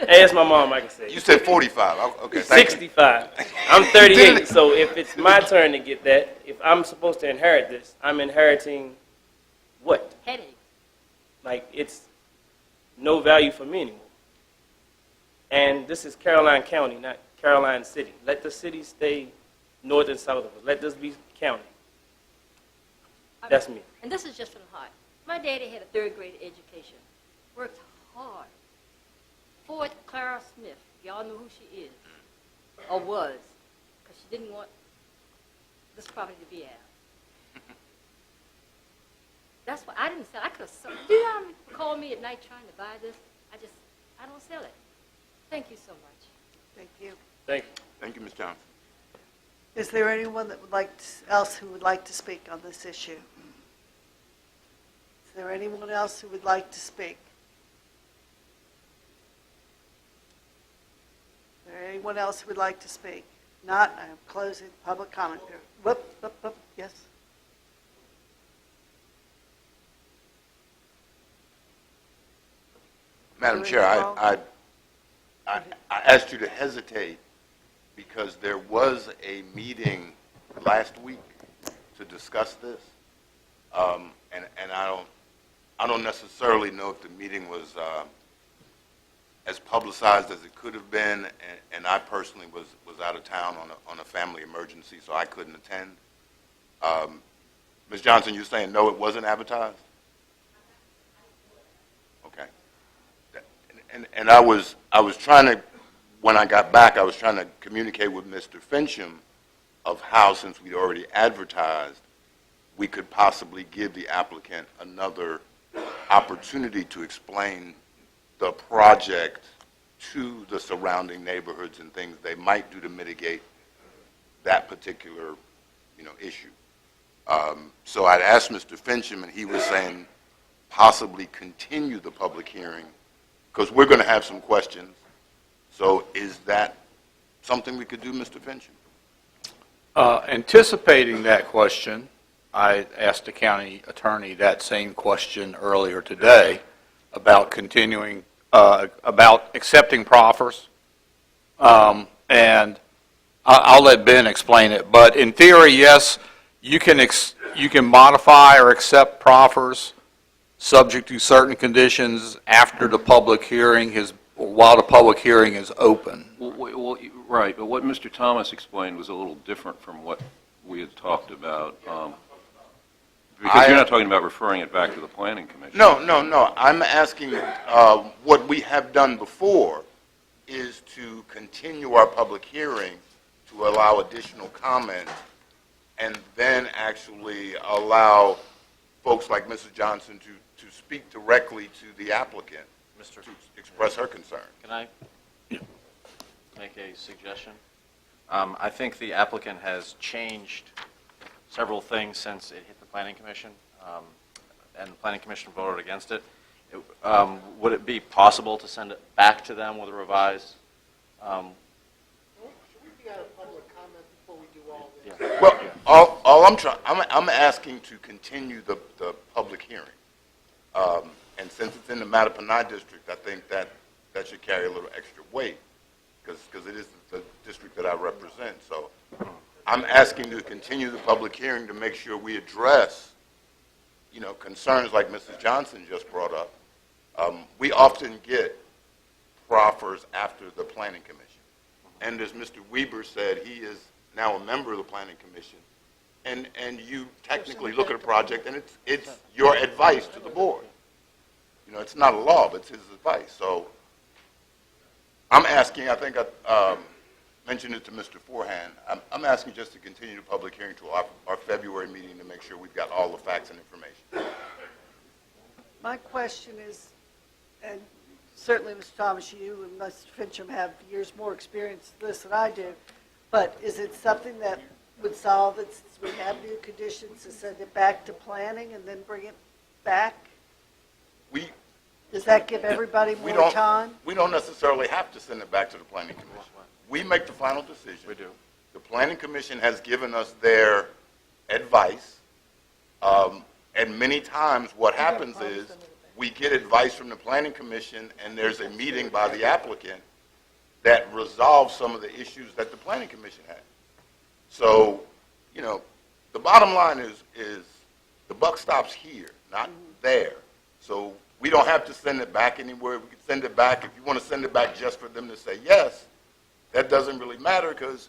ask my mom, I can say. You said 45. Okay, thank you. 65. I'm 38, so if it's my turn to get that, if I'm supposed to inherit this, I'm inheriting what? Headache. Like, it's no value for me anymore. And this is Caroline County, not Caroline City. Let the city stay north and south of us. Let this be county. That's me. And this is just from the heart. My daddy had a 3rd grade education. Worked hard. Ford Clara Smith. Y'all know who she is. Or was. Because she didn't want this property to be out. That's what, I didn't sell, I could have sold, do you call me at night trying to buy this? I don't sell it. Thank you so much. Thank you. Thank you. Thank you, Ms. Johnson. Is there anyone that would else who would like to speak on this issue? Is there anyone else who would like to speak? Is there anyone else who would like to speak? Not, I am closing public comment period. Whoop, yes. Madam Chair, I asked you to hesitate because there was a meeting last week to discuss this, and I don't necessarily know if the meeting was as publicized as it could have been, and I personally was out of town on a family emergency, so I couldn't attend. Ms. Johnson, you're saying no, it wasn't advertised? Okay. And I was trying to, when I got back, I was trying to communicate with Mr. Fincham of how, since we'd already advertised, we could possibly give the applicant another opportunity to explain the project to the surrounding neighborhoods and things they might do to mitigate that particular, issue. So I'd asked Mr. Fincham, and he was saying possibly continue the public hearing because we're going to have some questions. So is that something we could do, Mr. Fincham? Anticipating that question, I asked the county attorney that same question earlier today about continuing, about accepting proffers. And I'll let Ben explain it. But in theory, yes, you can modify or accept proffers subject to certain conditions after the public hearing while the public hearing is open. Well, right, but what Mr. Thomas explained was a little different from what we had talked about. Because you're not talking about referring it back to the Planning Commission. No. I'm asking what we have done before is to continue our public hearing to allow additional comment and then actually allow folks like Mrs. Johnson to speak directly to the applicant to express her concern. Can I make a suggestion? I think the applicant has changed several things since it hit the Planning Commission, and the Planning Commission voted against it. Would it be possible to send it back to them with a revised? Should we be out of public comment before we do all this? Yeah. Well, I'm asking to continue the public hearing. And since it's in the Mattapanai district, I think that should carry a little extra weight because it is the district that I represent. So I'm asking to continue the public hearing to make sure we address, concerns like Mrs. Johnson just brought up. We often get proffers after the Planning Commission. And as Mr. Weber said, he is now a member of the Planning Commission. And you technically look at a project, and it's your advice to the board. It's not a law, but it's his advice. So I'm asking, I think I mentioned it to Mr. Forehand, I'm asking just to continue the public hearing to our February meeting to make sure we've got all the facts and information. My question is, and certainly, Mr. Thomas, you and Mr. Fincham have years more experience in this than I do, but is it something that would solve it since we have new conditions to send it back to planning and then bring it back? Does that give everybody more time? We don't necessarily have to send it back to the Planning Commission. We make the final decision. We do. The Planning Commission has given us their advice, and many times what happens is we get advice from the Planning Commission and there's a meeting by the applicant that resolves some of the issues that the Planning Commission had. So, the bottom line is the buck stops here, not there. So we don't have to send it back anywhere. We can send it back. If you want to send it back just for them to say yes, that doesn't really matter because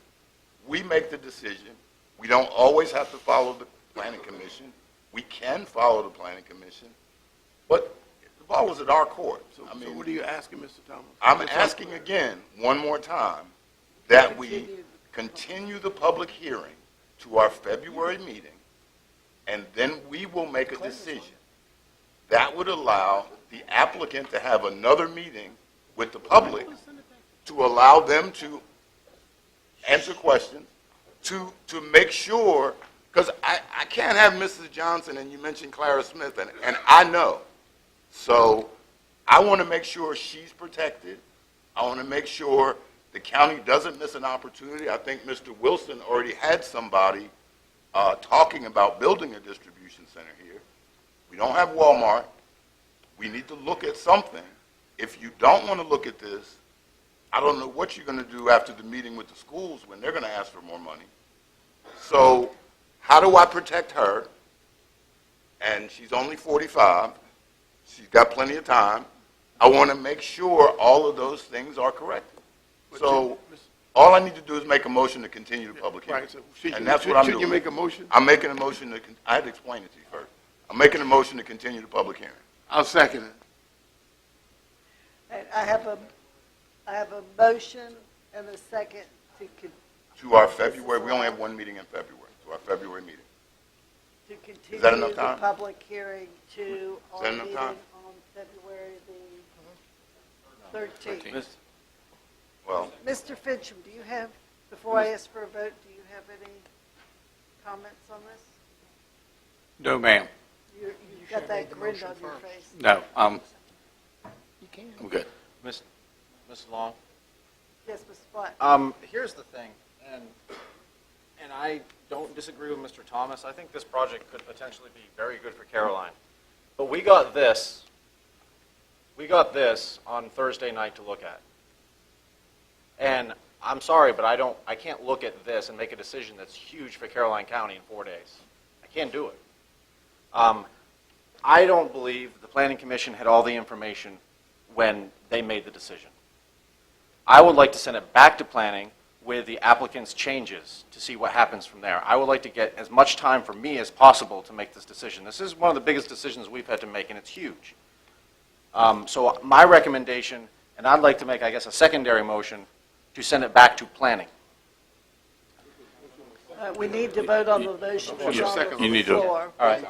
we make the decision. We don't always have to follow the Planning Commission. We can follow the Planning Commission, but the ball is at our court. So what are you asking, Mr. Thomas? I'm asking again, one more time, that we continue the public hearing to our February meeting, and then we will make a decision. that would allow the applicant to have another meeting with the public to allow them to answer questions, to make sure, because I can't have Mrs. Johnson, and you mentioned Clara Smith, and I know. So I want to make sure she's protected. I want to make sure the county doesn't miss an opportunity. I think Mr. Wilson already had somebody talking about building a distribution center here. We don't have Walmart. We need to look at something. If you don't want to look at this, I don't know what you're going to do after the meeting with the schools when they're going to ask for more money. So how do I protect her? And she's only 45. She's got plenty of time. I want to make sure all of those things are corrected. So all I need to do is make a motion to continue the public hearing. Right, And that's what I'm doing. Should you make a motion? I'm making a motion to, I had to explain it to you first. I'm making a motion to continue the public hearing. I'll second it. And I have a motion and a second To our February, we only have one meeting in February, to our February meeting. to continue Is that enough the time? public hearing to Is our that enough meeting time? on February the 13th. Well, Mr. Fincham, do you have, before I ask for a vote, do you have any comments on this? No, ma'am. You've got that grin on your face. No, You can. I'm good. Ms. Long? Yes, Mr. Black. Here's the thing, and I don't disagree with Mr. Thomas. I think this project could potentially be very good for Caroline. But we got this on Thursday night to look at. And I'm sorry, but I can't look at this and make a decision that's huge for Caroline County in 4 days. I can't do it. I don't believe the Planning Commission had all the information when they made the decision. I would like to send it back to planning with the applicant's changes to see what happens from there. I would like to get as much time for me as possible to make this decision. This is one of the biggest decisions we've had to make, and it's huge. So my recommendation, and I'd like to make, I guess, a secondary motion to send it back to planning. We need to vote on the motion that's on You the need to. floor. All right.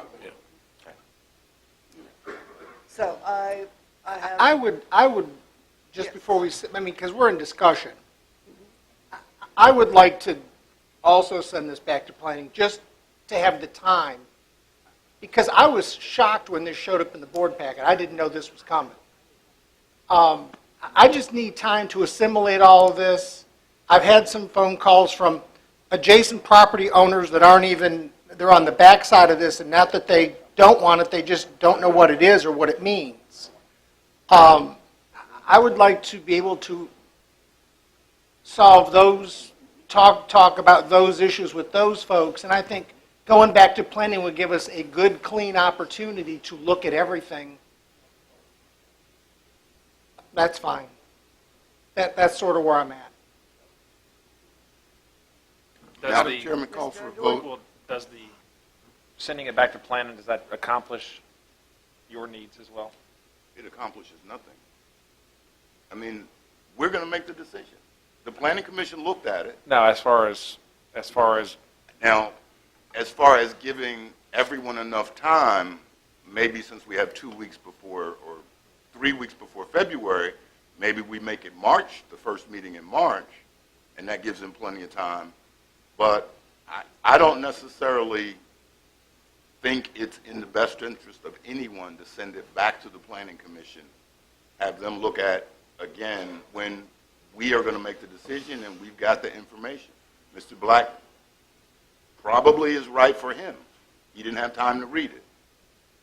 So I have. I would, just before we, because we're in discussion, I would like to also send this back to planning, just to have the time, because I was shocked when this showed up in the board packet. I didn't know this was coming. I just need time to assimilate all of this. I've had some phone calls from adjacent property owners that aren't even, they're on the backside of this, and not that they don't want it, they just don't know what it is or what it means. I would like to be able to solve those, talk about those issues with those folks, and I think going back to planning would give us a good, clean opportunity to look at everything. That's fine. That's sort of where I'm at. Madam Chairman, call for a vote. Well, does the sending it back to planning, does that accomplish your needs as well? it accomplishes nothing. I mean, we're going to make the decision. The Planning Commission looked at it. No, as far as Now, as far as giving everyone enough time, maybe since we have 2 weeks before or 3 weeks before February, maybe we make it March, the first meeting in March, and that gives them plenty of time. But I don't necessarily think it's in the best interest of anyone to send it back to the Planning Commission, have them look at, again, when we are going to make the decision and we've got the information. Mr. Black probably is right for him. He didn't have time to read it.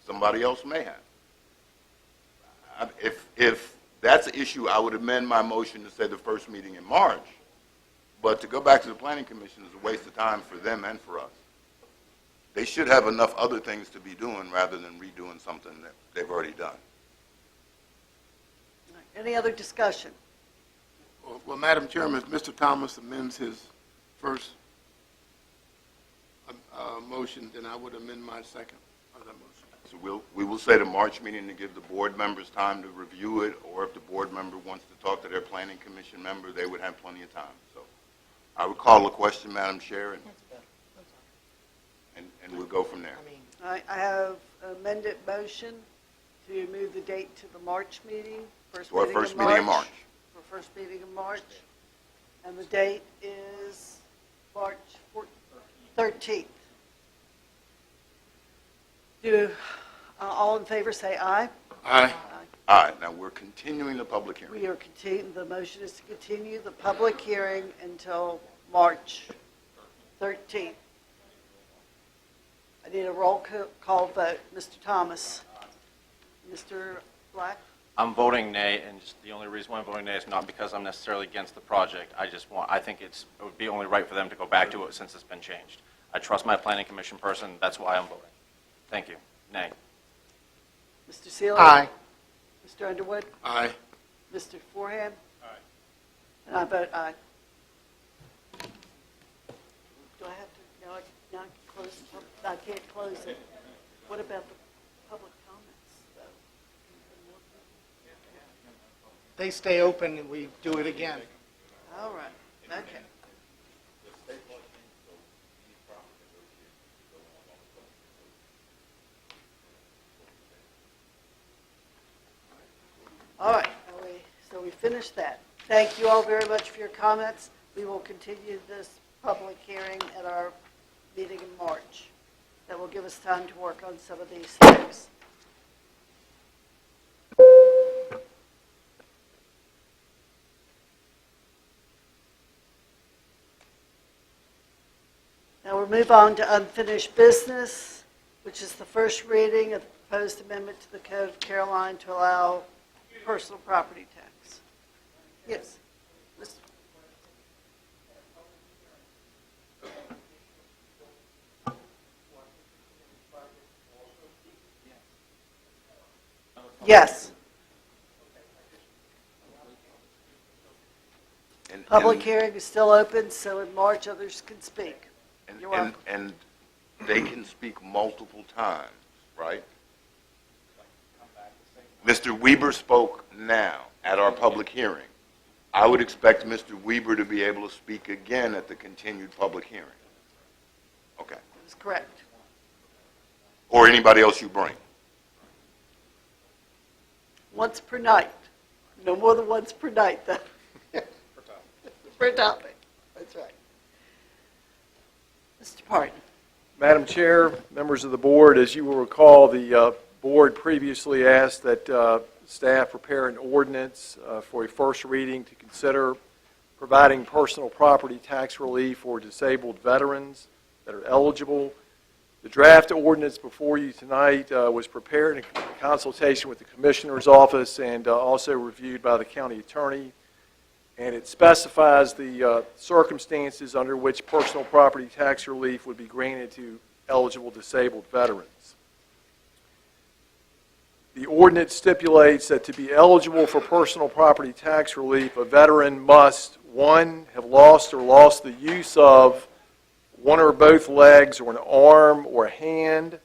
Somebody else may have. If that's an issue, I would amend my motion to say the first meeting in March. But to go back to the Planning Commission is a waste of time for them and for us. They should have enough other things to be doing rather than redoing something that they've already done. Any other discussion? Well, Madam Chairman, if Mr. Thomas amends his first motion, then I would amend my second of that motion. So we will say the March meeting to give the board members time to review it, or if the board member wants to talk to their Planning Commission member, they would have plenty of time. So I would call a question, Madam Chair, and we'll go from there. I have amended motion to move the date to the March meeting, To our first meeting in March. For first meeting in March. And the date is March 13th. Do all in favor say aye? Aye. Aye. Now, we're continuing the public hearing. We are continuing, the motion is to continue the public hearing until March 13th. I need a roll call vote. Mr. Thomas? Mr. Black? I'm voting nay, and just the only reason why I'm voting nay is not because I'm necessarily against the project. I think it would be only right for them to go back to it since it's been changed. I trust my planning commission person, that's why I'm voting. Thank you. Nay. Mr. Seeley? Aye. Mr. Underwood? Aye. Mr. Forehand? Aye. And I vote aye. Do I have to, now close, I can't close it. What about the public comments, though? They stay open and we do it again. All right, okay. All right, so we finished that. Thank you all very much for your comments. We will continue this public hearing at our meeting in March. That will give us time to work on some of these things. Now we'll move on to unfinished business, which is the first reading of the proposed amendment to the Code of Caroline to allow personal property tax. Yes. Yes. Public hearing is still open, so in March others can speak. You're welcome. And they can speak multiple times, right? Mr. Weber spoke now at our public hearing. I would expect Mr. Weber to be able to speak again at the continued public hearing. Okay. That's correct. Or anybody else you bring. Once per night. No more than once per night, though. Per topic. That's right. Mr. Parton. Madam Chair, members of the board, as you will recall, the board previously asked that staff prepare an ordinance for a first reading to consider providing personal property tax relief for disabled veterans that are eligible. The draft ordinance before you tonight was prepared in consultation with the Commissioner's Office and also reviewed by the County Attorney. And it specifies the circumstances under which personal property tax relief would be granted to eligible disabled veterans. The ordinance stipulates that to be eligible for personal property tax relief, a veteran must, 1, have lost or lost the use of one or both legs or an arm or a hand,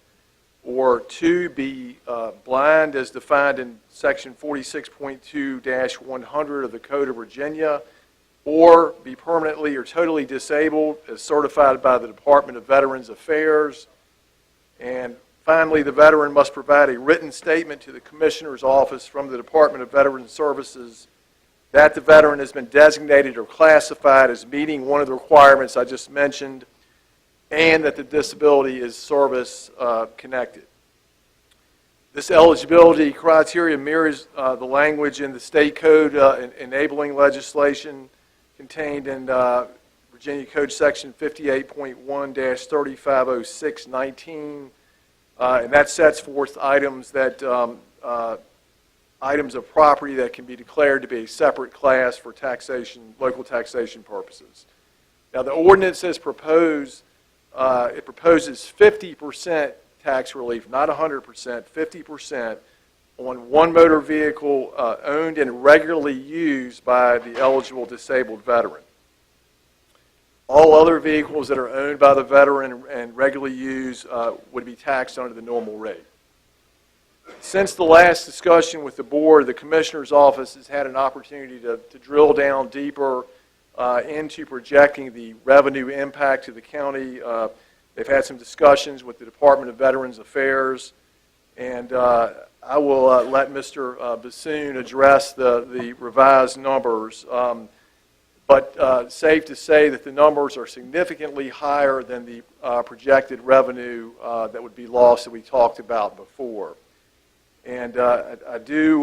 or 2, be blind as defined in Section 46.2-100 of the Code of Virginia, or be permanently or totally disabled as certified by the Department of Veterans Affairs. And finally, the veteran must provide a written statement to the Commissioner's Office from the Department of Veterans Services that the veteran has been designated or classified as meeting one of the requirements I just mentioned, and that the disability is service connected. This eligibility criteria mirrors the language in the state code enabling legislation contained in Virginia Code Section 58.1-3506-19, and that sets forth items that items of property that can be declared to be a separate class for taxation, local taxation purposes. Now, the ordinance as proposed, it proposes 50% tax relief, not 100%, 50% on one motor vehicle owned and regularly used by the eligible disabled veteran. All other vehicles that are owned by the veteran and regularly used would be taxed under the normal rate. Since the last discussion with the board, the Commissioner's Office has had an opportunity to drill down deeper into projecting the revenue impact to the county. They've had some discussions with the Department of Veterans Affairs, and I will let Mr. Bassoon address the revised numbers. But safe to say that the numbers are significantly higher than the projected revenue that would be lost that we talked about before. And I do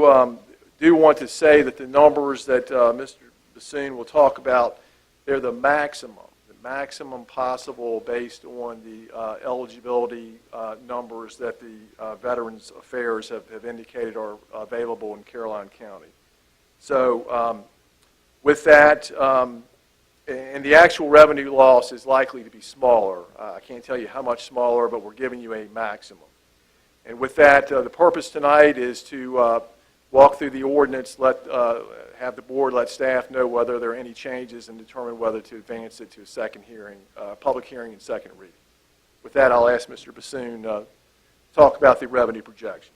want to say that the numbers that Mr. Bassoon will talk about, they're the maximum possible based on the eligibility numbers that the Veterans Affairs have indicated are available in Caroline County. So with that, and the actual revenue loss is likely to be smaller. I can't tell you how much smaller, but we're giving you a maximum. And with that, the purpose tonight is to walk through the ordinance, have the board let staff know whether there are any changes and determine whether to advance it to a second hearing, public hearing and second reading. With that, I'll ask Mr. Bassoon to talk about the revenue projections.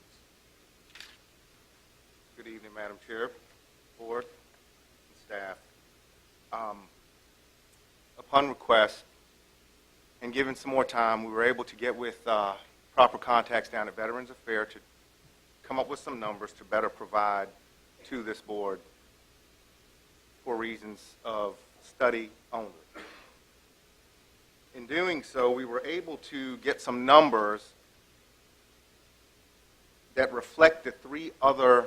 Good evening, Madam Chair, board, and staff. Upon request, and given some more time, we were able to get with proper contacts down at Veterans Affairs to come up with some numbers to better provide to this board for reasons of study only. In doing so, we were able to get some numbers that reflect the three other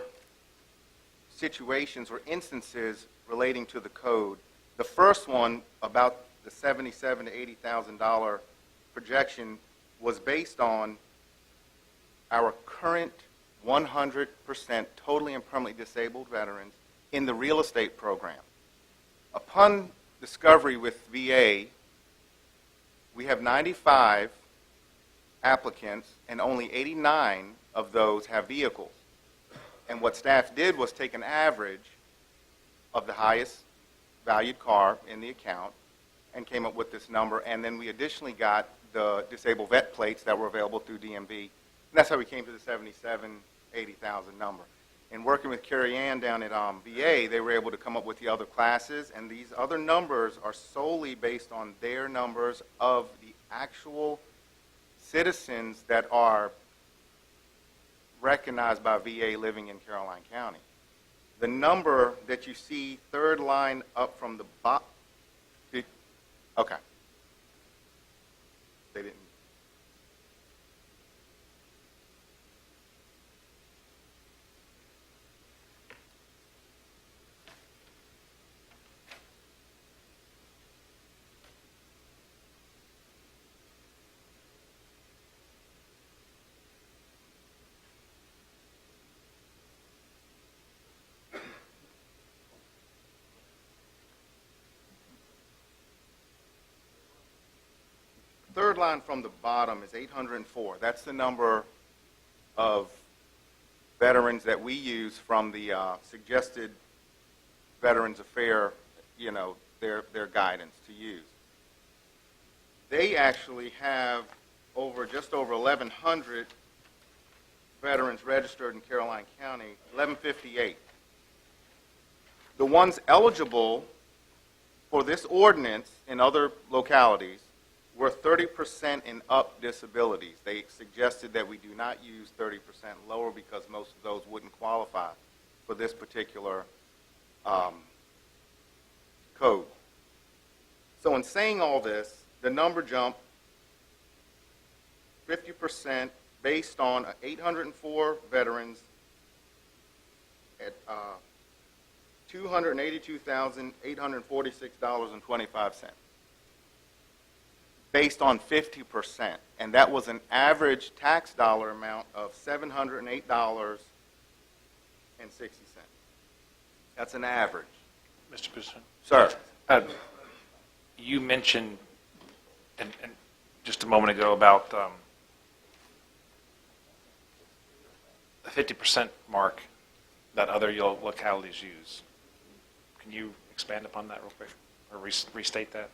situations or instances relating to the code. The first one, about the $77,000 to $80,000 projection, was based on our current 100% totally and permanently disabled veterans in the real estate program. Upon discovery with VA, we have 95 applicants and only 89 of those have vehicles. And what staff did was take an average of the highest valued car in the account and came up with this number, and then we additionally got the disabled vet plates that were available through DMV, and that's how we came to the 77, 80,000 number. In working with Carrie Ann down at VA, they were able to come up with the other classes, and these other numbers are solely based on their numbers of the actual citizens that are recognized by VA living in Caroline County. The number that you see third line up from the bottom, okay. They didn't. Third line from the bottom is 804. That's the number of veterans that we use from the suggested Veterans Affairs, their guidance to use. They actually have just over 1,100 veterans registered in Caroline County, 1,158. The ones eligible for this ordinance in other localities were 30% and up disabilities. They suggested that we do not use 30% lower because most of those wouldn't qualify for this particular code. So in saying all this, the number jumped 50% based on 804 veterans at $282,846.25. Based on 50%, and that was an average tax dollar amount of $708.60. That's an average. Mr. Bassoon? Sir. You mentioned and just a moment ago about the 50% mark that other localities use. Can you expand upon that real quick, or restate that?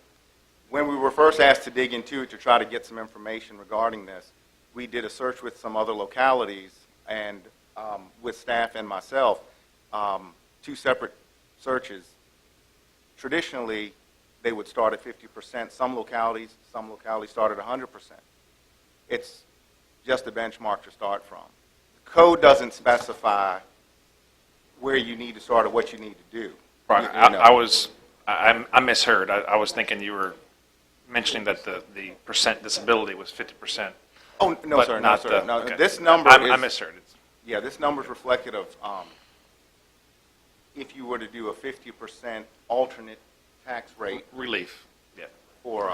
When we were first asked to dig into it to try to get some information regarding this, we did a search with some other localities and with staff and myself, two separate searches. Traditionally, they would start at 50%. Some localities start at 100%. It's just a benchmark to start from. The code doesn't specify where you need to start or what you need to do. Right, You know. I misheard. I was thinking you were mentioning that the percent disability was 50%. Oh, no, but sir, no, not sir. the- No, okay. this number I is... misheard it. Yeah, this number is reflective of if you were to do a 50% alternate tax rate Relief, yeah. for,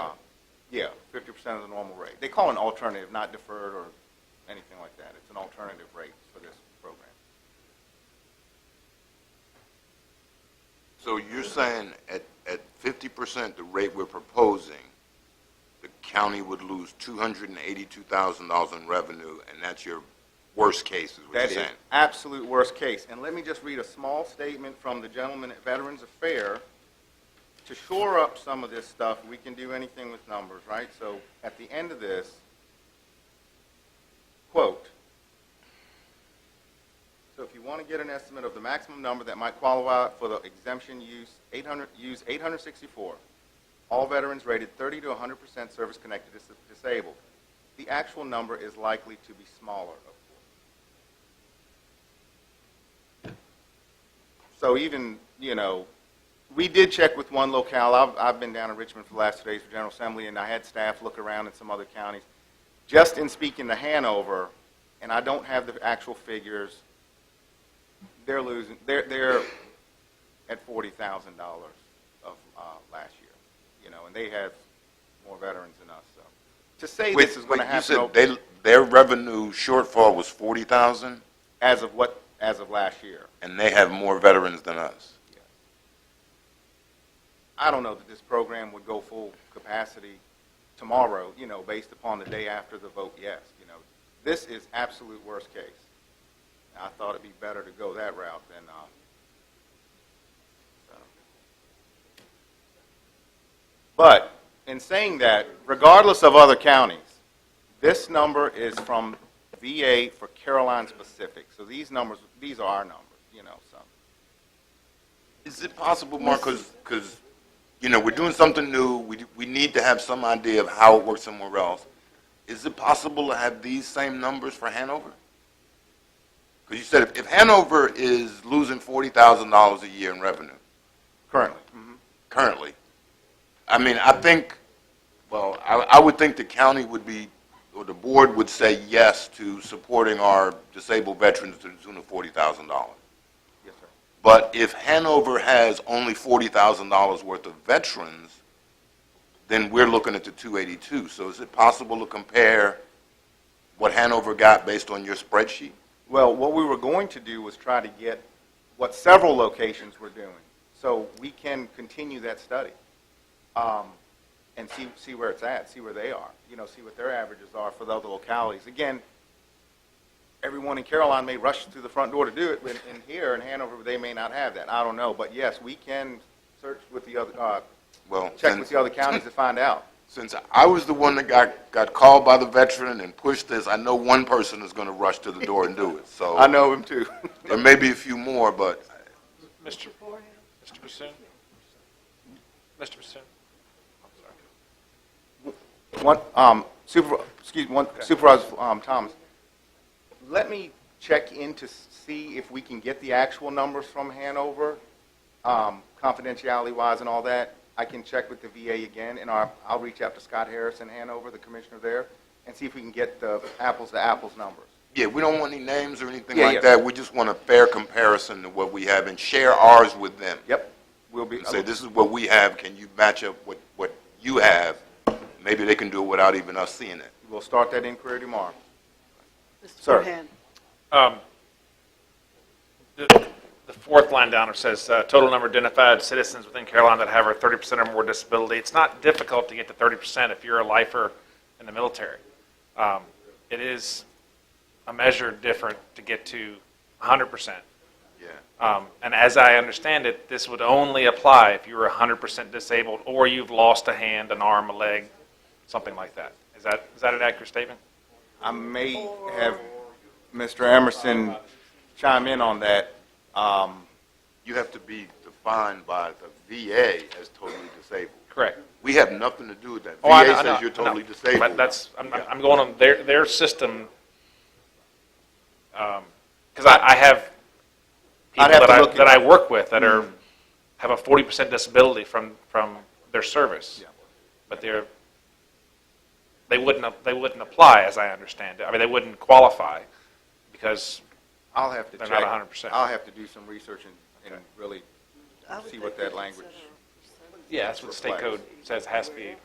50% of the normal rate. They call it an alternative, not deferred or anything like that. It's an alternative rate for this program. So you're saying at 50%, the rate we're proposing, the county would lose $282,000 in revenue, and that's your worst case, is what That you're is saying? absolute worst case. And let me just read a small statement from the gentleman at Veterans Affairs. To shore up some of this stuff, we can do anything with numbers, right? So at the end of this, quote, so if you want to get an estimate of the maximum number that might qualify for the exemption, use 864. All veterans rated 30 to 100% service-connected disabled. The actual number is likely to be smaller, of course. So even, you know, we did check with one locale. I've been down in Richmond for the last 2 days for General Assembly, and I had staff look around in some other counties. Just in speaking to Hanover, and I don't have the actual figures, they're at $40,000 of last year, you know, and they have more veterans than us. So to say this is going to happen, You said their revenue shortfall was 40,000, as of last year. and they have more veterans than us. I don't know that this program would go full capacity tomorrow, you know, based upon the day after the vote, yes. You know, this is absolute worst case. I thought it'd be better to go that route than, But in saying that, regardless of other counties, this number is from VA for Caroline specific. So these are our numbers, you know, so. Is it possible, Mark, because, you know, we're doing something new, we need to have some idea of how it works somewhere else. Is it possible to have these same numbers for Hanover? Because you said if Hanover is losing $40,000 a year in revenue. Currently. Currently. I mean, I think, well, I would think the county would be, or the board would say yes to supporting our disabled veterans to the tune of $40,000. Yes, sir. But if Hanover has only $40,000 worth of veterans, then we're looking at the 282. So is it possible to compare what Hanover got based on your spreadsheet? Well, what we were going to do was try to get what several locations were doing, so we can continue that study and see where it's at, see where they are, you know, see what their averages are for the other localities. Again, everyone in Caroline may rush through the front door to do it, but in here in Hanover, they may not have that. I don't know, but yes, we can search with the other, check with the other counties to find out. Since I was the one that got called by the veteran and pushed this, I know one person is going to rush to the door and do it. So I know him too. There may be a few more, but Mr. Bassoon? Mr. Bassoon? Supervisor Thomas, let me check in to see if we can get the actual numbers from Hanover, confidentiality-wise and all that. I can check with the VA again, and I'll reach out to Scott Harris in Hanover, the commissioner there, and see if we can get the apples-to-apples numbers. yeah, we don't want any names or anything Yeah, like yeah. that. We just want a fair comparison to what we have and share ours with them. Yep. We'll be. Say, this is what we have. Can you match up what you have? Maybe they can do it without even us seeing it. We'll start that inquiry tomorrow. Mr. Sir. Forehand. The fourth line down, it says, total number of identified citizens within Carolina that have a 30% or more disability. It's not difficult to get to 30% if you're a lifer in the military. It is a measure different to get to 100%. Yeah. And as I understand it, this would only apply if you were 100% disabled or you've lost a hand, an arm, a leg, something like that. Is that an accurate statement? I may have Mr. Emerson chime in on that. You have to be defined by the VA as totally disabled. Correct. We have nothing to do with that. Oh, I VA know, says you're totally disabled. But I'm going on their system. Because I have people I'd have to look that I into it. work with that are, have a 40% disability from their service. Yeah. But they wouldn't apply, as I understand it. I mean, they wouldn't qualify because I'll have to they're check. not 100%. I'll have to do some research and really I would see what think that we language. consider Yeah, that's what the state reflects. code says it has to be. I mean,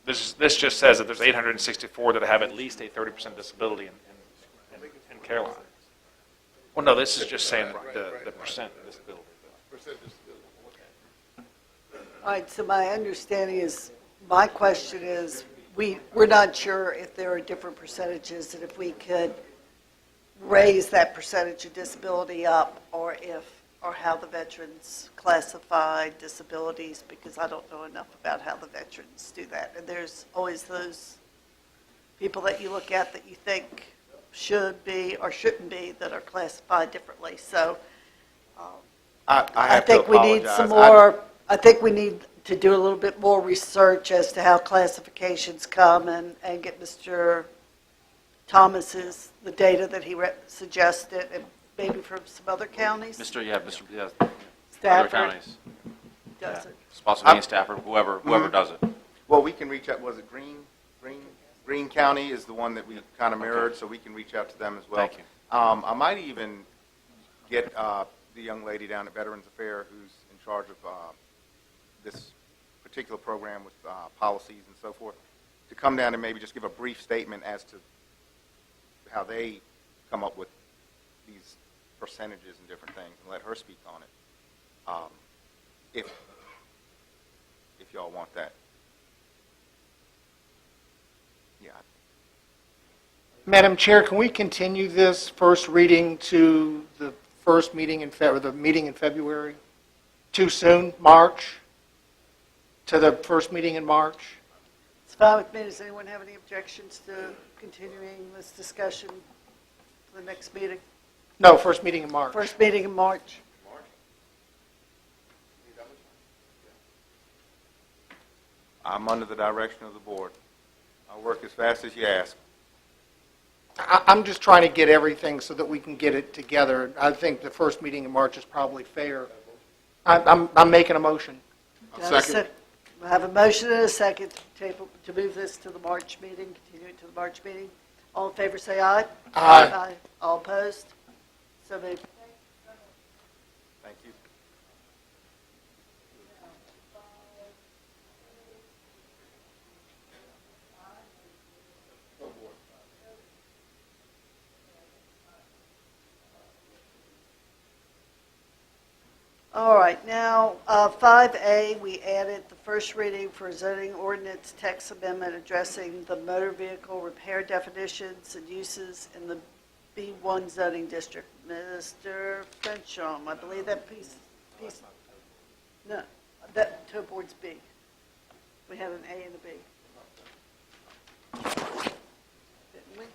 this just says that there's 864 that have at least a 30% disability in Caroline. Well, no, this is just saying the percent disability. All right, so my understanding is, my question is, we're not sure if there are different percentages, and if we could raise that percentage of disability up, or how the veterans classify disabilities, because I don't know enough about how the veterans do that. And there's always those people that you look at that you think should be or shouldn't be that are classified differently. So I I have to think we need apologize. some more, I think we need to do a little bit more research as to how classifications come and get Mr. Thomas's, the data that he suggested, and maybe from some other counties. Yeah, other Stafford counties. does it. It's possibly in Stafford, whoever does it. Well, we can reach out. Was it Greene County is the one that we kind of mirrored, so we can reach out to them as well. Thank you. I might even get the young lady down at Veterans Affairs who's in charge of this particular program with policies and so forth to come down and maybe just give a brief statement as to how they come up with these percentages and different things, and let her speak on it. If y'all want that. Yeah. Madam Chair, can we continue this first reading to the first meeting or the meeting in February? Too soon? March? To the first meeting in March? It's fine with me. Does anyone have any objections to continuing this discussion to the next meeting? No, first meeting in March. First meeting in March. I'm under the direction of the board. I'll work as fast as you ask. I'm just trying to get everything so that we can get it together. I think the first meeting in March is probably fair. I'm making a motion. Second. I have a motion and a second to move this to the March meeting, continue it to the March meeting. All in favor, say aye. Aye. All opposed? So moved. Thank you. All right, now, 5A, we added the first reading for zoning ordinance text amendment addressing the motor vehicle repair definitions and uses in the B1 zoning district. Mr. Frenchum, I believe that piece, no, that toe board's B. We had an A and a B. Didn't we?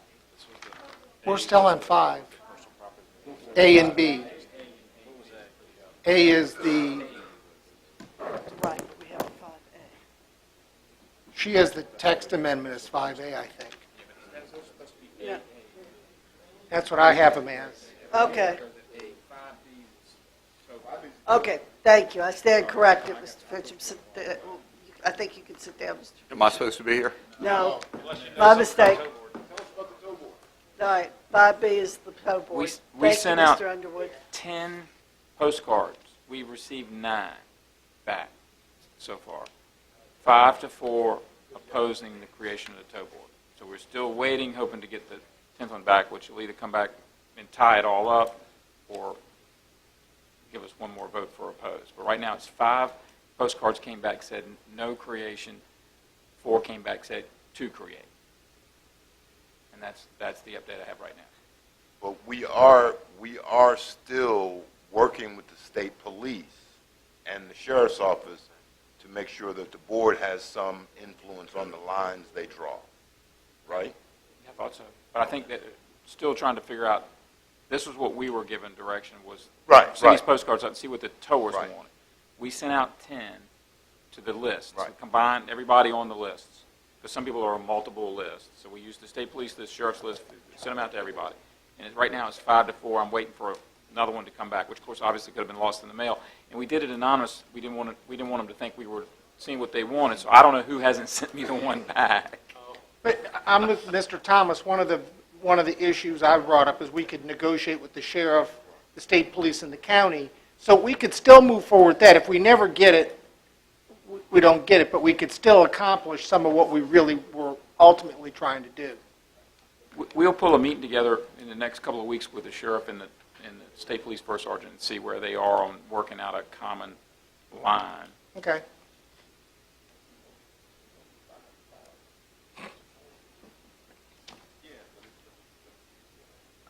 We're still on 5. A and B. A is the, Right, but we have a 5A. she has the text amendment as 5A, I think. Yeah. That's what I have them as. Okay. Okay, thank you. I stand corrected, Mr. Fitchum. I think you can sit down, Mr. Am I supposed to be here? No, my mistake. All right, 5B is the tow board. We Thank you, sent out Mr. Underwood. 10 postcards. We've received 9 back so far. 5 to 4 opposing the creation of the tow board. So we're still waiting, hoping to get the 10th one back, which will either come back and tie it all up or give us one more vote for opposed. But right now it's 5 postcards came back, said no creation. 4 came back, said to create. And that's the update I have right now. But we are still working with the state police and the sheriff's office to make sure that the board has some influence on the lines they draw, right? I thought so. But I think that still trying to figure out, this was what we were given direction was see these postcards out and see what the towers wanted. We sent out 10 to the list, so combined everybody on the lists. because some people are on multiple lists. So we use the state police, the sheriff's list, send them out to everybody. And right now it's 5 to 4. I'm waiting for another one to come back, which of course obviously could have been lost in the mail. And we did it anonymous. We didn't want them to think we were seeing what they wanted. So I don't know who hasn't sent me the one back. But I'm with Mr. Thomas. One of the issues I brought up is we could negotiate with the sheriff, the state police, and the county. So we could still move forward with that. If we never get it, we don't get it, but we could still accomplish some of what we really were ultimately trying to do. We'll pull a meeting together in the next couple of weeks with the sheriff and the state police first sergeant and see where they are on working out a common line. Okay.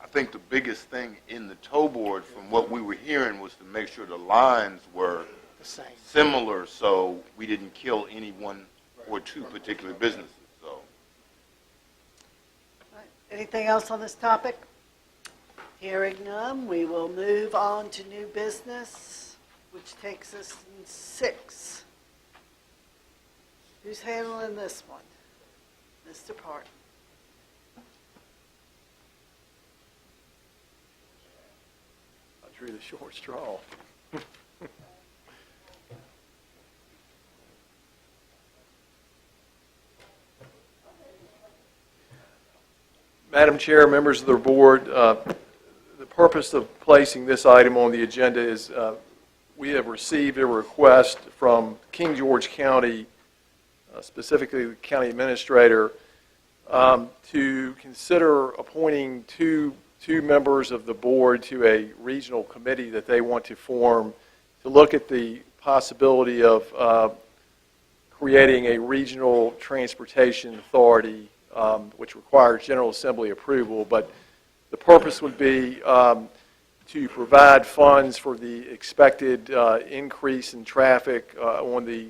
I think the biggest thing in the tow board from what we were hearing was to make sure the lines were The same. similar so we didn't kill any one or two particular businesses. So Anything else on this topic? Hearing none, we will move on to new business, which takes us in 6. Who's handling this one? Mr. Parton. I drew the short straw. Madam Chair, members of the board, the purpose of placing this item on the agenda is we have received a request from King George County, specifically the county administrator, to consider appointing two members of the board to a regional committee that they want to form to look at the possibility of creating a regional transportation authority, which requires General Assembly approval. But the purpose would be to provide funds for the expected increase in traffic on the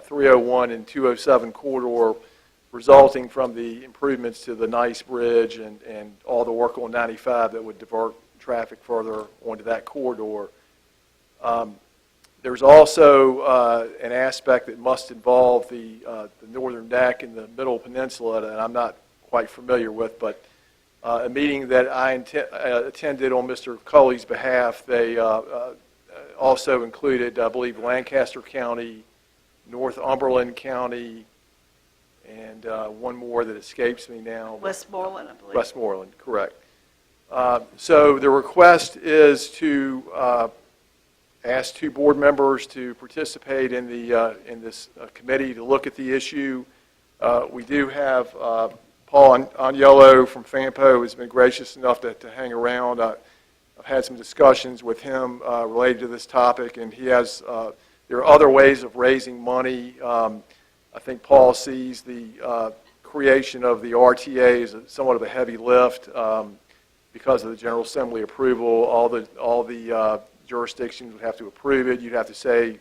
301 and 207 corridor, resulting from the improvements to the Nice Bridge and all the work on 95 that would divert traffic further onto that corridor. There's also an aspect that must involve the northern neck and the middle peninsula that I'm not quite familiar with, but a meeting that I attended on Mr. Culley's behalf, they also included, I believe, Lancaster County, Northumberland County, and one more that escapes me now. Westmoreland, I believe. Westmoreland, correct. So the request is to ask 2 board members to participate in this committee to look at the issue. We do have Paul Agnello from FAMPO has been gracious enough to hang around. I've had some discussions with him related to this topic, and he has. There are other ways of raising money. I think Paul sees the creation of the RTA as somewhat of a heavy lift because of the General Assembly approval. All the jurisdictions would have to approve it. You'd have to say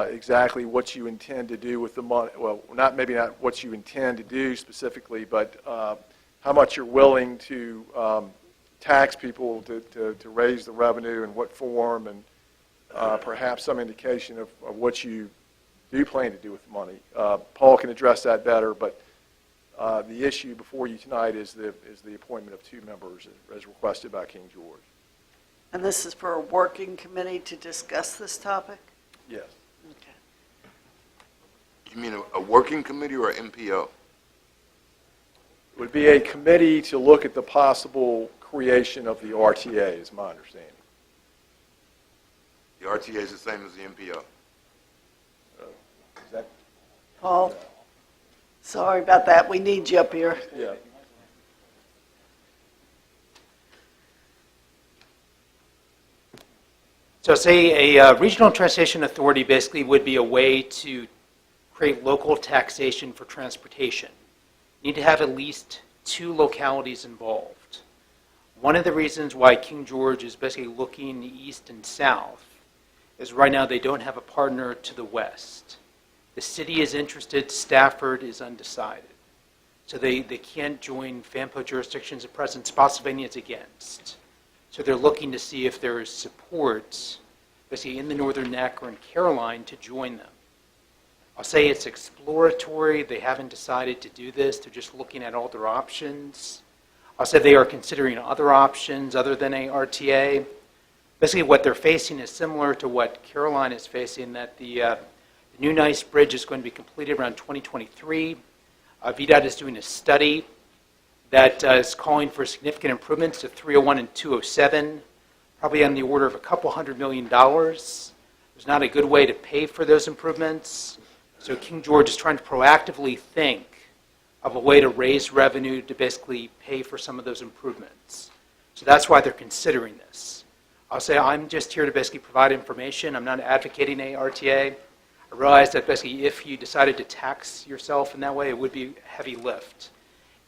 exactly what you intend to do with the money. Well, maybe not what you intend to do specifically, but how much you're willing to tax people to raise the revenue, and what form, and perhaps some indication of what you do plan to do with the money. Paul can address that better, but the issue before you tonight is the appointment of 2 members as requested by King George. And this is for a working committee to discuss this topic? Yes. Okay. you mean a working committee or an MPO? It would be a committee to look at the possible creation of the RTA, is my understanding. The RTA is the same as the MPO. Is that? Paul? Sorry about that. We need you up here. Yeah. So say a regional transportation authority basically would be a way to create local taxation for transportation. You need to have at least 2 localities involved. One of the reasons why King George is basically looking east and south is right now they don't have a partner to the west. The city is interested, Stafford is undecided. So they can't join FAMPO jurisdictions at present. Spotsylvania is against. So they're looking to see if there is support, basically in the Northern Neck or in Caroline, to join them. I'll say it's exploratory. They haven't decided to do this. They're just looking at all their options. I'll say they are considering other options other than a RTA. Basically, what they're facing is similar to what Caroline is facing, that the new Nice Bridge is going to be completed around 2023. VDOT is doing a study that is calling for significant improvements to 301 and 207, probably on the order of a couple $100 million. There's not a good way to pay for those improvements. So King George is trying to proactively think of a way to raise revenue to basically pay for some of those improvements. So that's why they're considering this. I'll say I'm just here to basically provide information. I'm not advocating a RTA. I realize that basically if you decided to tax yourself in that way, it would be a heavy lift.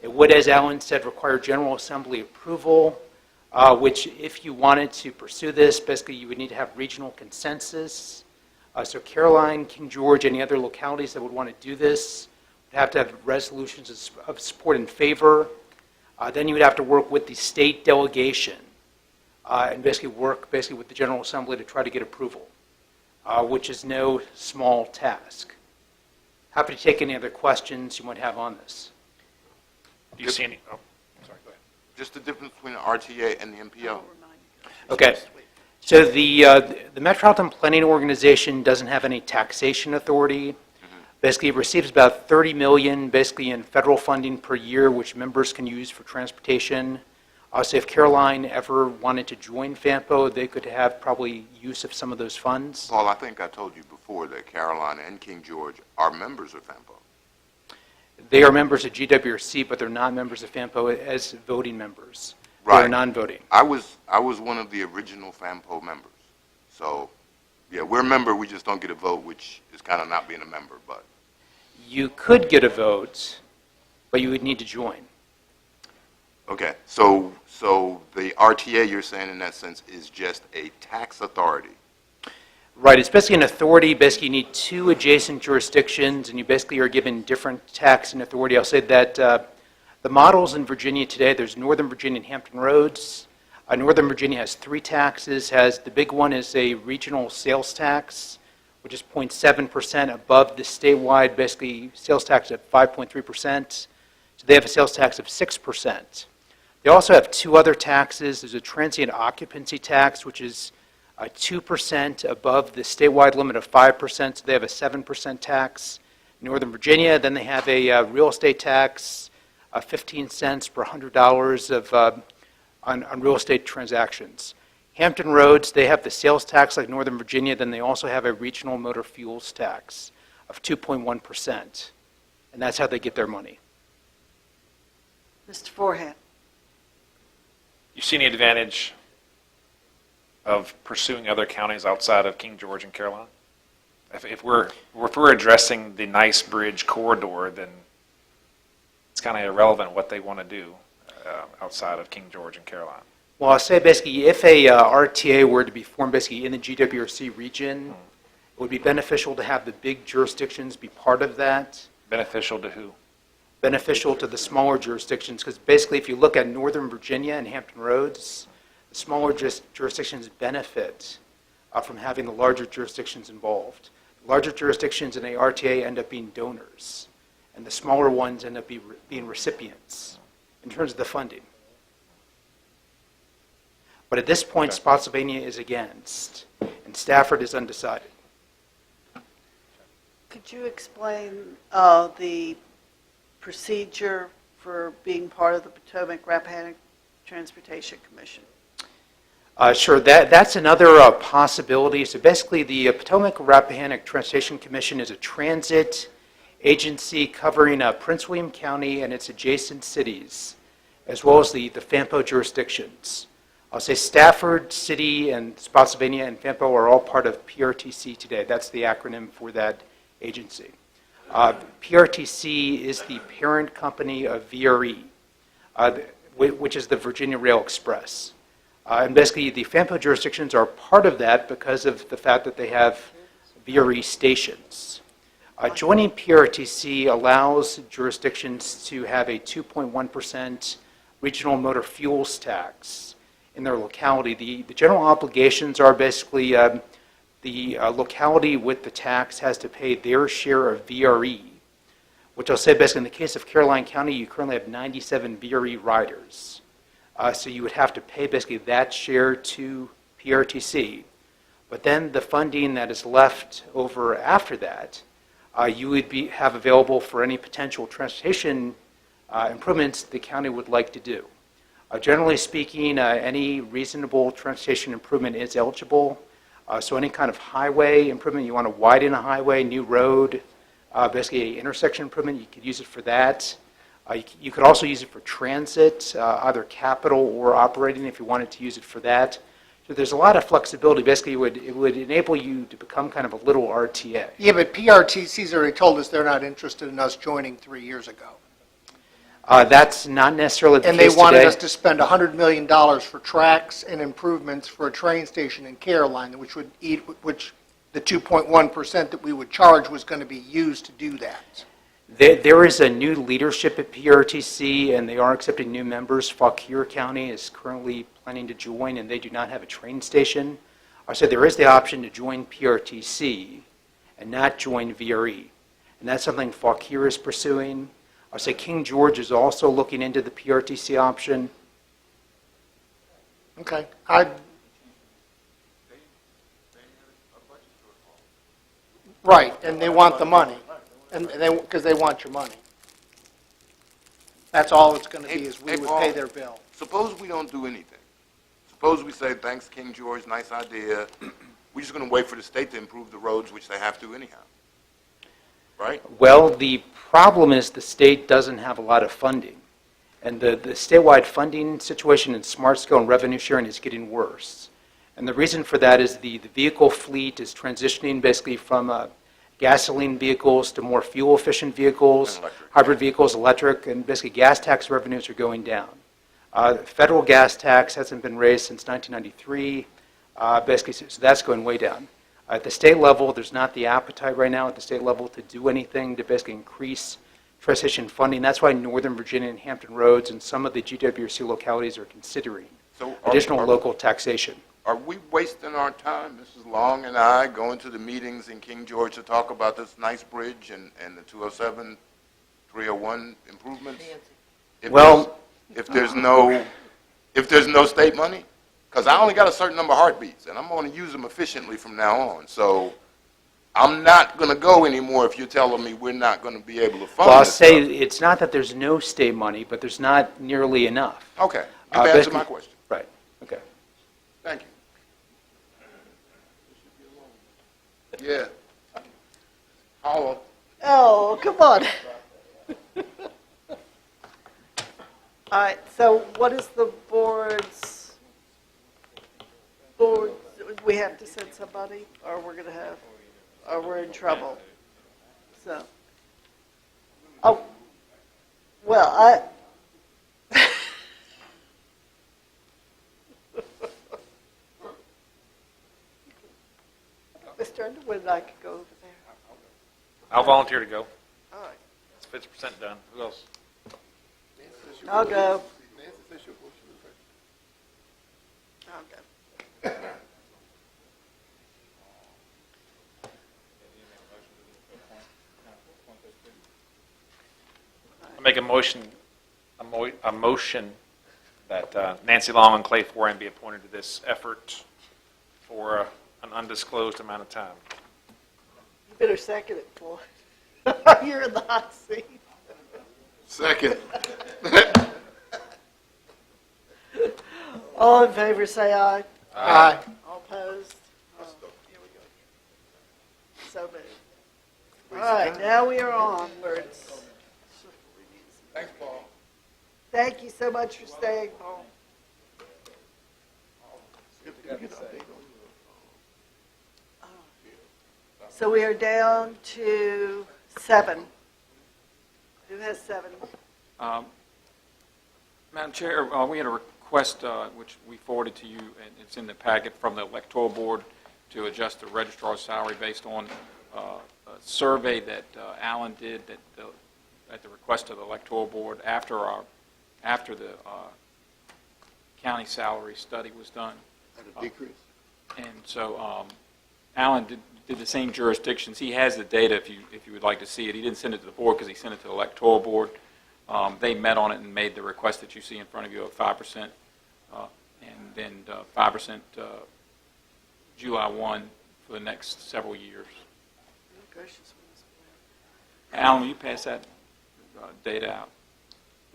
It would, as Alan said, require General Assembly approval, which if you wanted to pursue this, basically you would need to have regional consensus. So Caroline, King George, any other localities that would want to do this would have to have resolutions of support in favor. Then you would have to work with the state delegation and basically work with the General Assembly to try to get approval, which is no small task. Happy to take any other questions you might have on this. Do you see any? Oh, sorry, go ahead. Just the difference between the RTA and the MPO. Okay. So the Metropolitan Planning Organization doesn't have any taxation authority. Basically, it receives about $30 million basically in federal funding per year, which members can use for transportation. So if Caroline ever wanted to join FAMPO, they could have probably use of some of those funds. Paul, I think I told you before that Carolina and King George are members of FAMPO. They are members of GWRC, but they're not members of FAMPO as voting members. Right. They're non-voting. I was one of the original FAMPO members. So, yeah, we're a member, we just don't get a vote, which is kind of not being a member, but. You could get a vote, but you would need to join. Okay, so the RTA, you're saying in that sense, is just a tax authority? Right, it's basically an authority. Basically, you need two adjacent jurisdictions, and you basically are given different tax and authority. I'll say that the models in Virginia today, there's Northern Virginia and Hampton Roads. Northern Virginia has three taxes. The big one is a regional sales tax, which is 0.7% above the statewide, basically, sales tax at 5.3%. So they have a sales tax of 6%. They also have two other taxes. There's a transient occupancy tax, which is 2% above the statewide limit of 5%, so they have a 7% tax. In Northern Virginia, then they have a real estate tax, 15 cents per $100 of on real estate transactions. Hampton Roads, they have the sales tax like Northern Virginia, then they also have a regional motor fuels tax of 2.1%, and that's how they get their money. Mr. Forehand. You see any advantage of pursuing other counties outside of King George and Caroline? If we're addressing the Nice Bridge corridor, then it's kind of irrelevant what they want to do outside of King George and Caroline. Well, I'll say basically if a RTA were to be formed basically in the GWRC region, it would be beneficial to have the big jurisdictions be part of that. Beneficial to who? Beneficial to the smaller jurisdictions, because basically if you look at Northern Virginia and Hampton Roads, the smaller jurisdictions benefit from having the larger jurisdictions involved. Larger jurisdictions in a RTA end up being donors, and the smaller ones end up being recipients in terms of the funding. But at this point, Spotsylvania is against, and Stafford is undecided. Could you explain the procedure for being part of the Potomac-Rappahannock Transportation Commission? Sure, that's another possibility. So basically, the Potomac-Rappahannock Transportation Commission is a transit agency covering Prince William County and its adjacent cities, as well as the FAMPO jurisdictions. I'll say Stafford City and Spotsylvania and FAMPO are all part of PRTC today. That's the acronym for that agency. PRTC is the parent company of VRE, which is the Virginia Rail Express. And basically, the FAMPO jurisdictions are part of that because of the fact that they have VRE stations. Joining PRTC allows jurisdictions to have a 2.1% regional motor fuels tax in their locality. The general obligations are basically the locality with the tax has to pay their share of VRE, which I'll say basically in the case of Caroline County, you currently have 97 VRE riders. So you would have to pay basically that share to PRTC. But then the funding that is left over after that, you would have available for any potential transportation improvements the county would like to do. Generally speaking, any reasonable transportation improvement is eligible. So any kind of highway improvement, you want to widen a highway, new road, basically an intersection improvement, you could use it for that. You could also use it for transit, either capital or operating if you wanted to use it for that. So there's a lot of flexibility. Basically, it would enable you to become kind of a little RTA. Yeah, but PRTC's already told us they're not interested in us joining 3 years ago. That's not necessarily the And case they wanted today. us to spend $100 million for tracks and improvements for a train station in Caroline, which the 2.1% that we would charge was going to be used to do that. There is a new leadership at PRTC, and they are accepting new members. Fauquier County is currently planning to join, and they do not have a train station. So there is the option to join PRTC and not join VRE. And that's something Fauquier is pursuing. I say King George is also looking into the PRTC option. Okay. Right, and they want the money, because they want your money. That's all it's going to be, is we would pay their bill. Suppose we don't do anything. Suppose we say, thanks, King George, nice idea. We're just going to wait for the state to improve the roads, which they have to anyhow. Right? Well, the problem is the state doesn't have a lot of funding. And the statewide funding situation in smart scale and revenue sharing is getting worse. And the reason for that is the vehicle fleet is transitioning basically from gasoline vehicles to more fuel-efficient vehicles, hybrid vehicles, electric, and basically gas tax revenues are going down. The federal gas tax hasn't been raised since 1993, basically, so that's going way down. At the state level, there's not the appetite right now at the state level to do anything to basically increase transportation funding. That's why Northern Virginia and Hampton Roads and some of the GWC localities are considering additional local taxation. Are we wasting our time, Mrs. Long and I, going to the meetings in King George to talk about this nice bridge and the 207, 301 improvements? If there's no state money? Because I only got a certain number of heartbeats, and I'm going to use them efficiently from now on. So I'm not going to go anymore if you're telling me we're not going to be able to fund Well, I'll this say stuff. it's not that there's no state money, but there's not nearly enough. Okay, you've answered my question. Right, okay. Thank you. Yeah. Hollow. Oh, come on. All right, so what is the board's, we have to send somebody, or we're going to have, or we're in trouble? So, oh, well, Mr. Underwood and I could go over there. I'll volunteer to go. All right, It's 50% done. Who else? I'll go. I'll go. I make a motion that Nancy Long and Clay Foran be appointed to this effort for an undisclosed amount of time. You better second it, Floyd. You're in the hot seat. Second. All in favor, say aye. Aye. All opposed? Here we go. So moved. All right, now we are onwards. Thanks, Paul. Thank you so much for staying, Paul. So we are down to 7. Who has 7? Madam Chair, we had a request, which we forwarded to you, and it's in the packet from the Electoral Board to adjust the registrar's salary based on a survey that Alan did at the request of the Electoral Board after the county salary study was done. At a decrease? And so Alan did the same jurisdictions. He has the data if you would like to see it. He didn't send it to the board because he sent it to the electoral board. They met on it and made the request that you see in front of you of 5%, and then 5% July 1 for the next several years. Alan, will you pass that data out?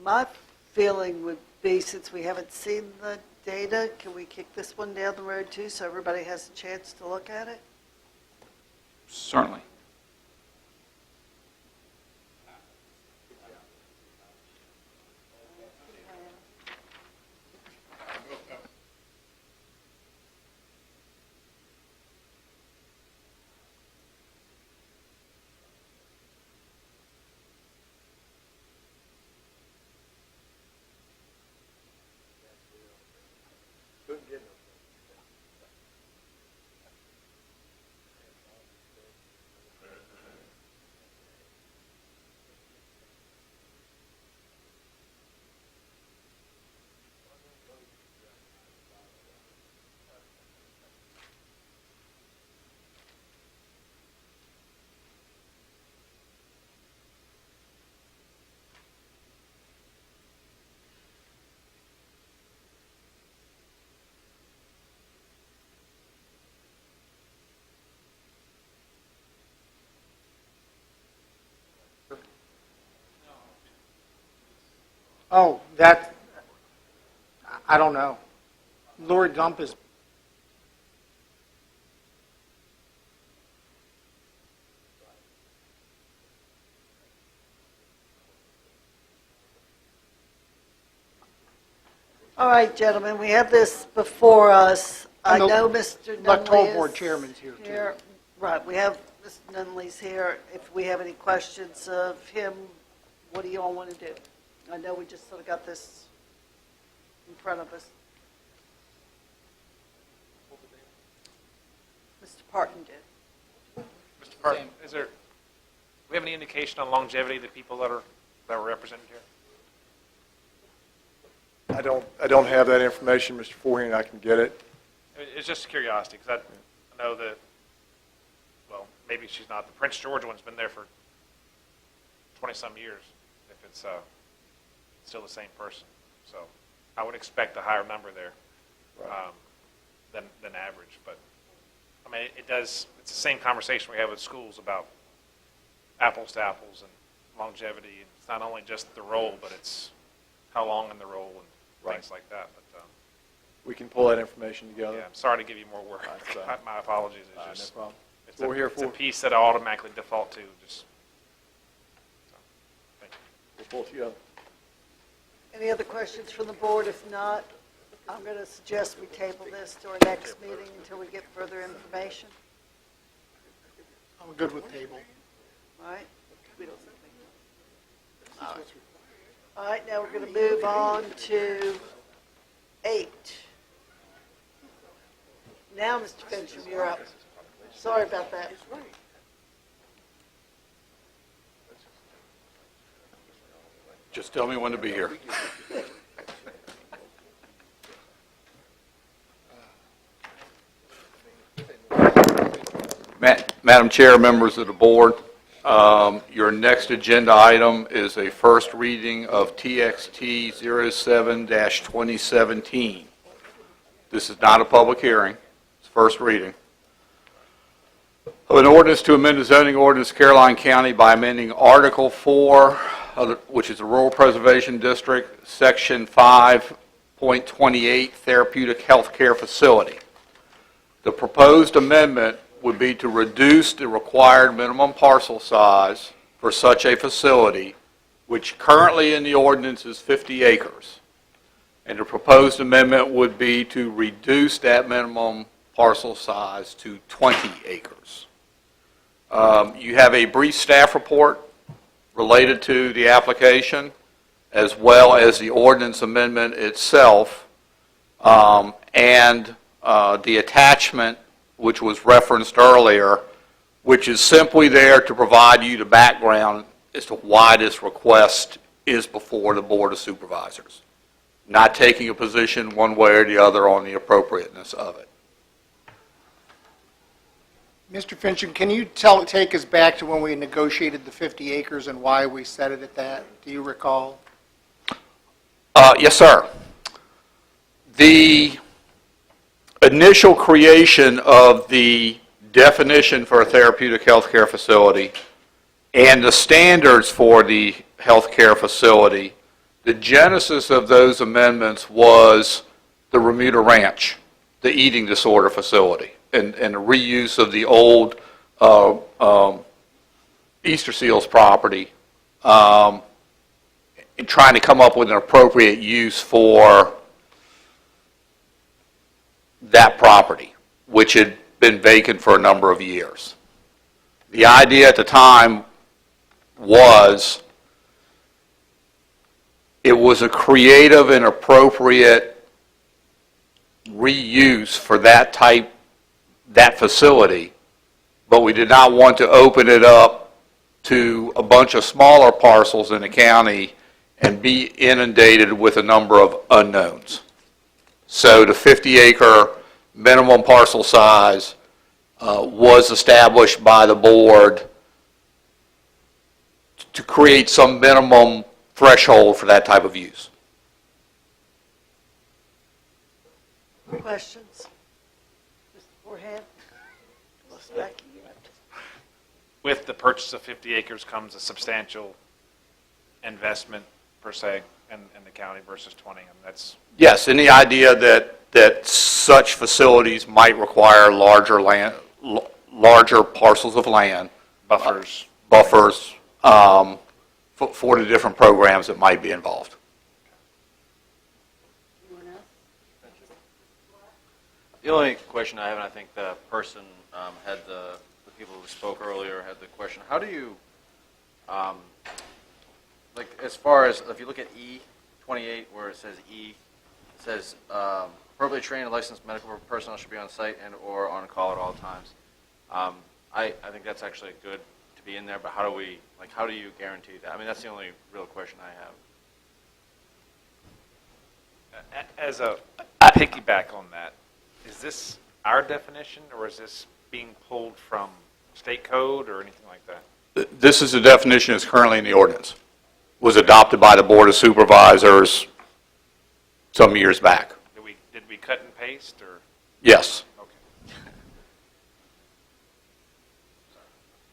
My feeling would be, since we haven't seen the data, can we kick this one down the road too, so everybody has a chance to look at it? Certainly. Oh, that, I don't know. Lori Gump is. All right, gentlemen, we have this before us. I And the know Mr. Nunley electoral is board chairman's here, too. Right, we have, Mr. Nunley's here. If we have any questions of him, what do you all want to do? I know we just sort of got this in front of us. Mr. Parton did. Mr. Parton, do we have any indication on longevity of the people that were represented here? I don't have that information, Mr. Forehand. I can get it. It's just a curiosity, because I know that, well, maybe she's not. The Prince George one's been there for 20-some years, if it's still the same person. So I would expect a higher number there than average. But, I mean, it's the same conversation we have with schools about apples to apples and longevity. It's not only just the role, but it's how long in the role and things like that. But We can pull that information together. yeah, I'm sorry to give you more work. My apologies. It's just, no problem. It's, What we're here it's a for. piece that I automatically default to. Just thank you. We'll pull it together. Any other questions from the board? If not, I'm going to suggest we table this to our next meeting until we get further information. I'm good with table. All right? All right, now we're going to move on to 8. Now, Mr. Fincham, you're up. Sorry about that. Just tell me when to be here. Madam Chair, members of the board, your next agenda item is a first reading of TXT 07-2017. This is not a public hearing. It's first reading. Of an ordinance to amend the zoning ordinance of Caroline County by amending Article 4, which is the Rural Preservation District, Section 5.28, Therapeutic Healthcare Facility. The proposed amendment would be to reduce the required minimum parcel size for such a facility, which currently in the ordinance is 50 acres. And the proposed amendment would be to reduce that minimum parcel size to 20 acres. You have a brief staff report related to the application, as well as the ordinance amendment itself, and the attachment, which was referenced earlier, which is simply there to provide you the background as to why this request is before the Board of Supervisors, not taking a position one way or the other on the appropriateness of it. Mr. Fincham, can you take us back to when we negotiated the 50 acres and why we set it at that? Do you recall? Yes, sir. The initial creation of the definition for a therapeutic healthcare facility and the standards for the healthcare facility, the genesis of those amendments was the Remuda Ranch, the eating disorder facility, and the reuse of the old Easter Seals property, and trying to come up with an appropriate use for that property, which had been vacant for a number of years. The idea at the time was it was a creative and appropriate reuse for that facility, but we did not want to open it up to a bunch of smaller parcels in the county and be inundated with a number of unknowns. So the 50-acre minimum parcel size was established by the board to create some minimum threshold for that type of use. Questions? Mr. Forehand? Ms. Becky? With the purchase of 50 acres comes a substantial investment, per se, in the county versus 20, and that's... Yes, and the idea that such facilities might require larger parcels of land. Buffers. For the different programs that might be involved. The only question I have, and I think the person had the people who spoke earlier had the question, how do you, like as far as, if you look at E28 where it says it says appropriately trained and licensed medical personnel should be on site and or on call at all times. I think that's actually good to be in there, but how do you guarantee that? I mean, that's the only real question I have. As a piggyback on that, is this our definition, or is this being pulled from state code or anything like that? This is the definition that's currently in the ordinance. Was adopted by the Board of Supervisors some years back. Did we cut and paste, or? Yes. Okay.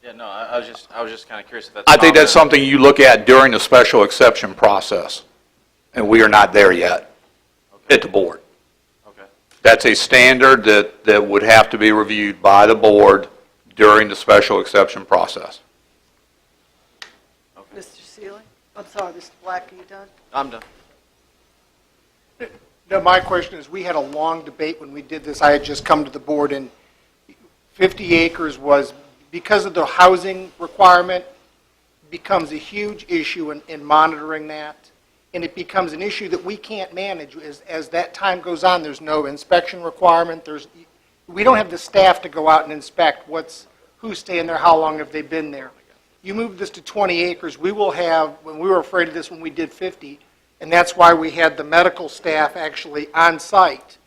Yeah, no, I was just kind of curious if that's. I think that's something you look at during the special exception process, and we are not there yet at the board. Okay. That's a standard that would have to be reviewed by the board during the special exception process. Okay. Mr. Seeley? I'm sorry, Mr. Black, are you done? I'm done. No, my question is, we had a long debate when we did this. I had just come to the board, and 50 acres was, because of the housing requirement, becomes a huge issue in monitoring that, and it becomes an issue that we can't manage. As that time goes on, there's no inspection requirement. We don't have the staff to go out and inspect who's staying there, how long have they been there. You move this to 20 acres, we will have, when we were afraid of this when we did 50, and that's why we had the medical staff actually on site,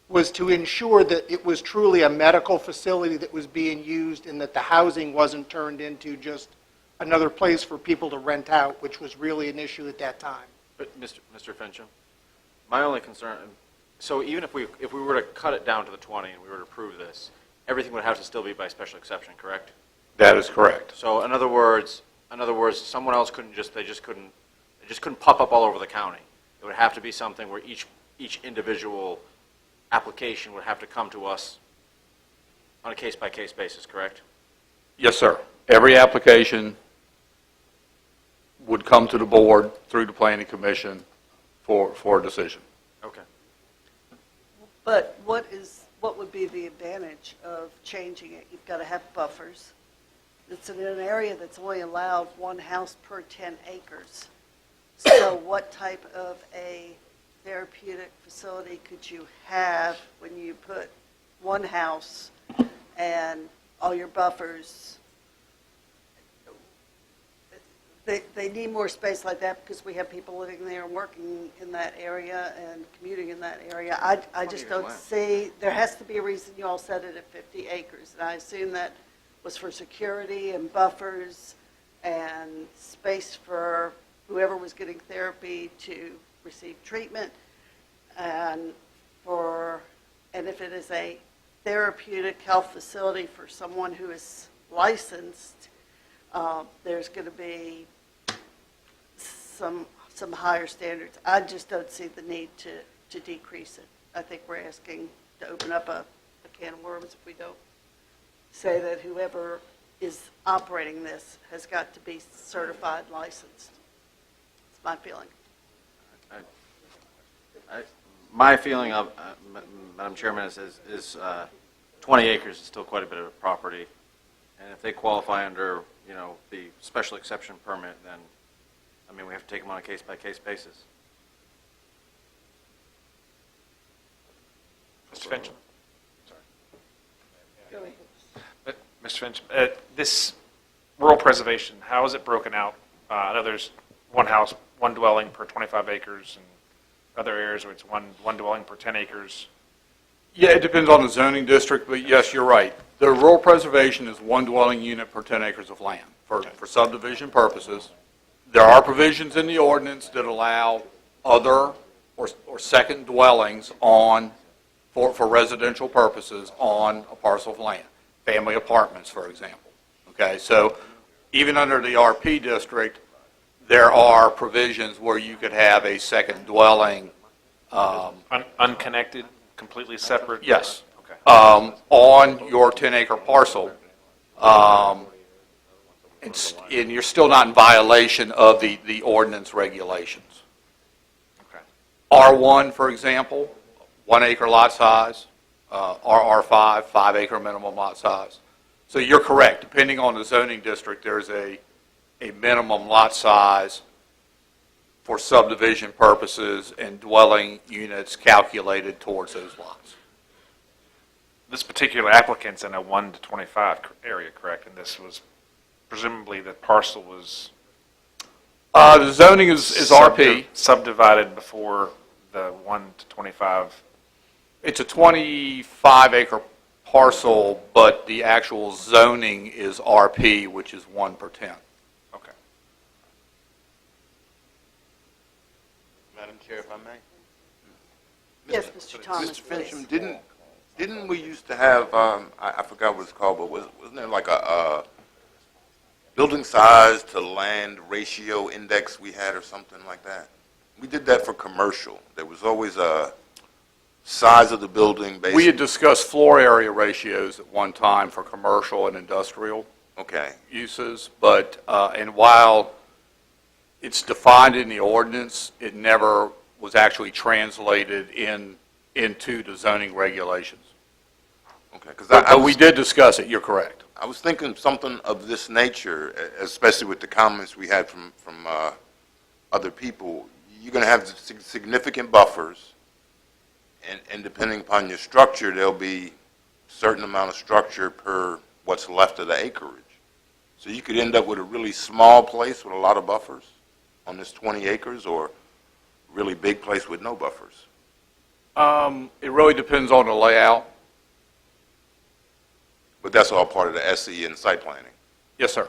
was to ensure that it was truly a medical facility that was being used and that the housing wasn't turned into just another place for people to rent out, which was really an issue at that time. But Mr. Fincham, my only concern, so even if we were to cut it down to the 20 and we were to approve this, everything would have to still be by special exception, correct? That is correct. So in other words, someone else couldn't just couldn't pop up all over the county. It would have to be something where each individual application would have to come to us on a case-by-case basis, correct? Yes, sir. Every application would come to the board through the planning commission for a decision. Okay. But what would be the advantage of changing it? You've got to have buffers. It's in an area that's only allowed one house per 10 acres. So what type of a therapeutic facility could you have when you put one house and all your buffers? They need more space like that because we have people living there and working in that area and commuting in that area. I just don't see, there has to be a reason you all set it at 50 acres. And I assume that was for security and buffers and space for whoever was getting therapy to receive treatment. And if it is a therapeutic health facility for someone who is licensed, there's going to be some higher standards. I just don't see the need to decrease it. I think we're asking to open up a can of worms if we don't say that whoever is operating this has got to be certified licensed. It's my feeling. My feeling of, Madam Chairman, is 20 acres is still quite a bit of property. And if they qualify under, the special exception permit, then, we have to take them on a case-by-case basis. Mr. Finch? Go ahead. Mr. Finch, this rural preservation, how is it broken out? I know there's one house, one dwelling per 25 acres, and other areas where it's one dwelling per 10 acres. Yeah, it depends on the zoning district, but yes, you're right. The rural preservation is one dwelling unit per 10 acres of land for subdivision purposes. There are provisions in the ordinance that allow other or second dwellings for residential purposes on a parcel of land. Family apartments, for example. Okay, so even under the RP district, there are provisions where you could have a second dwelling. Unconnected, completely separate? Yes. Okay. On your 10-acre parcel. And you're still not in violation of the ordinance regulations. Okay. R1, for example, 1 acre lot size. R5, 5 acre minimum lot size. So you're correct. Depending on the zoning district, there's a minimum lot size for subdivision purposes and dwelling units calculated towards those lots. This particular applicant's in a 1 to 25 area, correct? And this was, presumably the parcel was... The zoning is RP. Subdivided before the 1 to 25... It's a 25-acre parcel, but the actual zoning is RP, which is 1 per 10. Okay. Madam Chair, if I may? Yes, Mr. Thomas, Mr. Fincham, please. didn't we used to have, I forgot what it's called, but wasn't there like a building size to land ratio index we had or something like that? We did that for commercial. There was always a size of the building based... We had discussed floor area ratios at one time for commercial and industrial uses, but, and while it's defined in the ordinance, it never was actually translated into the zoning regulations. Okay, but we did discuss it, you're correct. I was thinking something of this nature, especially with the comments we had from other people. You're going to have significant buffers, and depending upon your structure, there'll be a certain amount of structure per what's left of the acreage. So you could end up with a really small place with a lot of buffers on this 20 acres, or a really big place with no buffers. It really depends on the layout. But that's all part of the SE and site planning. Yes, sir.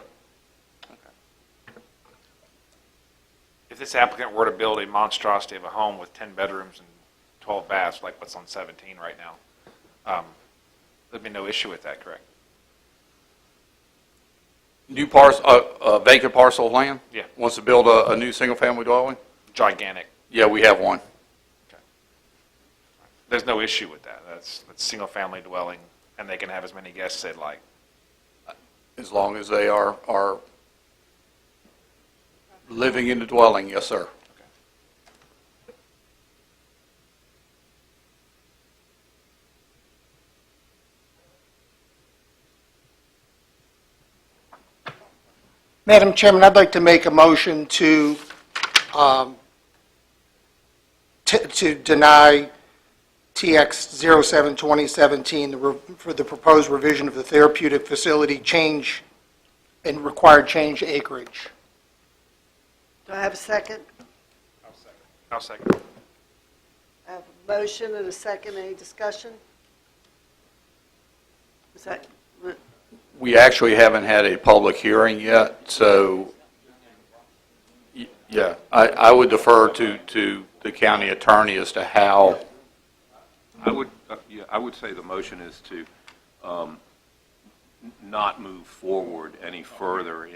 If this applicant were to build a monstrosity of a home with 10 bedrooms and 12 baths, like what's on 17 right now, there'd be no issue with that, correct? New parcel, vacant parcel of land? Yeah. Wants to build a new single-family dwelling? Gigantic. Yeah, we have one. Okay. There's no issue with that. That's single-family dwelling, and they can have as many guests as they'd like. As long as they are living in the dwelling, yes, sir. Madam Chairman, I'd like to make a motion to deny TX 07 2017 for the proposed revision of the therapeutic facility change and required change acreage. Do I have a second? I'll second. I have a motion and a second. Any discussion? Is that, We actually haven't had a public hearing yet, so, yeah, I would defer to the county attorney as to how. I would say the motion is to not move forward any further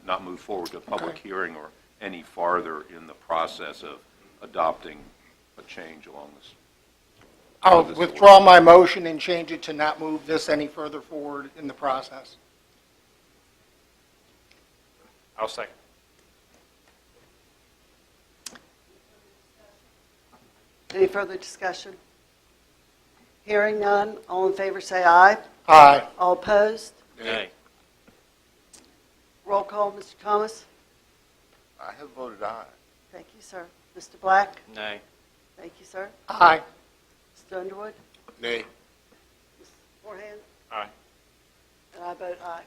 not move forward to a public hearing or any farther in the process of adopting a change along this. I'll withdraw my motion and change it to not move this any further forward in the process. I'll second. any further discussion? Hearing none, all in favor say aye. Aye. All opposed? Nay. Roll call, Mr. Thomas. I have voted aye. Thank you, sir. Mr. Black? Nay. Thank you, sir. Aye. Mr. Underwood? Nay. Ms. Forehand? Aye. And I vote aye.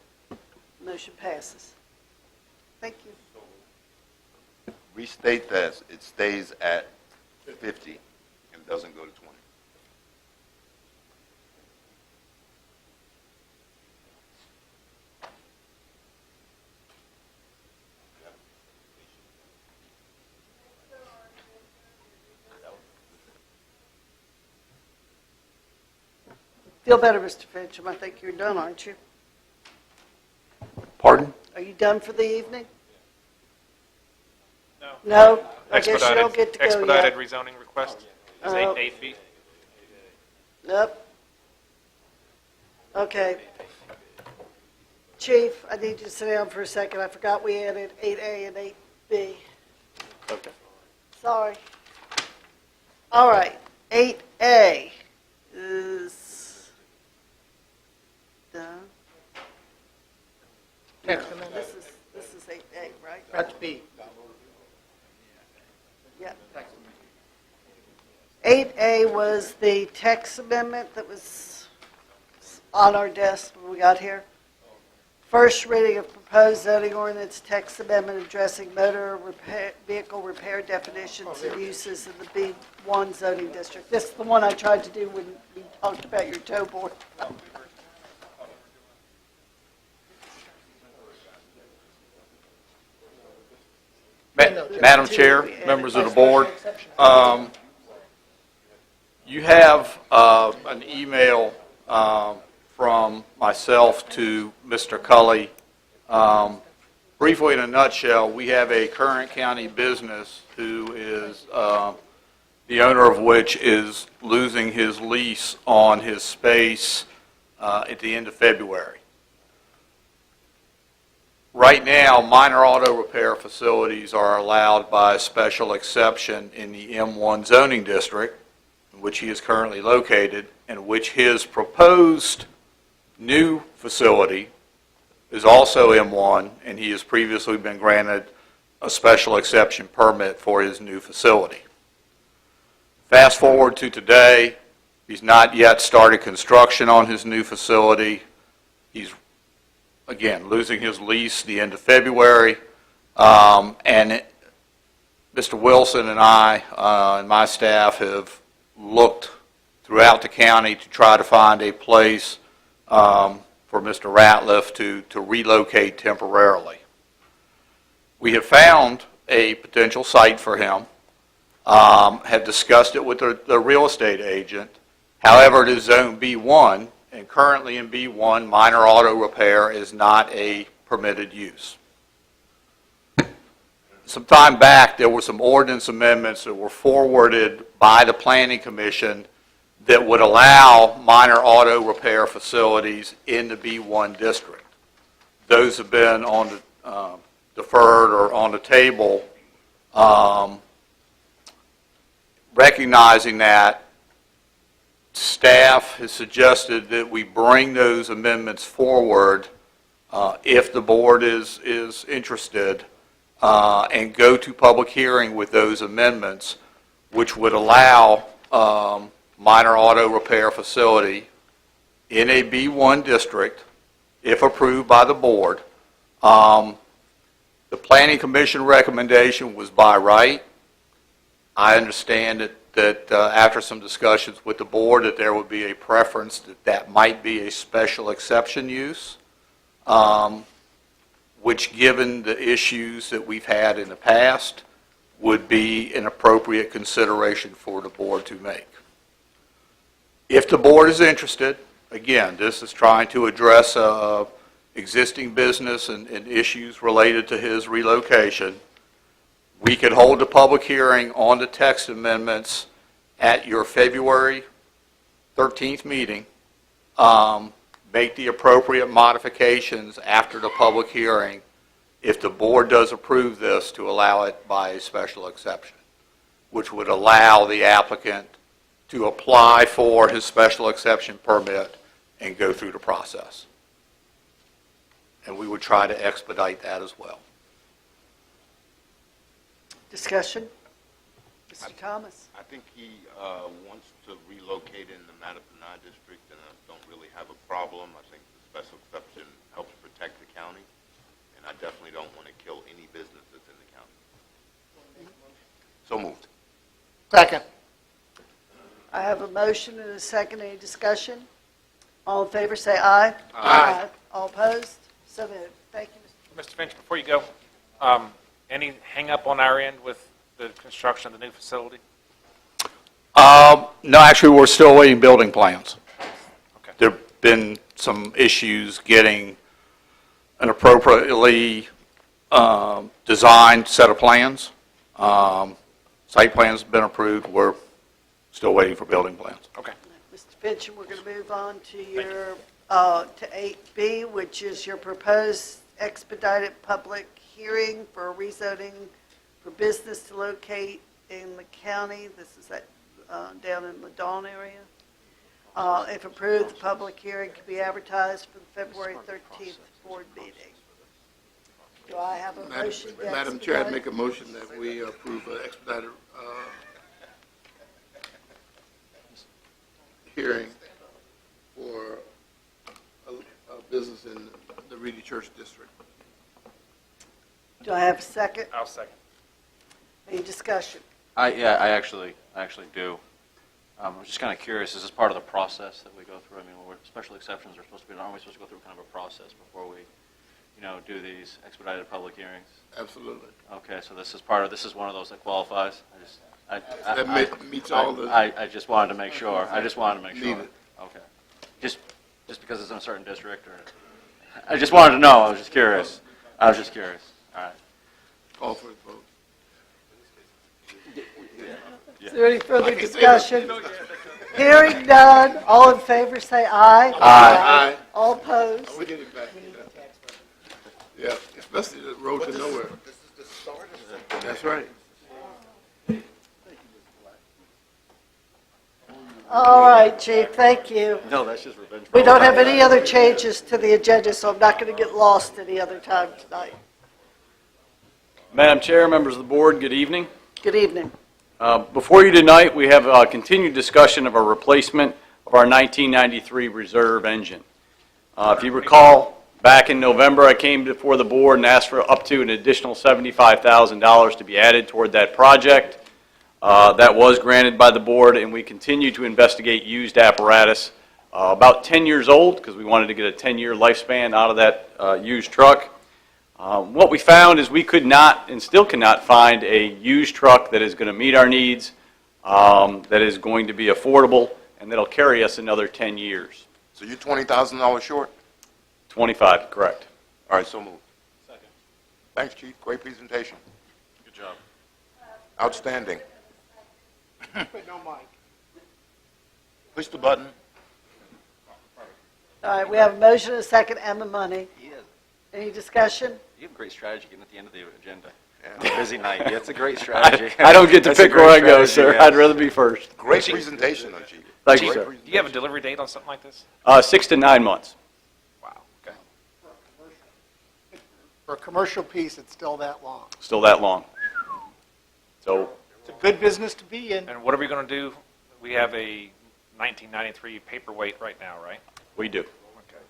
Motion passes. Thank you. Restate that it stays at 50 and doesn't go to 20. Feel better, Mr. Fincham. I think you're done, aren't you? Pardon? Are you done for the evening? No? I guess you don't get to go Expedited yet. rezoning request is Oh. 8B. Nope. Okay. Chief, I need you to sit down for a second. I forgot we added 8A and 8B. Okay. Sorry. All right, 8A is done. Text amendment. This is 8A, right? That's B. Yeah. 8A was the text amendment that was on our desk when we got here. First reading of proposed zoning ordinance text amendment addressing motor vehicle repair definitions and uses in the B1 zoning district. This is the one I tried to do when we talked about your tow board. Madam Chair, members of the board, you have an email from myself to Mr. Cully. Briefly, in a nutshell, we have a current county business who is, the owner of which is losing his lease on his space at the end of February. Right now, minor auto repair facilities are allowed by special exception in the M1 zoning district, in which he is currently located, and which his proposed new facility is also M1, and he has previously been granted a special exception permit for his new facility. Fast forward to today, he's not yet started construction on his new facility. He's again, losing his lease the end of February, and Mr. Wilson and I and my staff have looked throughout the county to try to find a place for Mr. Ratliff to relocate temporarily. We have found a potential site for him, have discussed it with the real estate agent. However, it is Zone B1, and currently in B1, minor auto repair is not a permitted use. Some time back, there were some ordinance amendments that were forwarded by the Planning Commission that would allow minor auto repair facilities in the B1 district. Those have been on the, deferred or on the table, recognizing that staff has suggested that we bring those amendments forward if the board is interested and go to public hearing with those amendments, which would allow minor auto repair facility in a B1 district, if approved by the board. The The Planning Commission recommendation was by right. I understand that after some discussions with the board, that there would be a preference that might be a special exception use, which, given the issues that we've had in the past, would be an appropriate consideration for the board to make. If the board is interested, again, this is trying to address existing business and issues related to his relocation. We could hold a public hearing on the text amendments at your February 13th meeting, make the appropriate modifications after the public hearing, if the board does approve this, to allow it by a special exception, which would allow the applicant to apply for his special exception permit and go through the process. And we would try to expedite that as well. Discussion? Mr. Thomas? I think he wants to relocate in the Mattapanai district, and I don't really have a problem. I think the special exception helps protect the county, and I definitely don't want to kill any business that's in the county. So moved. Second. I have a motion and a second. Any discussion? All in favor, say aye. Aye. All opposed? So moved. Thank you, Mr. Finch, before you go, any hang-up on our end with the construction of the new facility? No, actually, we're still waiting building plans. Okay. There have been some issues getting an appropriately designed set of plans. Site plans have been approved. We're still waiting for building plans. Okay. Mr. Finch. We're going to move on to your to 8B, which is your proposed expedited public hearing for rezoning for business to locate in the county. This is at, down in the Dawn area. If approved, the public hearing can be advertised for the February 13th board meeting. Do I have a motion? Madam Chair, I'd make a motion that we approve an expedited hearing for a business in the Reedy Church District. Do I have a second? I'll second. Any discussion? I actually do. I'm just kind of curious, is this part of the process that we go through? I mean, special exceptions are supposed to be, aren't we supposed to go through kind of a process before we, do these expedited public hearings? Absolutely. Okay, so this is one of those that qualifies? Meets all the... I just wanted to make sure. Needed. Okay. Just because it's in a certain district, or? I just wanted to know. I was just curious. All right. Call for the vote. Is there any further discussion? Hearing none, all in favor say aye. Aye. All opposed? We get it back. Yeah, especially the road to nowhere. That's right. All right, Chief, thank you. No, that's just revenge. We don't have any other changes to the agenda, so I'm not going to get lost any other time tonight. Madam Chair, members of the board, good evening. Good evening. Before you tonight, we have a continued discussion of a replacement of our 1993 reserve engine. If you recall, back in November, I came before the board and asked for up to an additional $75,000 to be added toward that project. That was granted by the board, and we continue to investigate used apparatus, about 10 years old, because we wanted to get a 10-year lifespan out of that used truck. What we found is we could not and still cannot find a used truck that is going to meet our needs, that is going to be affordable, and that will carry us another 10 years. So you're $20,000 short? 25, correct. All right, so moved. Second. Thanks, Chief. Great presentation. Good job. Outstanding. No mic. Push the button. All right, we have a motion, a second, and the money. Any discussion? You have a great strategy getting at the end of the agenda. Yeah. Busy night. Yeah, it's a great strategy. I don't get to pick where I go, sir. I'd rather be first. Great presentation, though, Chief. Thank you, sir. Do you have a delivery date on something like this? 6 to 9 months. Wow, okay. For a commercial piece, it's still that long. Still that long. So, It's a good business to be in. And what are we going to do? We have a 1993 paperweight right now, right? we do. Okay.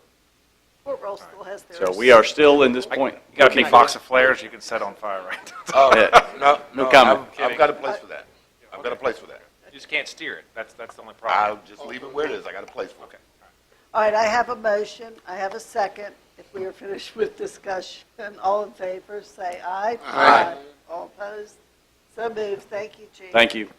Fort Roll still has theirs. So we are still in this point. You got a big box of flares you can set on fire, right? Oh, Yeah. no, No comment. I've got a place for that. I've got a place for that. You just can't steer it. That's the only problem. I'll just leave it where it is. I got a place for it. All right, I have a motion, I have a second. If we are finished with discussion, all in favor, say aye. Aye. All opposed? So moved. Thank you, Chief. Thank you.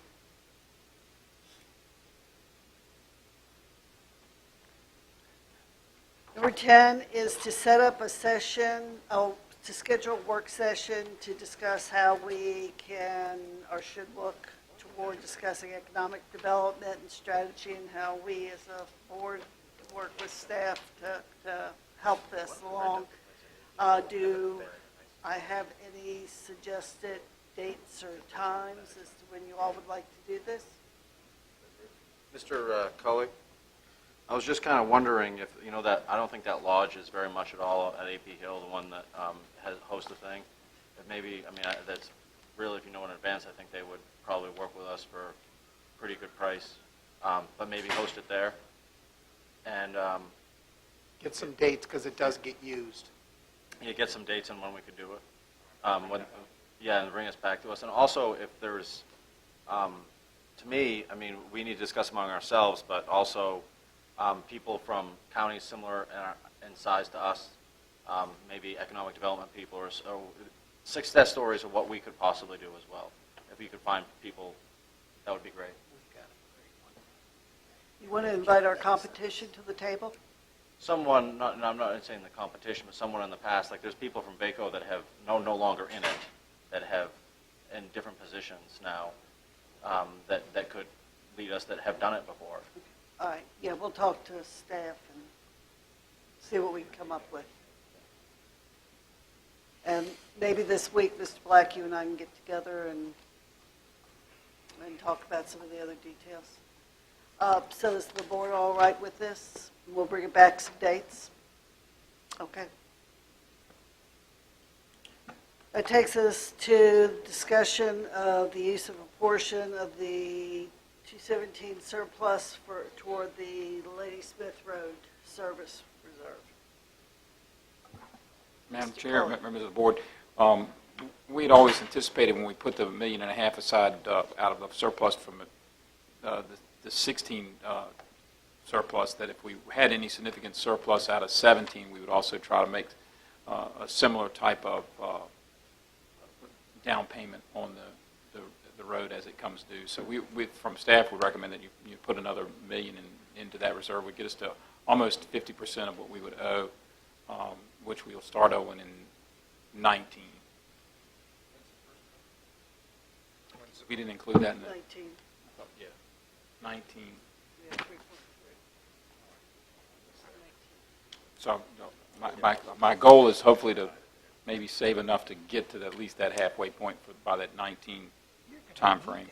Number 10 is to set up a session, to schedule a work session to discuss how we can or should look toward discussing economic development and strategy and how we as a board can work with staff to help this along. Do I have any suggested dates or times as to when you all would like to do this? Mr. Cully, I was just kind of wondering if, that, I don't think that lodge is very much at all at AP Hill, the one that has hosts the thing. If maybe, that's really, if you know in advance, I think they would probably work with us for a pretty good price, but maybe host it there. And Get some dates, because it does get used. get some dates on when we could do it. And bring us back to us. And also, if there's, to me, we need to discuss among ourselves, but also people from counties similar in size to us, maybe economic development people, or success stories of what we could possibly do as well. If you could find people, that would be great. You want to invite our competition to the table? Someone, I'm not saying the competition, but someone in the past, like there's people from VACO that have no longer in it, that have in different positions now, that could lead us, that have done it before. All right, yeah, we'll talk to staff and see what we can come up with. And maybe this week, Mr. Black, you and I can get together and talk about some of the other details. So is the board all right with this? We'll bring it back some dates. Okay. That takes us to discussion of the use of a portion of the 217 surplus toward the Lady Smith Road Service Reserve. Madam Chair, members of the board, we had always anticipated when we put the $1.5 million aside out of the surplus from the 16 surplus, that if we had any significant surplus out of 17, we would also try to make a similar type of down payment on the road as it comes due. So we from staff would recommend that you put another $1 million into that reserve. Would get us to almost 50% of what we would owe, which we'll start owing in 19. We didn't include that in the 19. Yeah, 19. Yeah, 3.3. So my goal is hopefully to maybe save enough to get to at least that halfway point by that 19 time frame.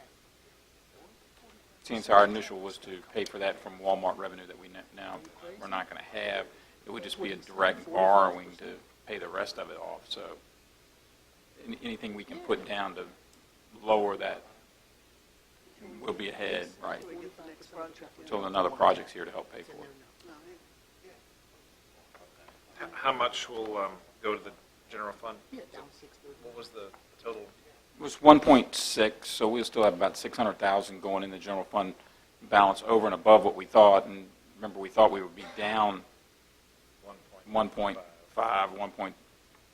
Since our initial was to pay for that from Walmart revenue that now we're not going to have, it would just be a direct borrowing to pay the rest of it off. So anything we can put down to lower that, we'll be ahead, right? Until another project's here to help pay for it. How much will go to the general fund? What was the total? It was 1.6, so we'll still have about 600,000 going in the general fund balance over and above what we thought. And remember, we thought we would be down 1.5, 1.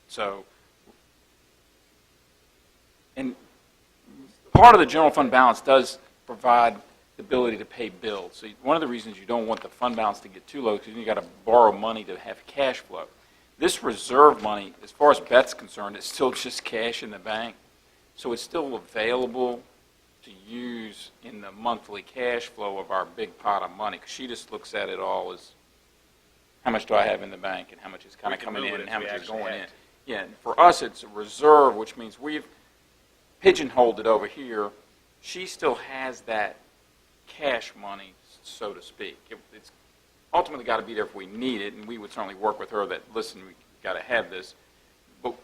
So, and part of the general fund balance does provide the ability to pay bills. So one of the reasons you don't want the fund balance to get too low is because you got to borrow money to have cash flow. This reserve money, as far as Beth's concerned, it's still just cash in the bank. So it's still available to use in the monthly cash flow of our big pot of money. Because she just looks at it all as how much do I have in the bank and how much is kind of coming in and how much is going in. Yeah, and for us it's a reserve, which means we've pigeonholed it over here. She still has that cash money, so to speak. It's ultimately got to be there if we need it, and we would certainly work with her that, listen, we got to have this. But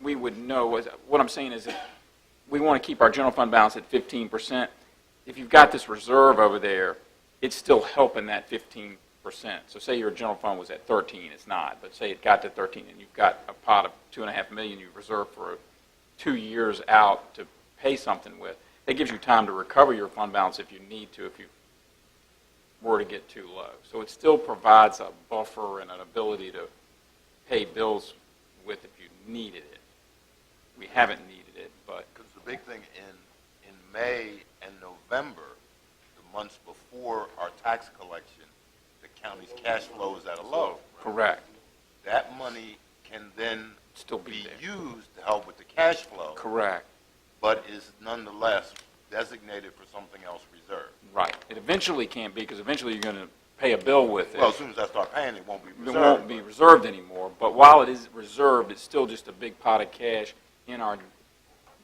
we would know, what I'm saying is that we want to keep our general fund balance at 15%. If you've got this reserve over there, it's still helping that 15% percent. So say your general fund was at 13, it's not, but say it got to 13 and you've got a pot of $2.5 million you've reserved for 2 years out to pay something with. That gives you time to recover your fund balance if you need to, if you were to get too low. So it still provides a buffer and an ability to pay bills with if you needed it. We haven't needed it, but Because the big thing in May and November, the months before our tax collection, the county's cash flow is at a low. correct. That money can then Still be be there. used to help with the cash flow, Correct. but is nonetheless designated for something else reserved. Right. It eventually can't be, because eventually you're going to pay a bill with it. Well, as soon as I start paying, it won't be It reserved. won't be reserved anymore, but while it is reserved, it's still just a big pot of cash in our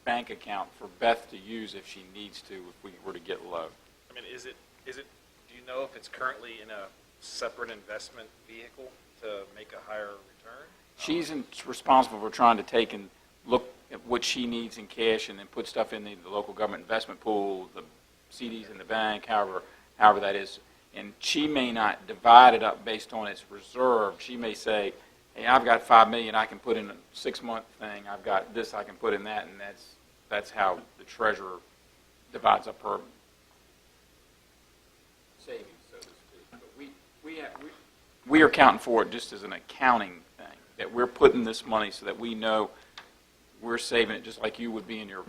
bank account for Beth to use if she needs to, if we were to get low. I mean, is it, do you know if it's currently in a separate investment vehicle to make a higher return? She's responsible for trying to take and look at what she needs in cash and then put stuff in the local government investment pool, the CDs in the bank, however that is. And she may not divide it up based on its reserve. She may say, hey, I've got $5 million I can put in a 6-month thing. I've got this I can put in that, and that's how the treasurer divides up her savings, so to speak. But we are accounting for it just as an accounting thing, that we're putting this money so that we know we're saving it just like you would be in your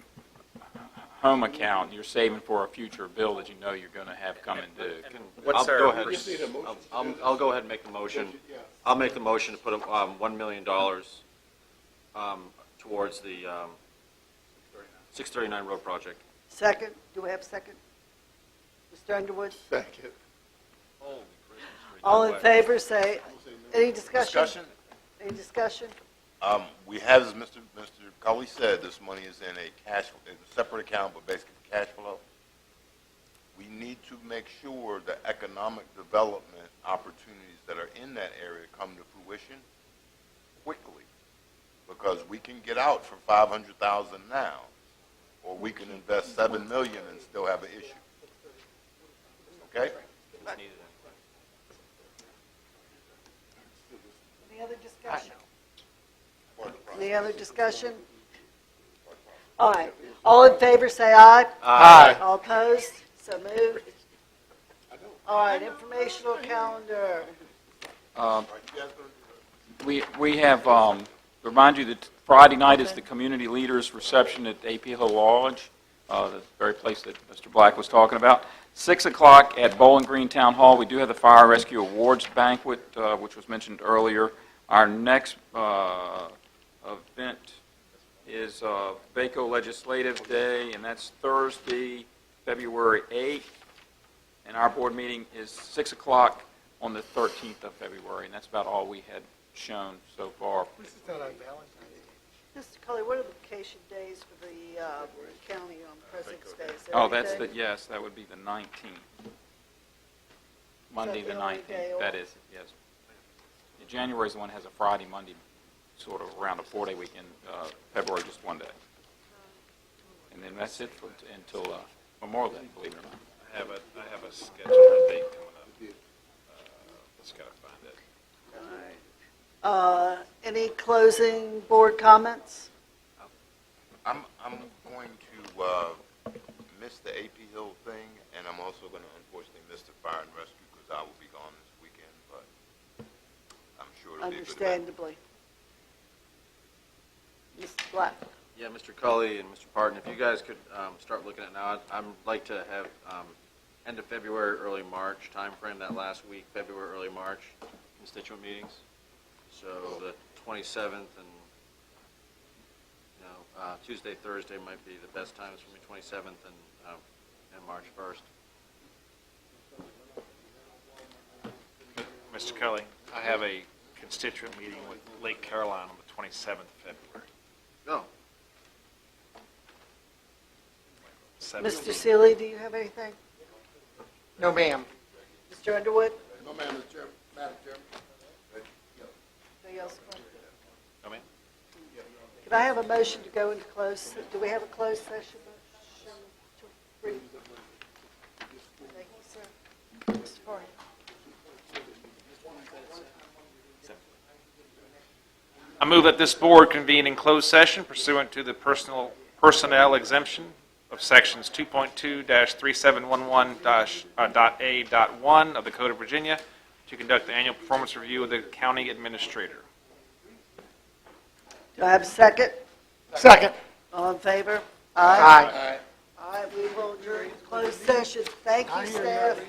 home account. You're saving for a future bill that you know you're going to have coming due. What's our Go ahead. pers- I'll go ahead and make the motion. I'll make the motion to put $1 million towards the 639 road project. Second, do we have a second? Mr. Underwood? Second. All in favor, say, any discussion? Discussion? Any discussion? We have, as Mr. Cully said, this money is in a separate account, but basically for cash flow. We need to make sure the economic development opportunities that are in that area come to fruition quickly, because we can get out for $500,000 now, or we can invest $7 million and still have an issue. Okay? Any other discussion? Any other discussion? All right. All in favor, say aye. Aye. All opposed? So moved. All right, informational calendar. We have, remind you that Friday night is the community leaders reception at AP Hill Lodge, the very place that Mr. Black was talking about. 6 o'clock at Bowling Green Town Hall. We do have the Fire Rescue Awards Banquet, which was mentioned earlier. Our next event is VACO Legislative Day, and that's Thursday, February 8th. And our board meeting is 6 o'clock on the 13th of February, and that's about all we had shown so far. This is not on Valentine's Day. Mr. Cully, what are the vacation days for the county on President's Day? Is there Oh, any that's day? yes, that would be the 19th. Monday the the only day 19th, that off? is, yes. January is the one that has a Friday, Monday, sort of around a 4-day weekend, February just 1 day. And then that's it until Memorial Day, believe it or not. I have a scheduled date coming up. Just gotta find it. All right. Any closing board comments? I'm going to miss the AP Hill thing, and I'm also going to unfortunately miss the fire and rescue because I will be gone this weekend, but I'm sure it'll be a good event. Understandably. Mr. Black? Yeah, Mr. Cully and Mr. Parton, if you guys could start looking at now, I'd like to have end of February, early March timeframe, that last week, February, early March, constituent meetings. So the 27th and, Tuesday, Thursday might be the best times for me, 27th and March 1st. Mr. Kelly, I have a constituent meeting with Lake Caroline on the 27th of February. No. Mr. Seeley, do you have anything? No, ma'am. Mr. Underwood? No, Madam Chairman. Anything else? No, ma'am. Could I have a motion to go into closed, do we have a closed session motion to read? Thank you, sir. Mr. Farhan? I move that this board convene in closed session pursuant to the personnel exemption of sections 2.2-3711.A.1 of the Code of Virginia to conduct the annual performance review of the county administrator. Do I have a second? Second. All in favor? Aye. All right, we will adjourn closed session. Thank you, staff.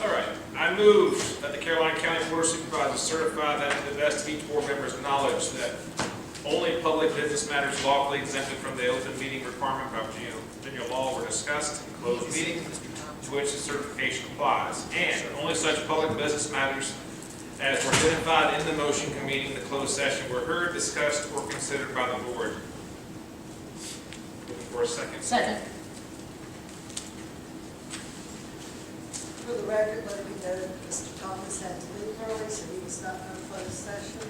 All right. I move that the Caroline County Board of Supervisors certify that to the best of each board member's knowledge that only public business matters lawfully exempted from the open meeting requirement by Virginia law were discussed in closed meeting to which the certification applies, and only such public business matters as were identified in the motion convening the closed session were heard, discussed, or considered by the board. Looking for a second. Second. For the record, let me know that Mr. Thomas had to leave early, so he was not in closed session.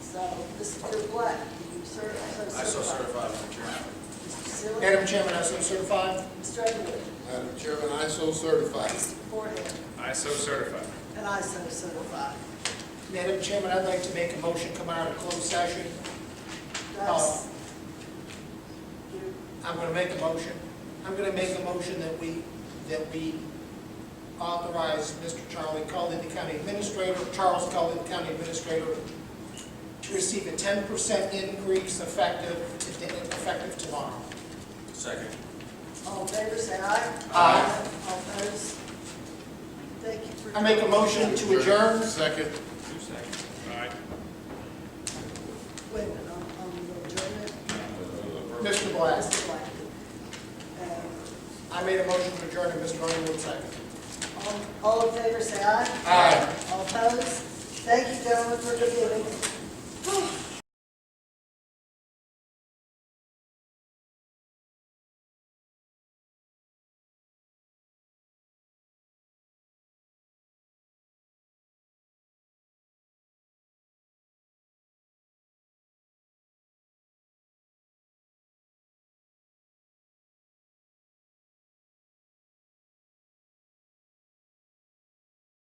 So, Mr. Black, you certify? I so certify, Madam Chairman. Mr. Silly? Madam Chairman, I so certify. Mr. Underwood? Madam Chairman, I so certify. Mr. Forehand? I so certify. And I so certify. Madam Chairman, I'd like to make a motion come out of closed session. That's, I'm going to make a motion. I'm going to make a motion that we authorize Mr. Charles Cully, the county administrator, to receive a 10% increase effective tomorrow. Second. all in favor, say aye. Aye. All opposed? Thank you for. I make a motion to adjourn. Second. 2 seconds. All right. Wait a minute, on the adjournment. Mr. Black. Mr. Black. I made a motion to adjourn, and Mr. Underwood second. All in favor, say aye. Aye. All opposed? Thank you, gentlemen, for the meeting.